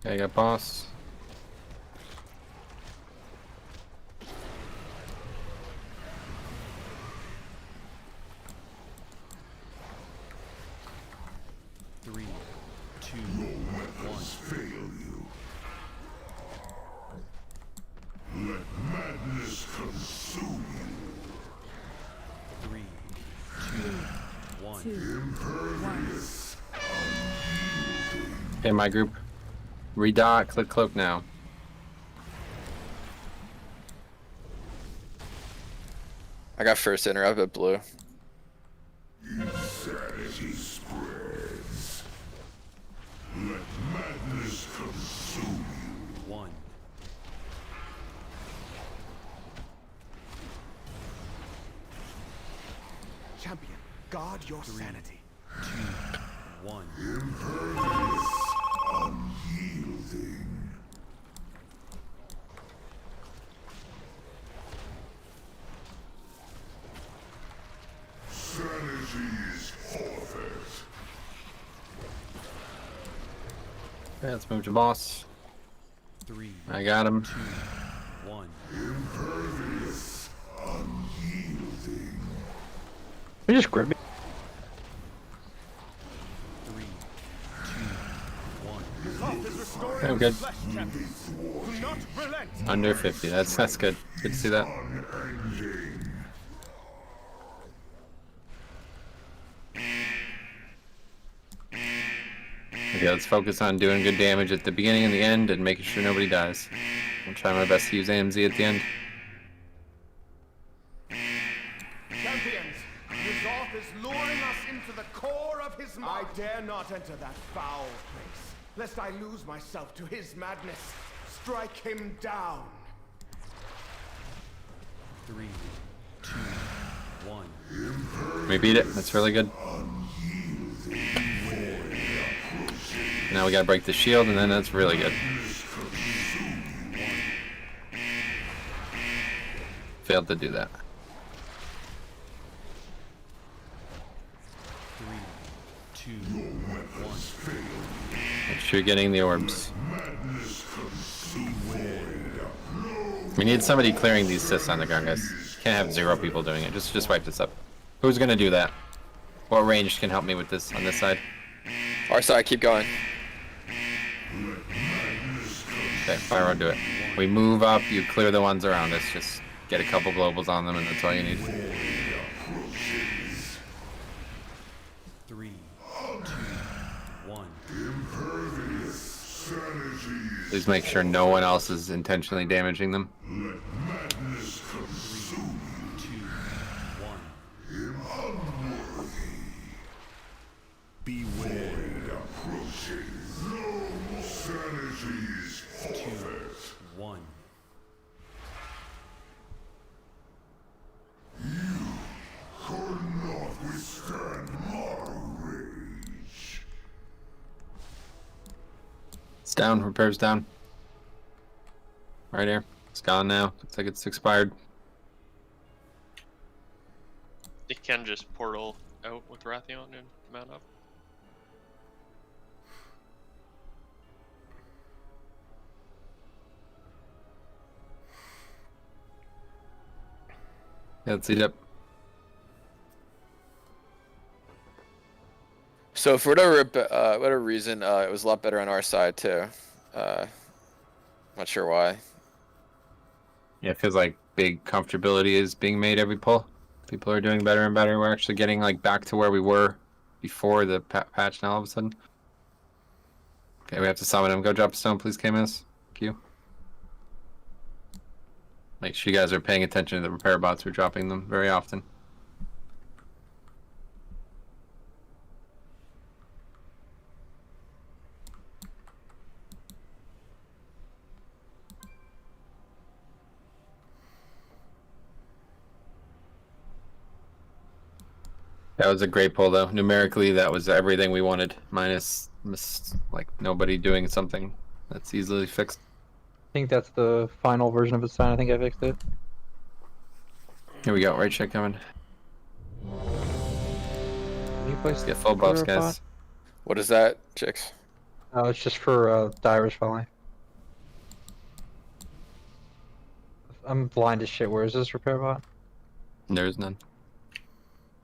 Okay, I got boss. Three, two, one. Fail you. Let madness consume you. Three, two, one. Impervious. Okay, my group. Redot, click cloak now. I got first interrupt at blue. Insanity spreads. Let madness consume you. One. Champion, guard your sanity. Two, one. Impervious. Unyielding. Sanity is forfeit. Okay, let's move to boss. Three. I got him. Two, one. Impervious. Unyielding. We just grab me. Three, two, one. I'm good. Flesh, champion. Do not relent. Under 50. That's good. Good to see that. Unending. Okay, let's focus on doing good damage at the beginning and the end and making sure nobody dies. I'll try my best to use AMZ at the end. Champions, Nya'lotha is luring us into the core of his mind. I dare not enter that foul place, lest I lose myself to his madness. Strike him down. Three, two, one. We beat it. That's really good. Now we gotta break the shield, and then that's really good. Failed to do that. Three, two, one. Make sure you're getting the orbs. We need somebody clearing these cysts on the ground, guys. Can't have 0 people doing it. Just wipe this up. Who's gonna do that? What range can help me with this on this side? Our side, keep going. Okay, Pyro, do it. We move up, you clear the ones around us. Just get a couple globals on them, and that's all you need. Three, two, one. Please make sure no one else is intentionally damaging them. Beware approaching. No sanity is forfeit. One. You could not withstand my rage. It's down, repairs down. Right here. It's gone now. Looks like it's expired. You can just portal out with Rathion and mount up. Yeah, let's eat up. So for whatever reason, it was a lot better on our side too. Not sure why. Yeah, it feels like big comfortability is being made every pull. People are doing better and better. We're actually getting like back to where we were before the patch now all of a sudden. Okay, we have to summon him. Go drop a stone, please, KMS. Thank you. Make sure you guys are paying attention to the repair bots. We're dropping them very often. That was a great pull, though. Numerically, that was everything we wanted, minus like nobody doing something that's easily fixed. I think that's the final version of its sign. I think I fixed it. Here we go. Right check coming. Can you place Get full buffs, guys. What is that, Chicks? Oh, it's just for Divers Valley. I'm blind as shit. Where is this repair bot? There's none.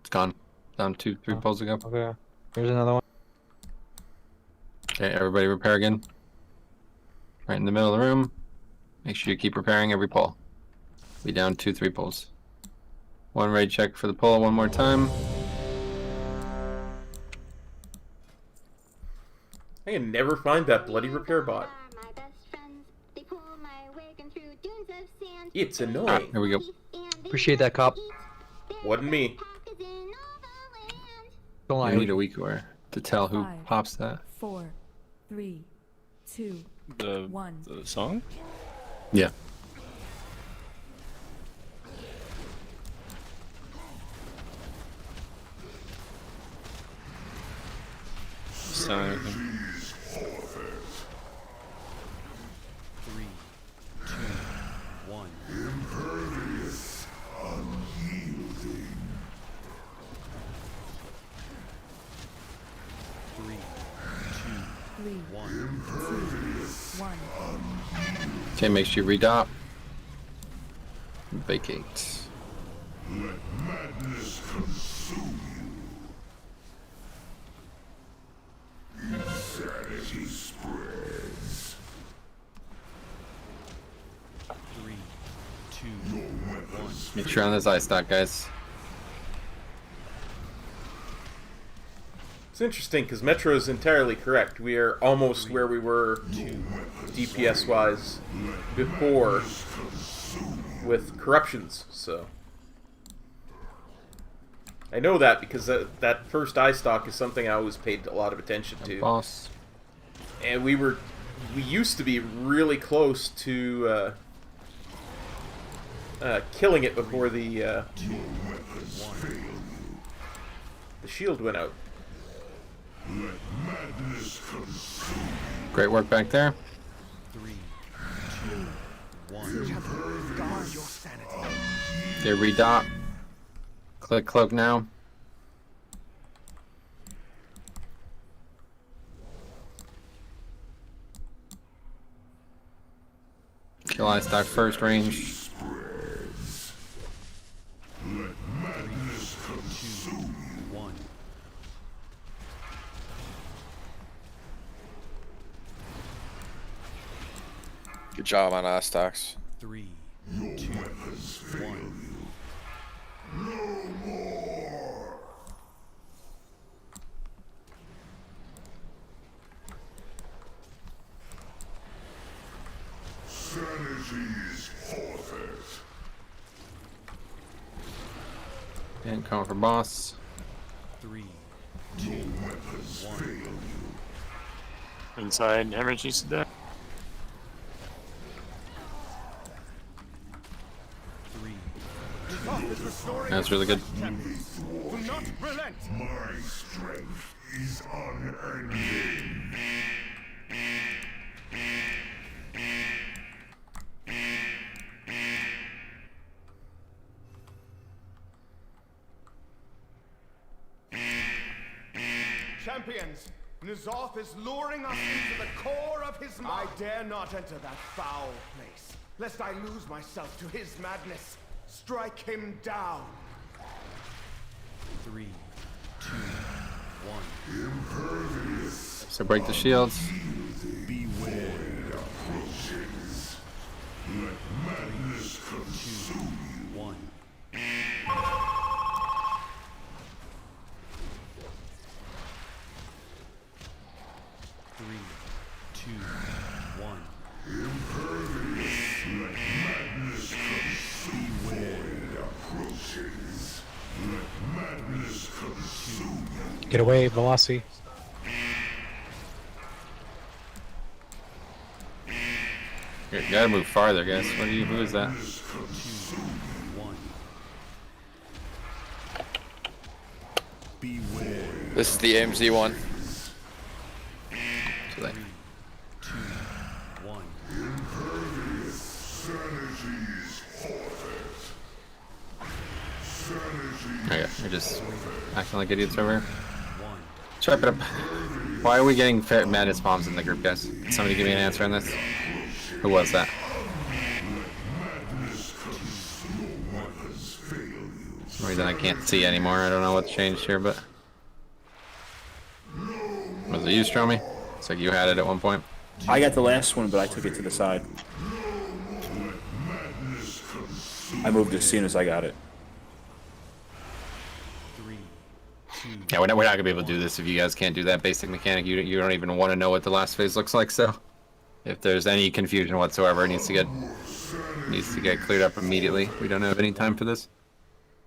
It's gone. Down 2-3 pulls ago. Okay. Here's another one. Okay, everybody repair again. Right in the middle of the room. Make sure you keep repairing every pull. Be down 2-3 pulls. One raid check for the pull one more time. I can never find that bloody repair bot. It's annoying. Here we go. Appreciate that, cop. Wasn't me. Don't lie. I need a weak war to tell who pops that. 4, 3, 2, 1. The song? Yeah. Sign. 3, 2, 1. Impervious, unyielding. 3, 2, 1. Impervious, unyielding. Okay, make sure you redop. Vacate. Let madness consume you. Insanity spreads. 3, 2, 1. Make sure on this ice stock, guys. It's interesting because Metro is entirely correct. We are almost where we were DPS-wise before with corruptions, so... I know that because that first eye stock is something I always paid a lot of attention to. Boss. And we used to be really close to killing it before the shield went out. Great work back there. 3, 2, 1. Guard your sanity. Okay, redop. Click cloak now. Kill eye stock first range. Let madness consume you. 1. Good job on Ostox. 3, 2, 1. No more. Sanity's forfeit. And coming for boss. 3, 2, 1. Inside, Hemorrhage needs to die. 3. That's really good. Do not relent. My strength is unending. Champions, N'Zoth is luring us into the core of his mind. I dare not enter that foul place, lest I lose myself to his madness. Strike him down. 3, 2, 1. Impervious. So break the shields. Beware approaches. Let madness consume you. 1. Impervious, let madness consume. Beware approaches. Let madness consume you. Get away, Velocity. You gotta move farther, guys. Who is that? This is the AMZ one. Too late. 2, 1. Okay, we're just acting like idiots over here. Chop it up. Why are we getting madness bombs in the group, guys? Can somebody give me an answer on this? Who was that? For some reason I can't see anymore. I don't know what's changed here, but... Was it you, Stromy? It's like you had it at one point. I got the last one, but I took it to the side. I moved as soon as I got it. Yeah, we're not gonna be able to do this if you guys can't do that basic mechanic. You don't even want to know what the last phase looks like. So, if there's any confusion whatsoever, it needs to get cleared up immediately. We don't have any time for this.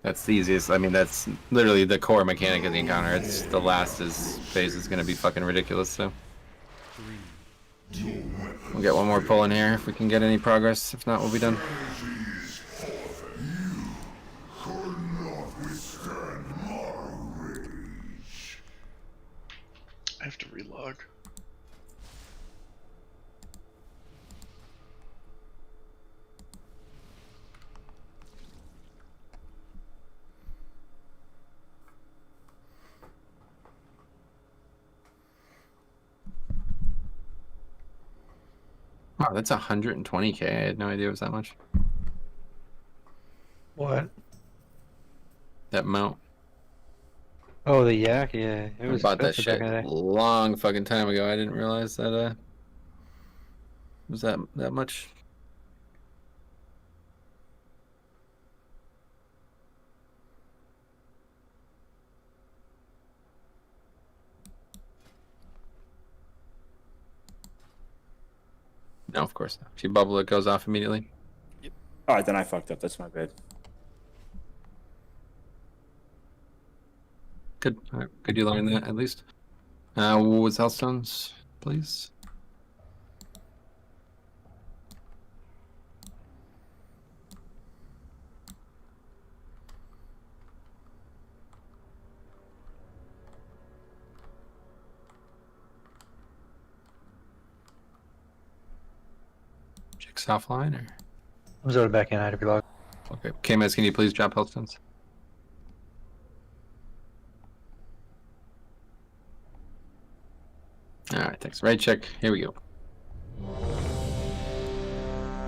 That's the easiest. I mean, that's literally the core mechanic of the encounter. It's the last phase is gonna be fucking ridiculous. So, we'll get one more pull in here if we can get any progress. If not, we'll be done. I have to relog. Wow, that's 120k. I had no idea it was that much. What? That mount. Oh, the yak, yeah. It was I bought that expensive shit back in the day. long fucking time ago. I didn't realize that it was that much. No, of course not. If you bubble, it goes off immediately. Alright, then I fucked up. That's my bad. Good. All right. Good you learned that at least. What was Hellstones, please? Chicks offline or? I'm sort of back in if you log. Okay. K-Mez, can you please drop Hellstones? Alright, thanks. Right check. Here we go.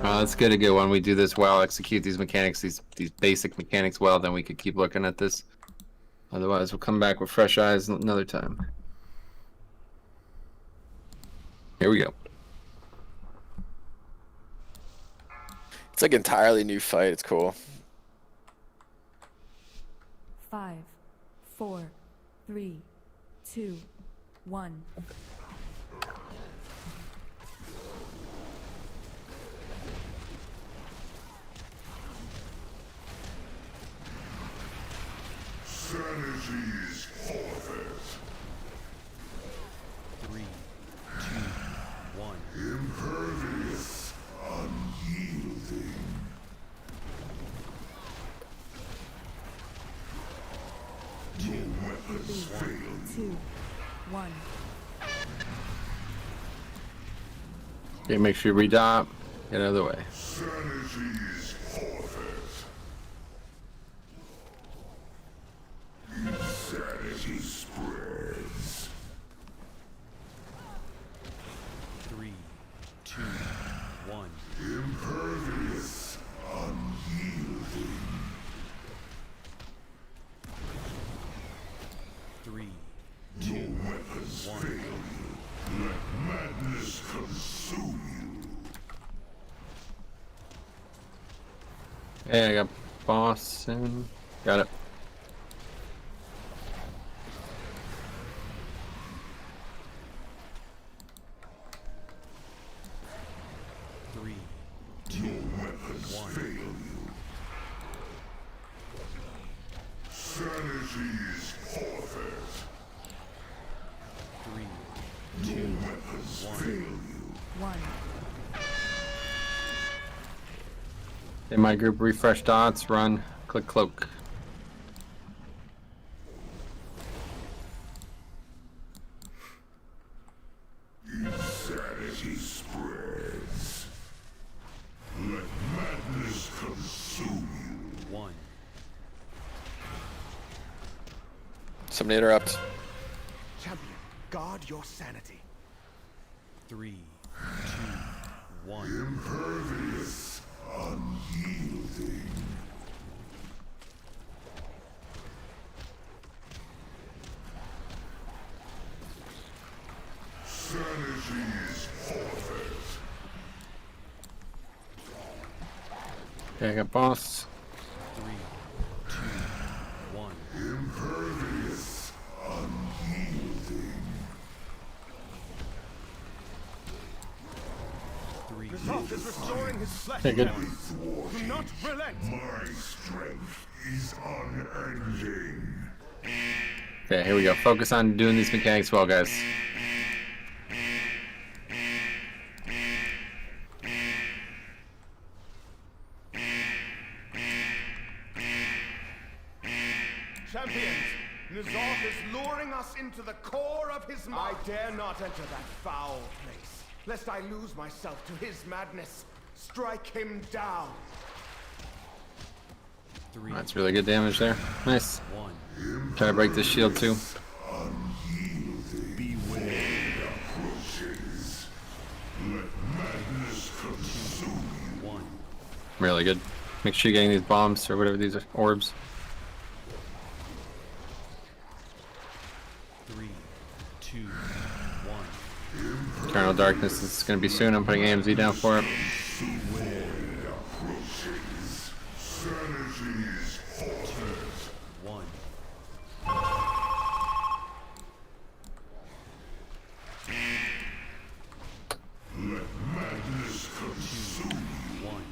Let's get a good one. We do this well, execute these mechanics, these basic mechanics well, then we could keep looking at this. Otherwise, we'll come back with fresh eyes another time. Here we go. It's like entirely new fight. It's cool. 5, 4, 3, 2, 1. Sanity's forfeit. 3, 2, 1. Impervious, unyielding. Your weapons fail you. 2, 1. Okay, make sure you redop. Get out of the way. Sanity's forfeit. Insanity spreads. 3, 2, 1. Impervious, unyielding. 3, Your weapons fail you. Let madness consume you. Hey, I got boss and got it. Sanity's forfeit. 3, 2, Weapons fail you. 1. In my group, refresh dots, run, click cloak. Sanity spreads. Let madness consume you. 1. Somebody interrupt. Champion, guard your sanity. 3, 2, 1. Impervious, unyielding. Sanity's forfeit. Okay, I got boss. 3, 2, 1. Impervious, unyielding. 3. N'lotha is restoring his flesh. Okay, good. Do not relent. My strength is unending. Okay, here we go. Focus on doing these mechanics well, guys. Champions, N'lotha is luring us into the core of his mind. I dare not enter that foul place, lest I lose myself to his madness. Strike him down. 3. That's really good damage there. Nice. 1. Try to break this shield too. Beware approaches. Let madness consume you. 1. Really good. Make sure you're getting these bombs or whatever these are. Orbs. 3, 2, 1. Eternal Darkness is going to be soon. I'm putting AMZ down for it. Sanity's forfeit. 1. Let madness consume you. 1.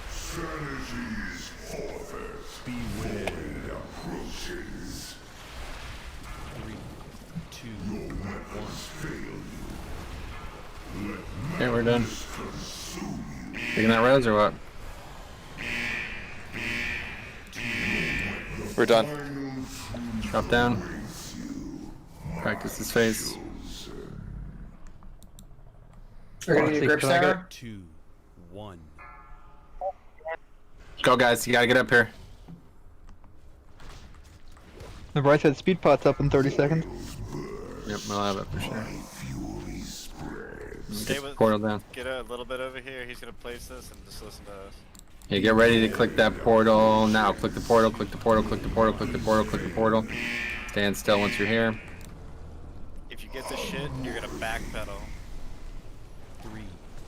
Sanity's forfeit. Beware approaches. 3, 2, Your weapons fail you. Let Okay, we're done. madness consume you. Taking that res or what? We're done. Drop down. Practice his face. We're gonna need a grip Can I get- tower. 2, 1. Go, guys. You gotta get up here. The right side speed pot's up in 30 seconds. Yep, we'll have it for sure. Stay Get with, the portal down. Get a little bit over here. He's gonna place this and just listen to us. Yeah, get ready to click that portal now. Click the portal, click the portal, click the portal, click the portal, click the portal. Stand still once you're here. If you get the shit, you're gonna backpedal. 3.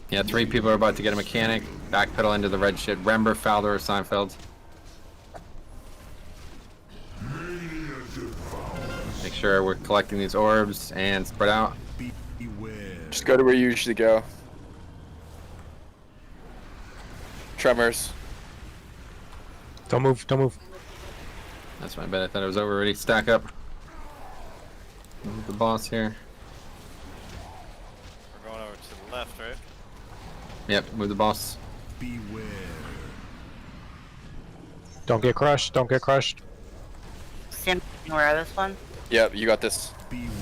Yeah, 3 people are about to get a mechanic. Backpedal into the red shit. Rember, Fowler, or Seinfeld. Make sure we're collecting these orbs and spread out. Just go to where you usually go. Tremors. Don't move, don't move. That's my bad. I thought it was over already. Stack up. Move the boss here. We're going over to the left, right? Yep, move the boss. Beware. Don't get crushed, don't get crushed. Sim, where this one? Yep, you got this.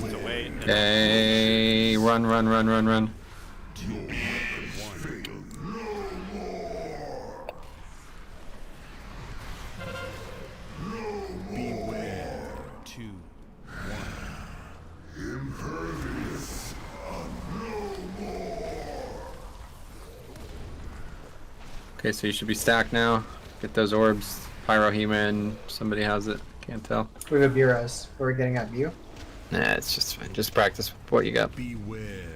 So wait. Okay, run, run, run, run, run. 2, 1. Beware. 2, 1. Impervious, no more. Okay, so you should be stacked now. Get those orbs. Pyrohuman, somebody has it. Can't tell. We have a B-res. We're getting at view. Nah, it's just fine. Just practice what you got. Beware.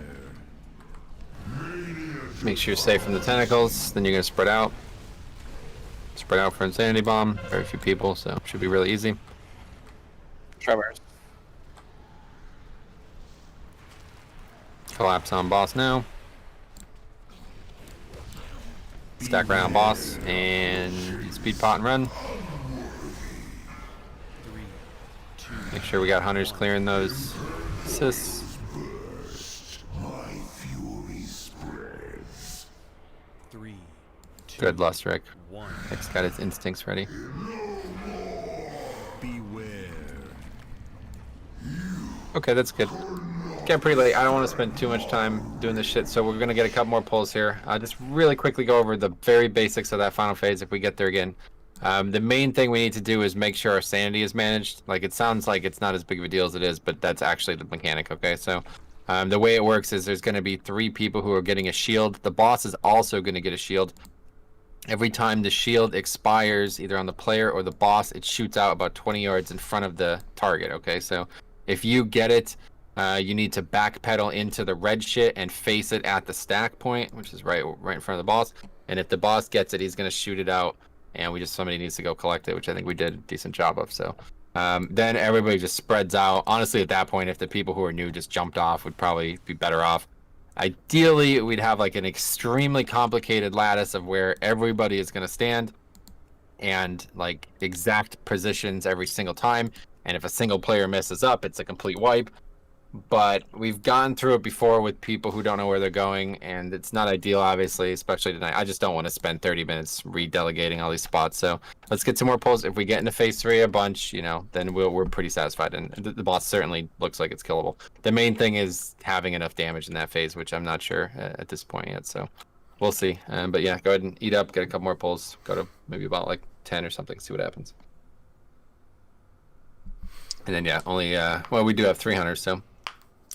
Make sure you're safe from the tentacles. Then you're gonna spread out. Spread out for Insanity Bomb. Very few people, so it should be really easy. Tremors. Collapse on boss now. Stack around boss and speed pot and run. 3, 2. Make sure we got hunters clearing those assists. My fury spreads. 3, 2. Good, Lustric. 1. Nick's got his instincts ready. Beware. Okay, that's good. getting pretty late. I don't want to spend too much time doing this shit, so we're gonna get a couple more pulls here. Just really quickly go over the very basics of that final phase if we get there again. The main thing we need to do is make sure our sanity is managed. Like, it sounds like it's not as big of a deal as it is, but that's actually the mechanic, okay? So the way it works is there's going to be 3 people who are getting a shield. The boss is also going to get a shield. Every time the shield expires, either on the player or the boss, it shoots out about 20 yards in front of the target, okay? So if you get it, you need to backpedal into the red shit and face it at the stack point, which is right in front of the boss. And if the boss gets it, he's going to shoot it out. And somebody needs to go collect it, which I think we did a decent job of. So then everybody just spreads out. Honestly, at that point, if the people who are new just jumped off, would probably be better off. Ideally, we'd have like an extremely complicated lattice of where everybody is going to stand and like exact positions every single time. And if a single player messes up, it's a complete wipe. But we've gone through it before with people who don't know where they're going, and it's not ideal, obviously, especially tonight. I just don't want to spend 30 minutes redelegating all these spots. So let's get some more pulls. If we get into phase 3 a bunch, then we're pretty satisfied. And the boss certainly looks like it's killable. The main thing is having enough damage in that phase, which I'm not sure at this point yet. So we'll see. But yeah, go ahead and eat up, get a couple more pulls. Go to maybe about like 10 or something, see what happens. And then yeah, only well, we do have 3 hunters, so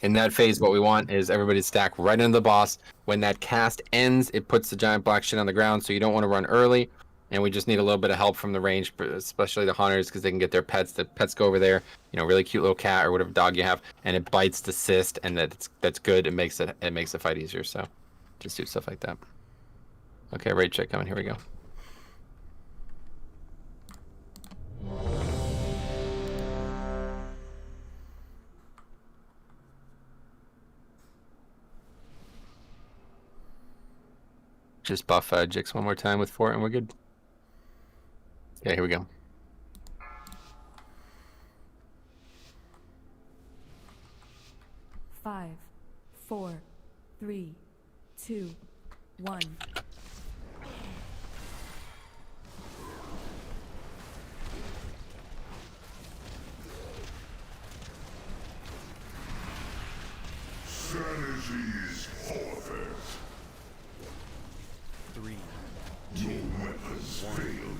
in that phase, what we want is everybody to stack right into the boss. When that cast ends, it puts the giant black shit on the ground, so you don't want to run early. And we just need a little bit of help from the range, especially the hunters, because they can get their pets. The pets go over there, really cute little cat or whatever dog you have, and it bites the cyst, and that's good. It makes the fight easier. So just do stuff like that. Okay, raid check coming. Here we go. Just buff Jix one more time with 4 and we're good. Okay, here we go. Five, 4, 3, 2, 1. Sanity's forfeit. 3, 2, 1. Fail you.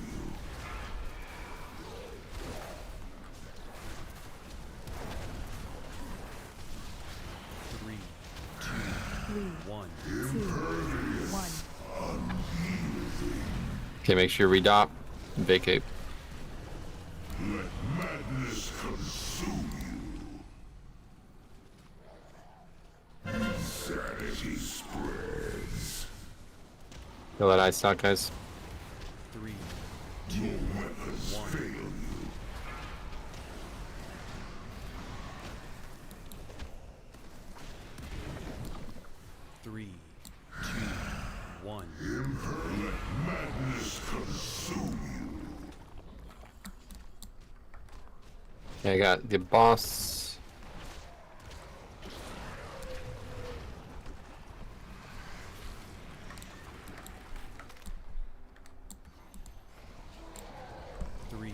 Three, two, 1. Okay, make sure redop and vacate. Let madness consume you. Sanity spreads. Kill that ice stock, guys. 3, 2, 1. Fail you. Three, 2, 1. Let madness consume you. Okay, I got the boss. Three,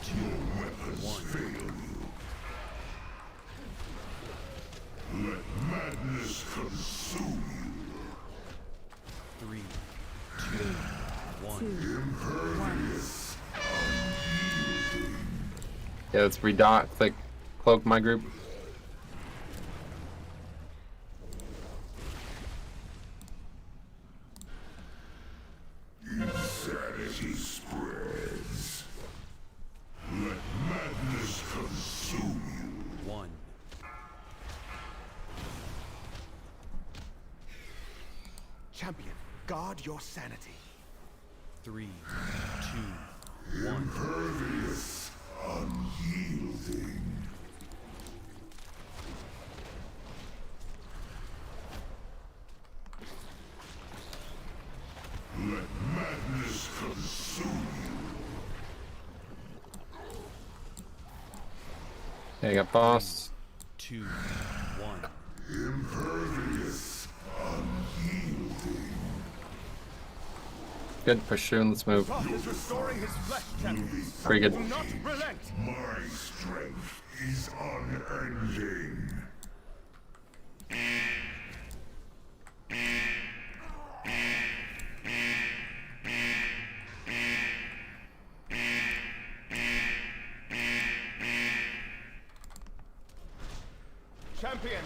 2, 1. Fail you. Let madness consume you. 3, 2, 1. Impervious. Yeah, let's redot. Click cloak my group. Insanity spreads. Let madness consume you. 1. Champion, guard your sanity. 3, 2, 1. Impervious. Unyielding. Let madness consume you. Okay, I got boss. 2, 1. Impervious. Unyielding. Good, push through and let's move. God is restoring his flesh, champion. Pretty good. Do not relent. My strength is unending. champions!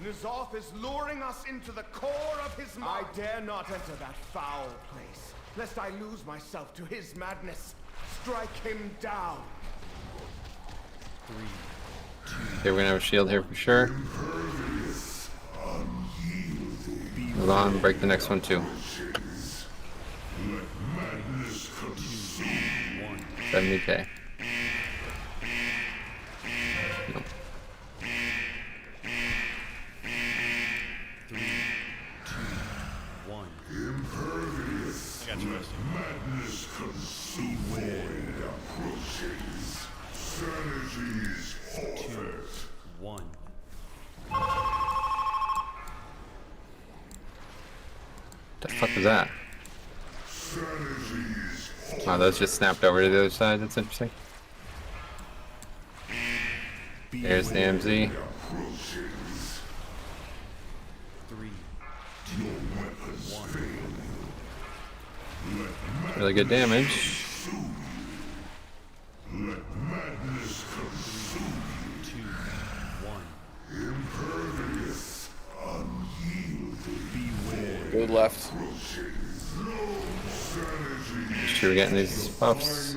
N'Zoth is luring us into the core of his... I dare not enter that foul place, lest I lose myself to his madness. Strike him down. Okay, we're gonna have a shield here for sure. Move on, break the next one too. 70k. Nope. I got you, Rusty. Madness beware approaches. Sanity's forfeit. 1. The fuck is that? Oh, those just snapped over to the other side. That's interesting. There's the MZ. 3, 2, 1. Really good damage. Let madness consume. 2, 1. Impervious, unyielding. Beware. Go left. Make sure we're getting these buffs.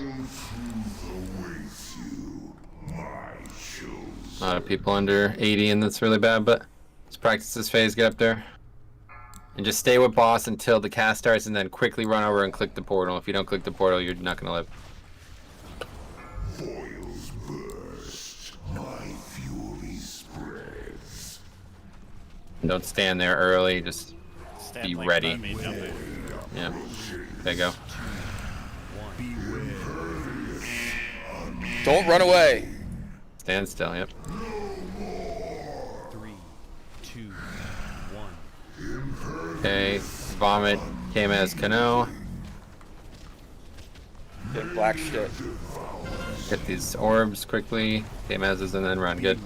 A lot of people under 80, and that's really bad, but let's practice this phase, get up there. And just stay with boss until the cast starts, and then quickly run over and click the portal. If you don't click the portal, you're not going to live. Foils burst, my fury spreads. Don't stand there early, just Stand be like ready. me, jumping. Yeah, there you go. Don't run away. Stand still, yep. 3, 2, 1. Okay, vomit came as Kano. Get black shit. Get these orbs quickly. Came as is and then run. Good.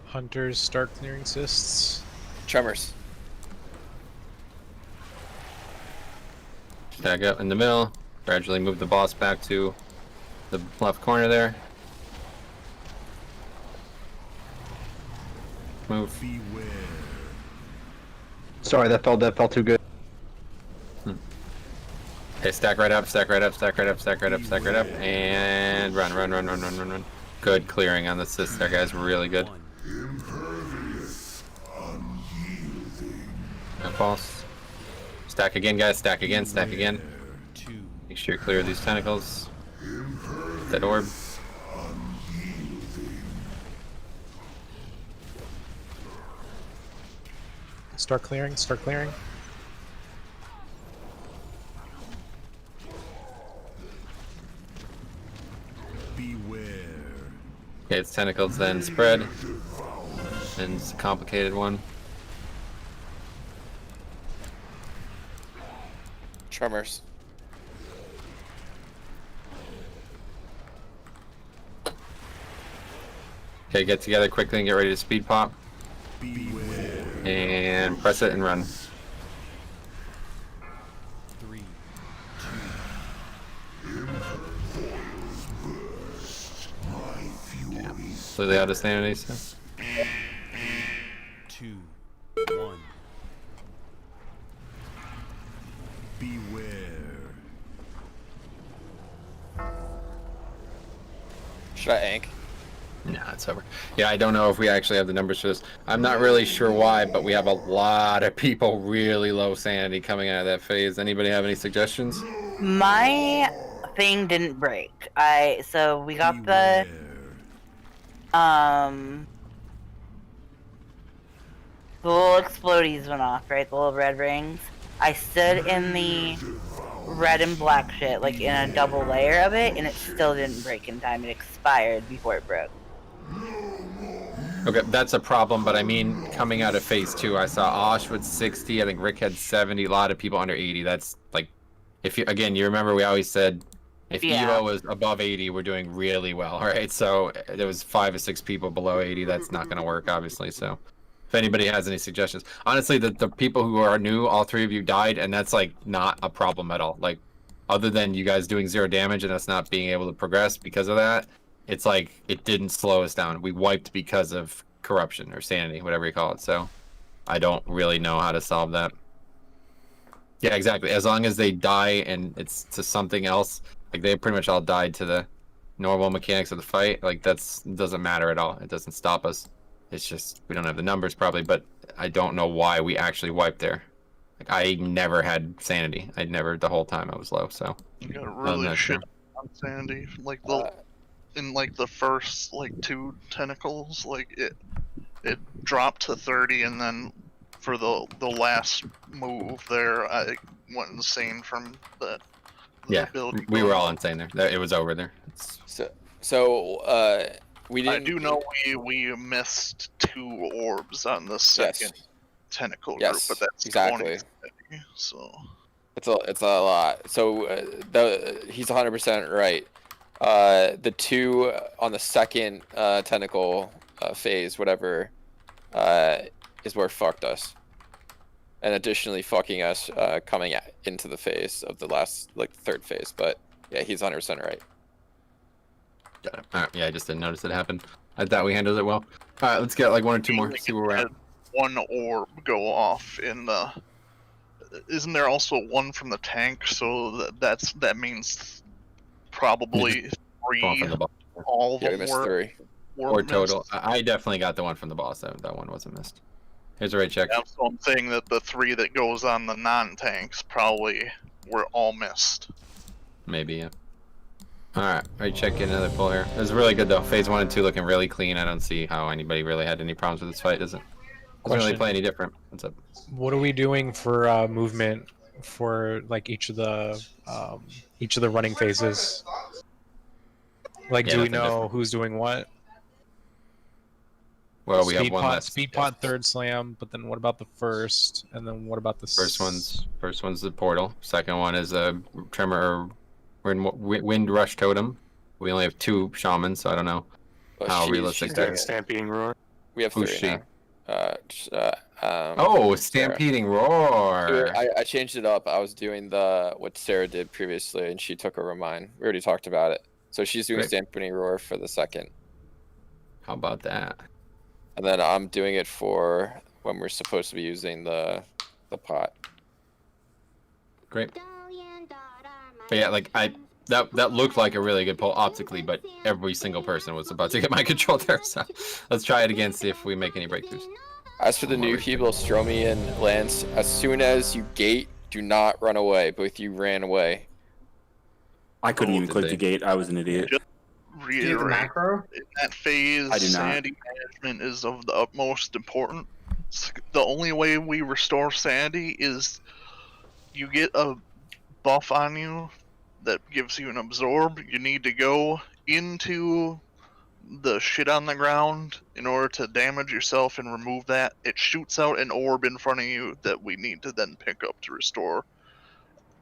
Hunters start clearing cysts. Tremors. Stack up in the middle. Gradually move the boss back to the left corner there. Move. Sorry, that felt too good. Okay, stack right up, stack right up, stack right up, stack right up, stack right up, and run, run, run, run, run, run, run. Good clearing on the assist there, guys. Really good. No false. Stack again, guys. Stack again, stack again. Make sure you clear these tentacles. That orb. Start clearing, start clearing. Okay, it's tentacles, then spread. And it's a complicated one. Tremors. Okay, get together quickly and get ready to speed pop. And press it and run. 3, 2. Yeah. Completely out of sanity, so. 2, 1. Beware. Should I ank? Nah, it's over. Yeah, I don't know if we actually have the numbers for this. I'm not really sure why, but we have a lot of people really low sanity coming out of that phase. Anybody have any suggestions? My thing didn't break. So we got the little explodies went off, right? The little red rings. I stood in the red and black shit, like in a double layer of it, and it still didn't break in time. It expired before it broke. Okay, that's a problem, but I mean, coming out of phase 2, I saw Osh with 60, I think Rick had 70, a lot of people under 80. That's like, if you, again, you remember we always said, if Evo was above 80, we're doing really well, right? So there was 5 or 6 people below 80, that's not going to work, obviously, so. If anybody has any suggestions. Honestly, the people who are new, all 3 of you died, and that's like not a problem at all. Like, other than you guys doing 0 damage and us not being able to progress because of that, it's like it didn't slow us down. We wiped because of corruption or sanity, whatever you call it. So I don't really know how to solve that. Yeah, exactly. As long as they die and it's to something else, like they pretty much all died to the normal mechanics of the fight. Like doesn't matter at all. It doesn't stop us. It's just we don't have the numbers probably, but I don't know why we actually wiped there. Like I never had sanity. I never the whole time I was low. So You got really shit on sanity. Like in like the first like 2 tentacles, like it dropped to 30, and then for the last move there, I went insane from that. Yeah, we were all insane there. It was over there. So we didn't. I do know we missed 2 orbs on the second tentacle group, but that's exactly. 20, so it's a lot. So he's 100% right. The 2 on the second tentacle phase, whatever, is where it fucked us. And additionally fucking us coming into the phase of the last, like, 3rd phase. But yeah, he's 100% right. Got it. All right, yeah, I just didn't notice it happened. I thought we handled it well. All right, let's get like 1 or 2 more. See where we're at. 1 orb go off in the. Isn't there also 1 from the tank? So that means probably 3. All of them were total. I definitely got the 1 from the boss. That one wasn't missed. Here's a right check. Yeah, so I'm saying that the 3 that goes on the non-tanks probably were all missed. Maybe, yeah. Alright, right check, get another pull here. It was really good though. Phase 1 and 2 looking really clean. I don't see how anybody really had any problems with this fight, does it? Doesn't really play any different. What's up? What are we doing for movement for like each of the running phases? Like, do we know who's doing what? Well, we have 1 left. Speed pod 3rd slam, but then what about the 1st? And then what about the first one's the portal. 2nd one is a tremor. We're in wind rush totem. We only have 2 shamans, so I don't know how realistic that is. Stampeding roar. We have 3 now. Stampeding roar. I changed it up. I was doing what Sarah did previously, and she took over mine. We already talked about it. So she's doing stampeding roar for the 2nd. How about that? And then I'm doing it for when we're supposed to be using the pot. Great. But yeah, like that looked like a really good pull optically, but every single person was about to get my control there. So let's try it again, see if we make any breakthroughs. As for the new people, Stromy and Lance, as soon as you gate, do not run away. Both you ran away. I couldn't even click the gate. I was an idiot. Just reiterate, macro? in that phase, I do not. sanity management is of the utmost importance. The only way we restore sanity is you get a buff on you that gives you an absorb. You need to go into the shit on the ground in order to damage yourself and remove that. It shoots out an orb in front of you that we need to then pick up to restore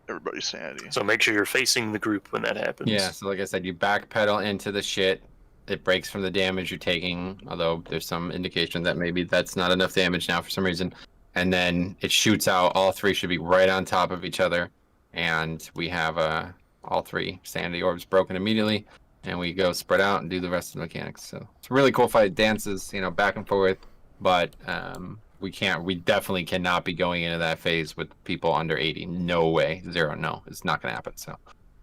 everybody's sanity. So make sure you're facing the group when that happens. Yeah, so like I said, you backpedal into the shit. It breaks from the damage you're taking, although there's some indication that maybe that's not enough damage now for some reason. And then it shoots out. All 3 should be right on top of each other. And we have all 3 sanity orbs broken immediately. And we go spread out and do the rest of the mechanics. So it's a really cool fight. It dances, back and forth. But we definitely cannot be going into that phase with people under 80. No way. 0, no. It's not going to happen. So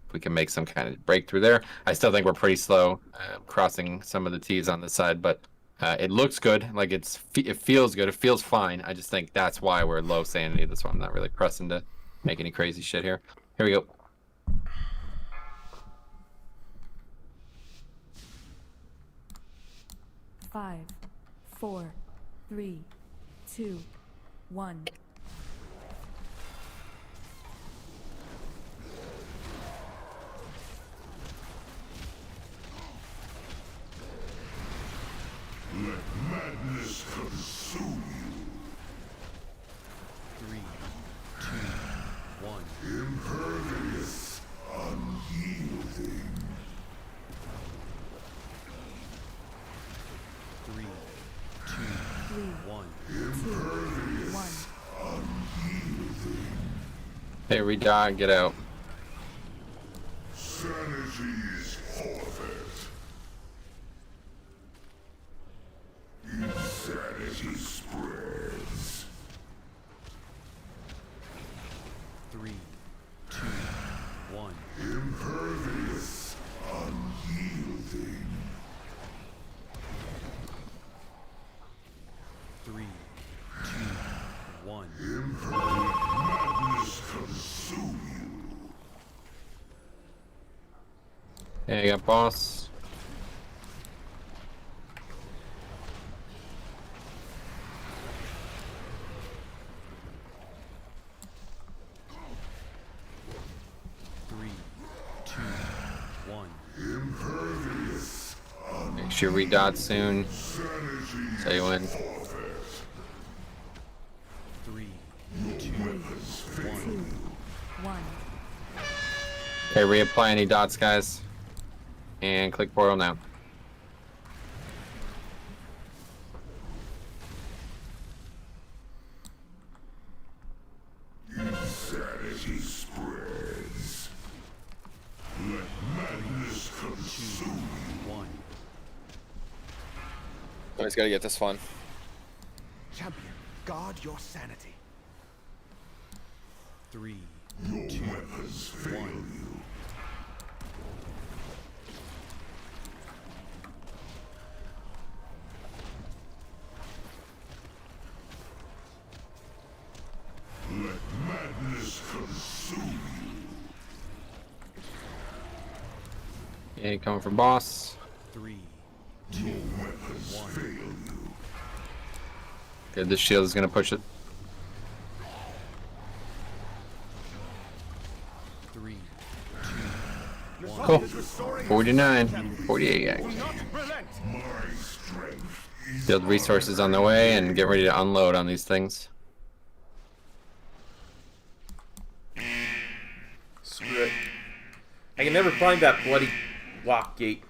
if we can make some kind of breakthrough there. I still think we're pretty slow crossing some of the T's on this side. But it looks good. Like it feels good. It feels fine. I just think that's why we're low sanity. That's why I'm not really pressing to make any crazy shit here. Here we go. Five, 4, 3, 2, 1. Let madness consume you. 3, 2, 1. Impervious, unyielding. 3, 2, 1. Impervious, unyielding. Hey, we die, get out. Sanity's forfeit. Sanity spreads. 3, 2, 1. Impervious, unyielding. 3, 2, 1. Madness consume you. Hey, you got boss. Impervious. Make sure we dot soon. So you win. 3, 2, 1. Okay, reapply any dots, guys. And click portal now. Insanity spreads. Let madness consume you. 1. I just gotta get this one. Champion, guard your sanity. 3, Your 2, weapons fail 1. you. Let madness consume you. Okay, coming for boss. 3, Your weapons fail you. Good, this shield is gonna push it. 3, 2, 1. Cool. 49, 48 actually. My strength is Build resources on the way and get ready to unload on these things. Screw it. I can never find that bloody lock gate.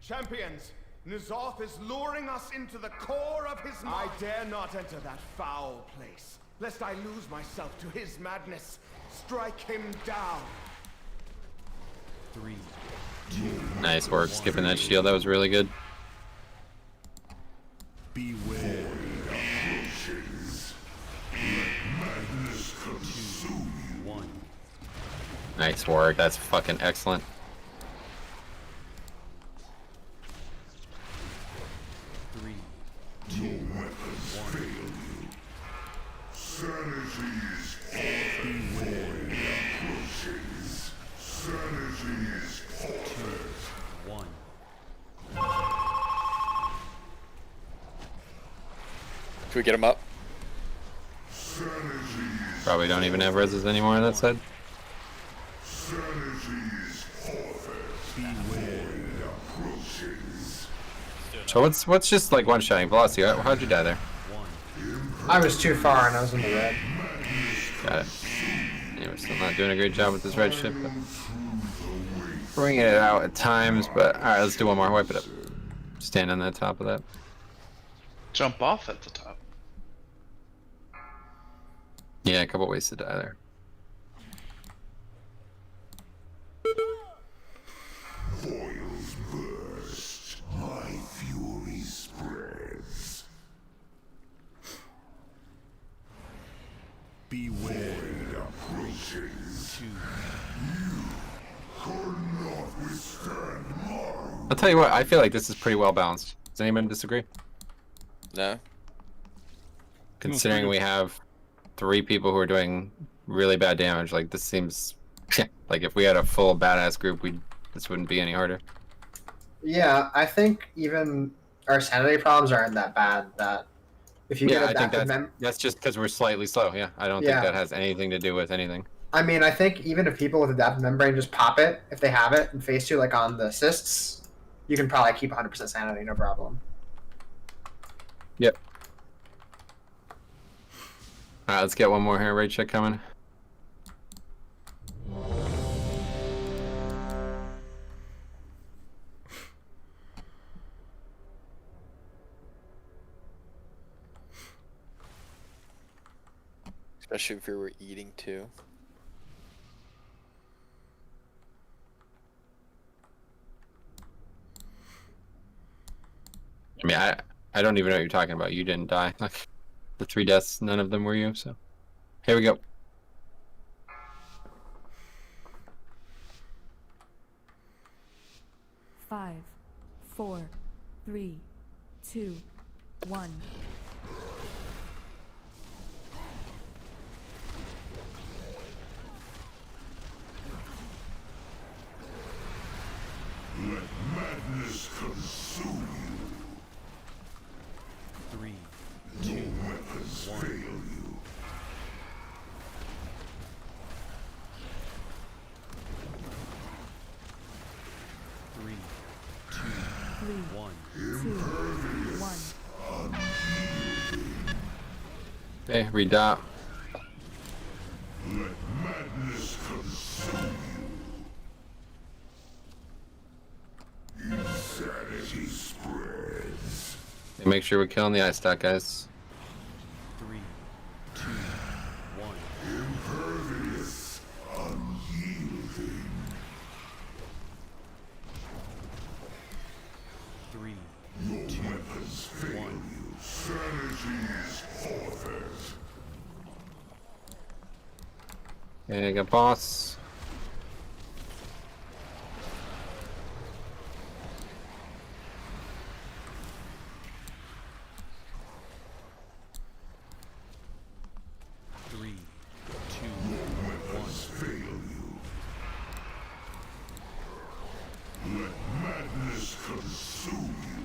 Champions, N'Zoth is luring us into the core of his mind. I dare not enter that foul place, lest I lose myself to his madness. Strike him down. 3, Nice work skipping that shield. That was really good. beware. Approaches. Let madness consume you. 1. Nice work. That's fucking excellent. 3, 2, Your weapons fail you. Sanity's void approaches. Sanity's 1. Can we get him up? Probably don't even have reses anymore on that side. Sanity's void approaches. So what's just like one shotting velocity? How'd you die there? I was too far and I was in the red. Got it. Yeah, we're still not doing a great job with this red ship, but bringing it out at times. But all right, let's do one more. Wipe it up. Stand on the top of that. Jump off at the top. Yeah, a couple ways to die there. Foils burst. My fury spreads. Beware. Void approaches. 2. You cannot withstand my I'll tell you what. I feel like this is pretty well balanced. Does anyone disagree? No. Considering we have 3 people who are doing really bad damage, like this seems, like if we had a full badass group, this wouldn't be any harder. Yeah, I think even our sanity problems aren't that bad. That if you Yeah, get I think adaptive that's just because we're slightly slow. Yeah, I don't Yeah. think that has anything to do with anything. I mean, I think even if people with adaptive membrane just pop it, if they have it, and phase 2 like on the assists, you can probably keep 100% sanity, no problem. Yep. All right, let's get one more here. Raid check coming. Especially if we were eating too. I mean, I don't even know what you're talking about. You didn't die. Like, the 3 deaths, none of them were you, so. Here we go. Five, 4, 3, 2, 1. Let madness consume you. 3, No weapons fail you. Three, 3, 1. 2, 1. Okay, redot. Let madness consume you. Insanity spreads. Okay, make sure we're killing the ice stock, guys. 3, 2, 1. Impervious, unyielding. 3, No weapons fail you. Sanity's forfeit. Okay, I got boss. Three, 2, Weapons fail you. Let madness consume you.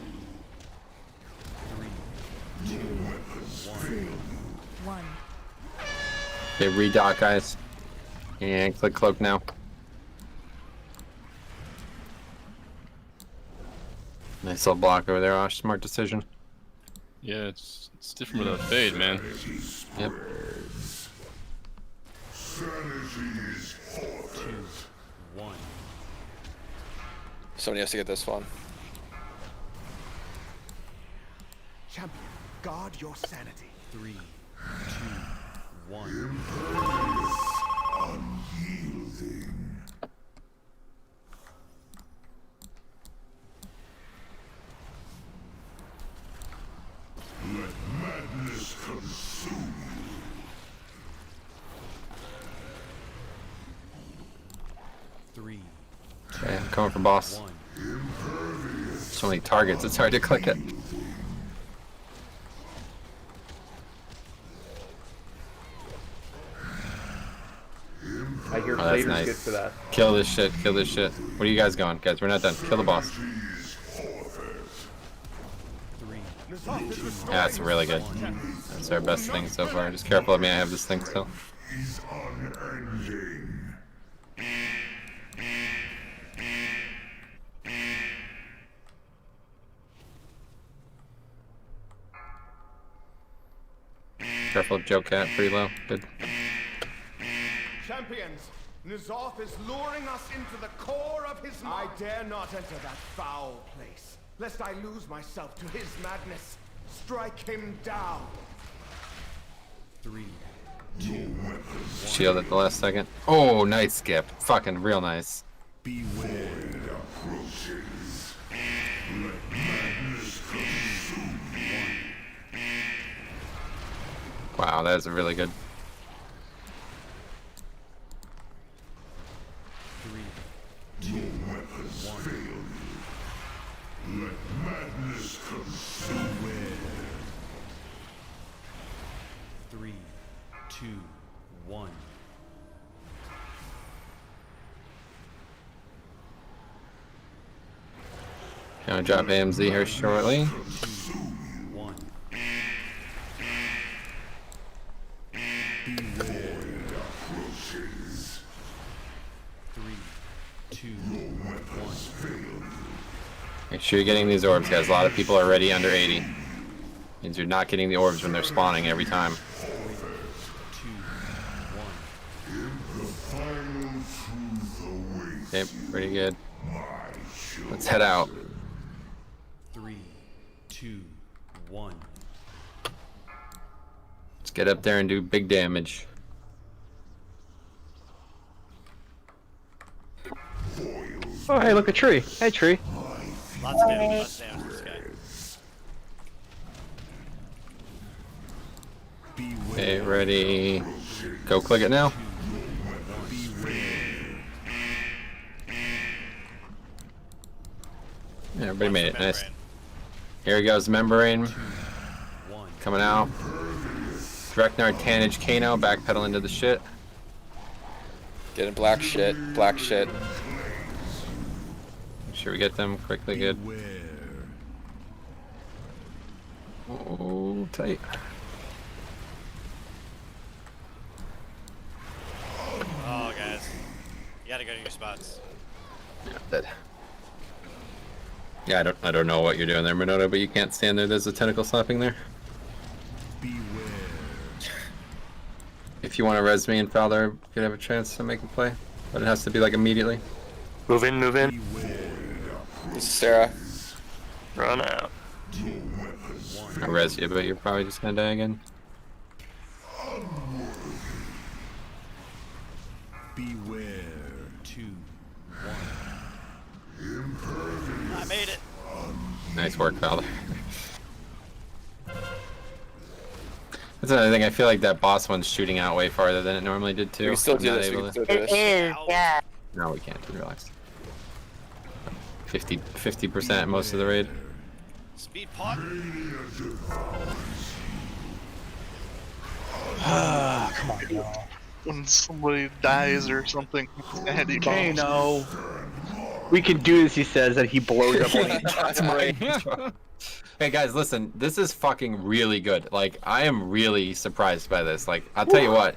3, 2, Weapons fail you. 1. Okay, redot, guys. And click cloak now. Nice little block over there, Osh. Smart decision. Yeah, it's different without fade, man. Yep. Sanity's forfeit. 2, 1. Somebody has to get this one. Champion, guard your sanity. 3, 2, 1. Unyielding. Let madness consume you. 3, Okay, I'm coming for boss. 1. So many targets, it's hard to click it. I hear Oh, that's Flavor's nice. good for that. Kill this shit, kill this shit. Where are you guys going? Guys, we're not done. Kill the boss. 3, Yeah, that's really good. That's our best thing so far. Just careful of me, I have this thing still. Is unending. Careful, Joe Cat, pretty low. Good. Champions, N'Zoth is luring us into the core of his mind. I dare not enter that foul place, lest I lose myself to his madness. Strike him down. 3, 2, Shield at the last second. Oh, nice skip. Fucking real nice. Beware approaches. Let madness consume you. Wow, that is a really good. 3, 2, No weapons fail you. Let madness consume you. 3, 2, 1. Gonna drop AMZ here shortly. 1. Beware approaches. 3, 2, No weapons fail you. Make sure you're getting these orbs, guys. A lot of people are already under 80. Means you're not getting the orbs when they're spawning every time. 3, 2, 1. The final truth awaits. Okay, pretty good. My children. Let's head out. 3, 2, 1. Let's get up there and do big damage. Oh, hey, look, a tree. Hey, tree. Lots of damage to this guy. Okay, ready. Go click it now. Yeah, everybody made it. Nice. Here he goes, membrane. Coming out. Dreknar, Tannage, Kano, backpedal into the shit. Getting black shit, black shit. Make sure we get them quickly, good. Oh, tight. Oh, guys. You gotta go to your spots. Yeah, dead. Yeah, I don't know what you're doing there, Minota, but you can't stand there. There's a tentacle slapping there. If you want to res me and Fowler, you could have a chance to make a play, but it has to be like immediately. Move in, move in. This is Sarah. Run out. I res you, but you're probably just gonna die again. Beware. 2, 1. I made it. Nice work, Fowler. That's another thing. I feel like that boss one's shooting out way farther than it normally did too. We can still I'm do not this. We able can to- still do It this. is, yeah. No, we can't. Relax. 50% most of the raid. Speed pot. Come on, y'all. When somebody dies or something, Andy Okay, bombs. no. We can do this, he says, and he blows up all the entire raid. Hey guys, listen, this is fucking really good. Like, I am really surprised by this. Like, I'll tell you what,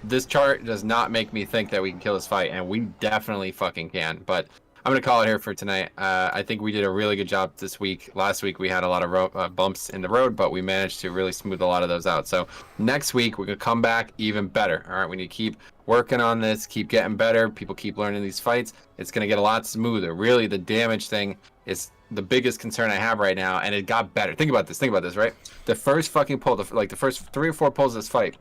this chart does not make me think that we can kill this fight, and we definitely fucking can. But I'm gonna call it here for tonight. I think we did a really good job this week. Last week we had a lot of bumps in the road, but we managed to really smooth a lot of those out. So next week we're gonna come back even better. All right, we need to keep working on this, keep getting better. People keep learning these fights. It's gonna get a lot smoother. Really, the damage thing is the biggest concern I have right now, and it got better. Think about this, right? The first fucking pull, the first 3 or 4 pulls of this fight,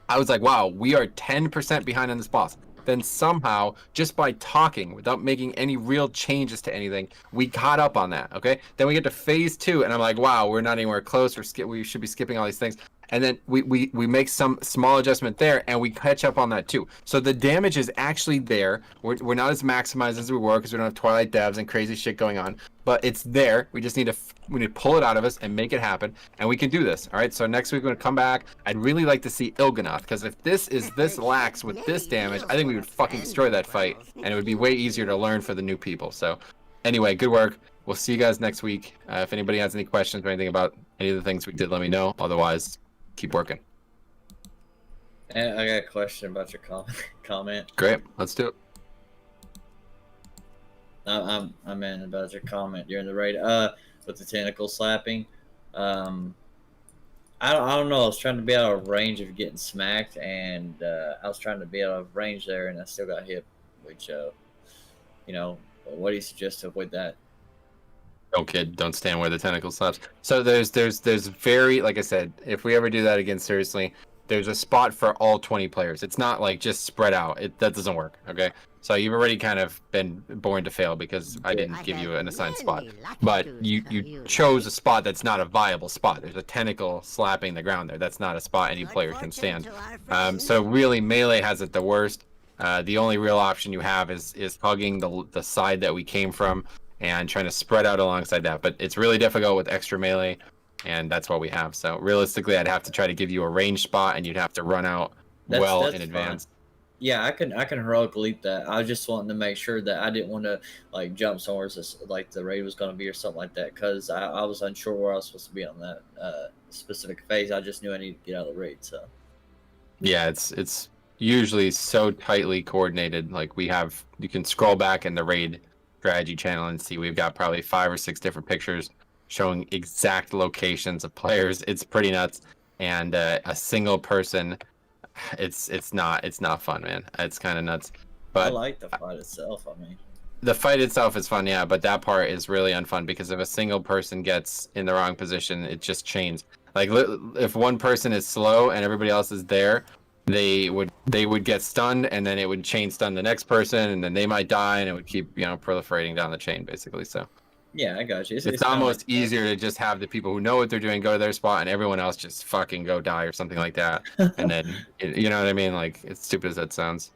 I was like, wow, we are 10% behind on this boss. Then somehow, just by talking, without making any real changes to anything, we caught up on that, okay? Then we get to phase 2, and I'm like, wow, we're not anywhere close. We should be skipping all these things. And then we make some small adjustment there, and we catch up on that too. So the damage is actually there. We're not as maximized as we were because we don't have Twilight devs and crazy shit going on. But it's there. We just need to pull it out of us and make it happen, and we can do this. All right. So next week we're gonna come back. I'd really like to see Il'gynoth, because if this is this lax with this damage, I think we would fucking destroy that fight, and it would be way easier to learn for the new people. So anyway, good work. We'll see you guys next week. If anybody has any questions or anything about any of the things we did, let me know. Otherwise, keep working. And I got a question about your comment. Great, let's do it. I'm in about your comment during the raid. With the tentacle slapping. I don't know. I was trying to be out of range of getting smacked, and I was trying to be out of range there, and I still got hit. Which, you know, what do you suggest to avoid that? Don't stand where the tentacle slaps. So there's very, like I said, if we ever do that again, seriously, there's a spot for all 20 players. It's not like just spread out. That doesn't work, okay? So you've already kind of been born to fail because I didn't give you an assigned spot. But you chose a spot that's not a viable spot. There's a tentacle slapping the ground there. That's not a spot any player can stand. So really, melee has it the worst. The only real option you have is hugging the side that we came from and trying to spread out alongside that. But it's really difficult with extra melee, and that's what we have. So realistically, I'd have to try to give you a range spot, and you'd have to run out that's in advance. Fine. Yeah, I can heroic leap that. I was just wanting to make sure that I didn't want to like jump somewhere like the raid was going to be or something like that, because I was unsure where I was supposed to be on that specific phase. I just knew I needed to get out of the raid. So yeah, it's usually so tightly coordinated. Like you can scroll back in the raid strategy channel and see we've got probably 5 or 6 different pictures showing exact locations of players. It's pretty nuts, and a single person. It's not fun, man. It's kind of nuts. But I like the fight itself. I mean, the fight itself is fun, yeah, but that part is really unfun because if a single person gets in the wrong position, it just chains. Like if one person is slow and everybody else is there, they would get stunned, and then it would chain stun the next person, and then they might die, and it would keep proliferating down the chain basically. So Yeah, I got you. It's kinda almost like- easier to just have the people who know what they're doing go to their spot and everyone else just fucking go die or something like that. And then, you know what I mean? Like, as stupid as that sounds.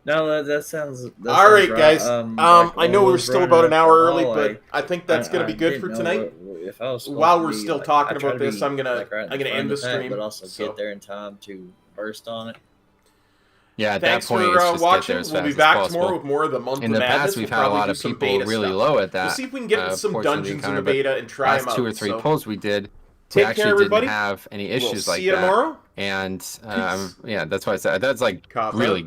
No, that sounds. That All right, sounds guys. like I know when we're was still running about an up hour the early, hallway, but I think that's going to be good didn't for know tonight. if I was supposed While to we're be, still like, talking I tried about to this, be, I'm gonna like, right in I'm gonna front end of the pad, stream. but also so. get there in time to burst on it. Yeah, at Thanks that point, for it's just watching. get there as We'll fast be as back possible. tomorrow with more of the month In of the madness. past, we've We'll had a probably lot do of some people beta really stuff. low at that. We'll see if we can get some portion of dungeons in encounter, the but beta and try them last out. 2 or 3 so. polls we did, we Take actually care, everybody. didn't have any We'll issues like see you that. tomorrow. And yeah, that's why I said that's like Cop really out.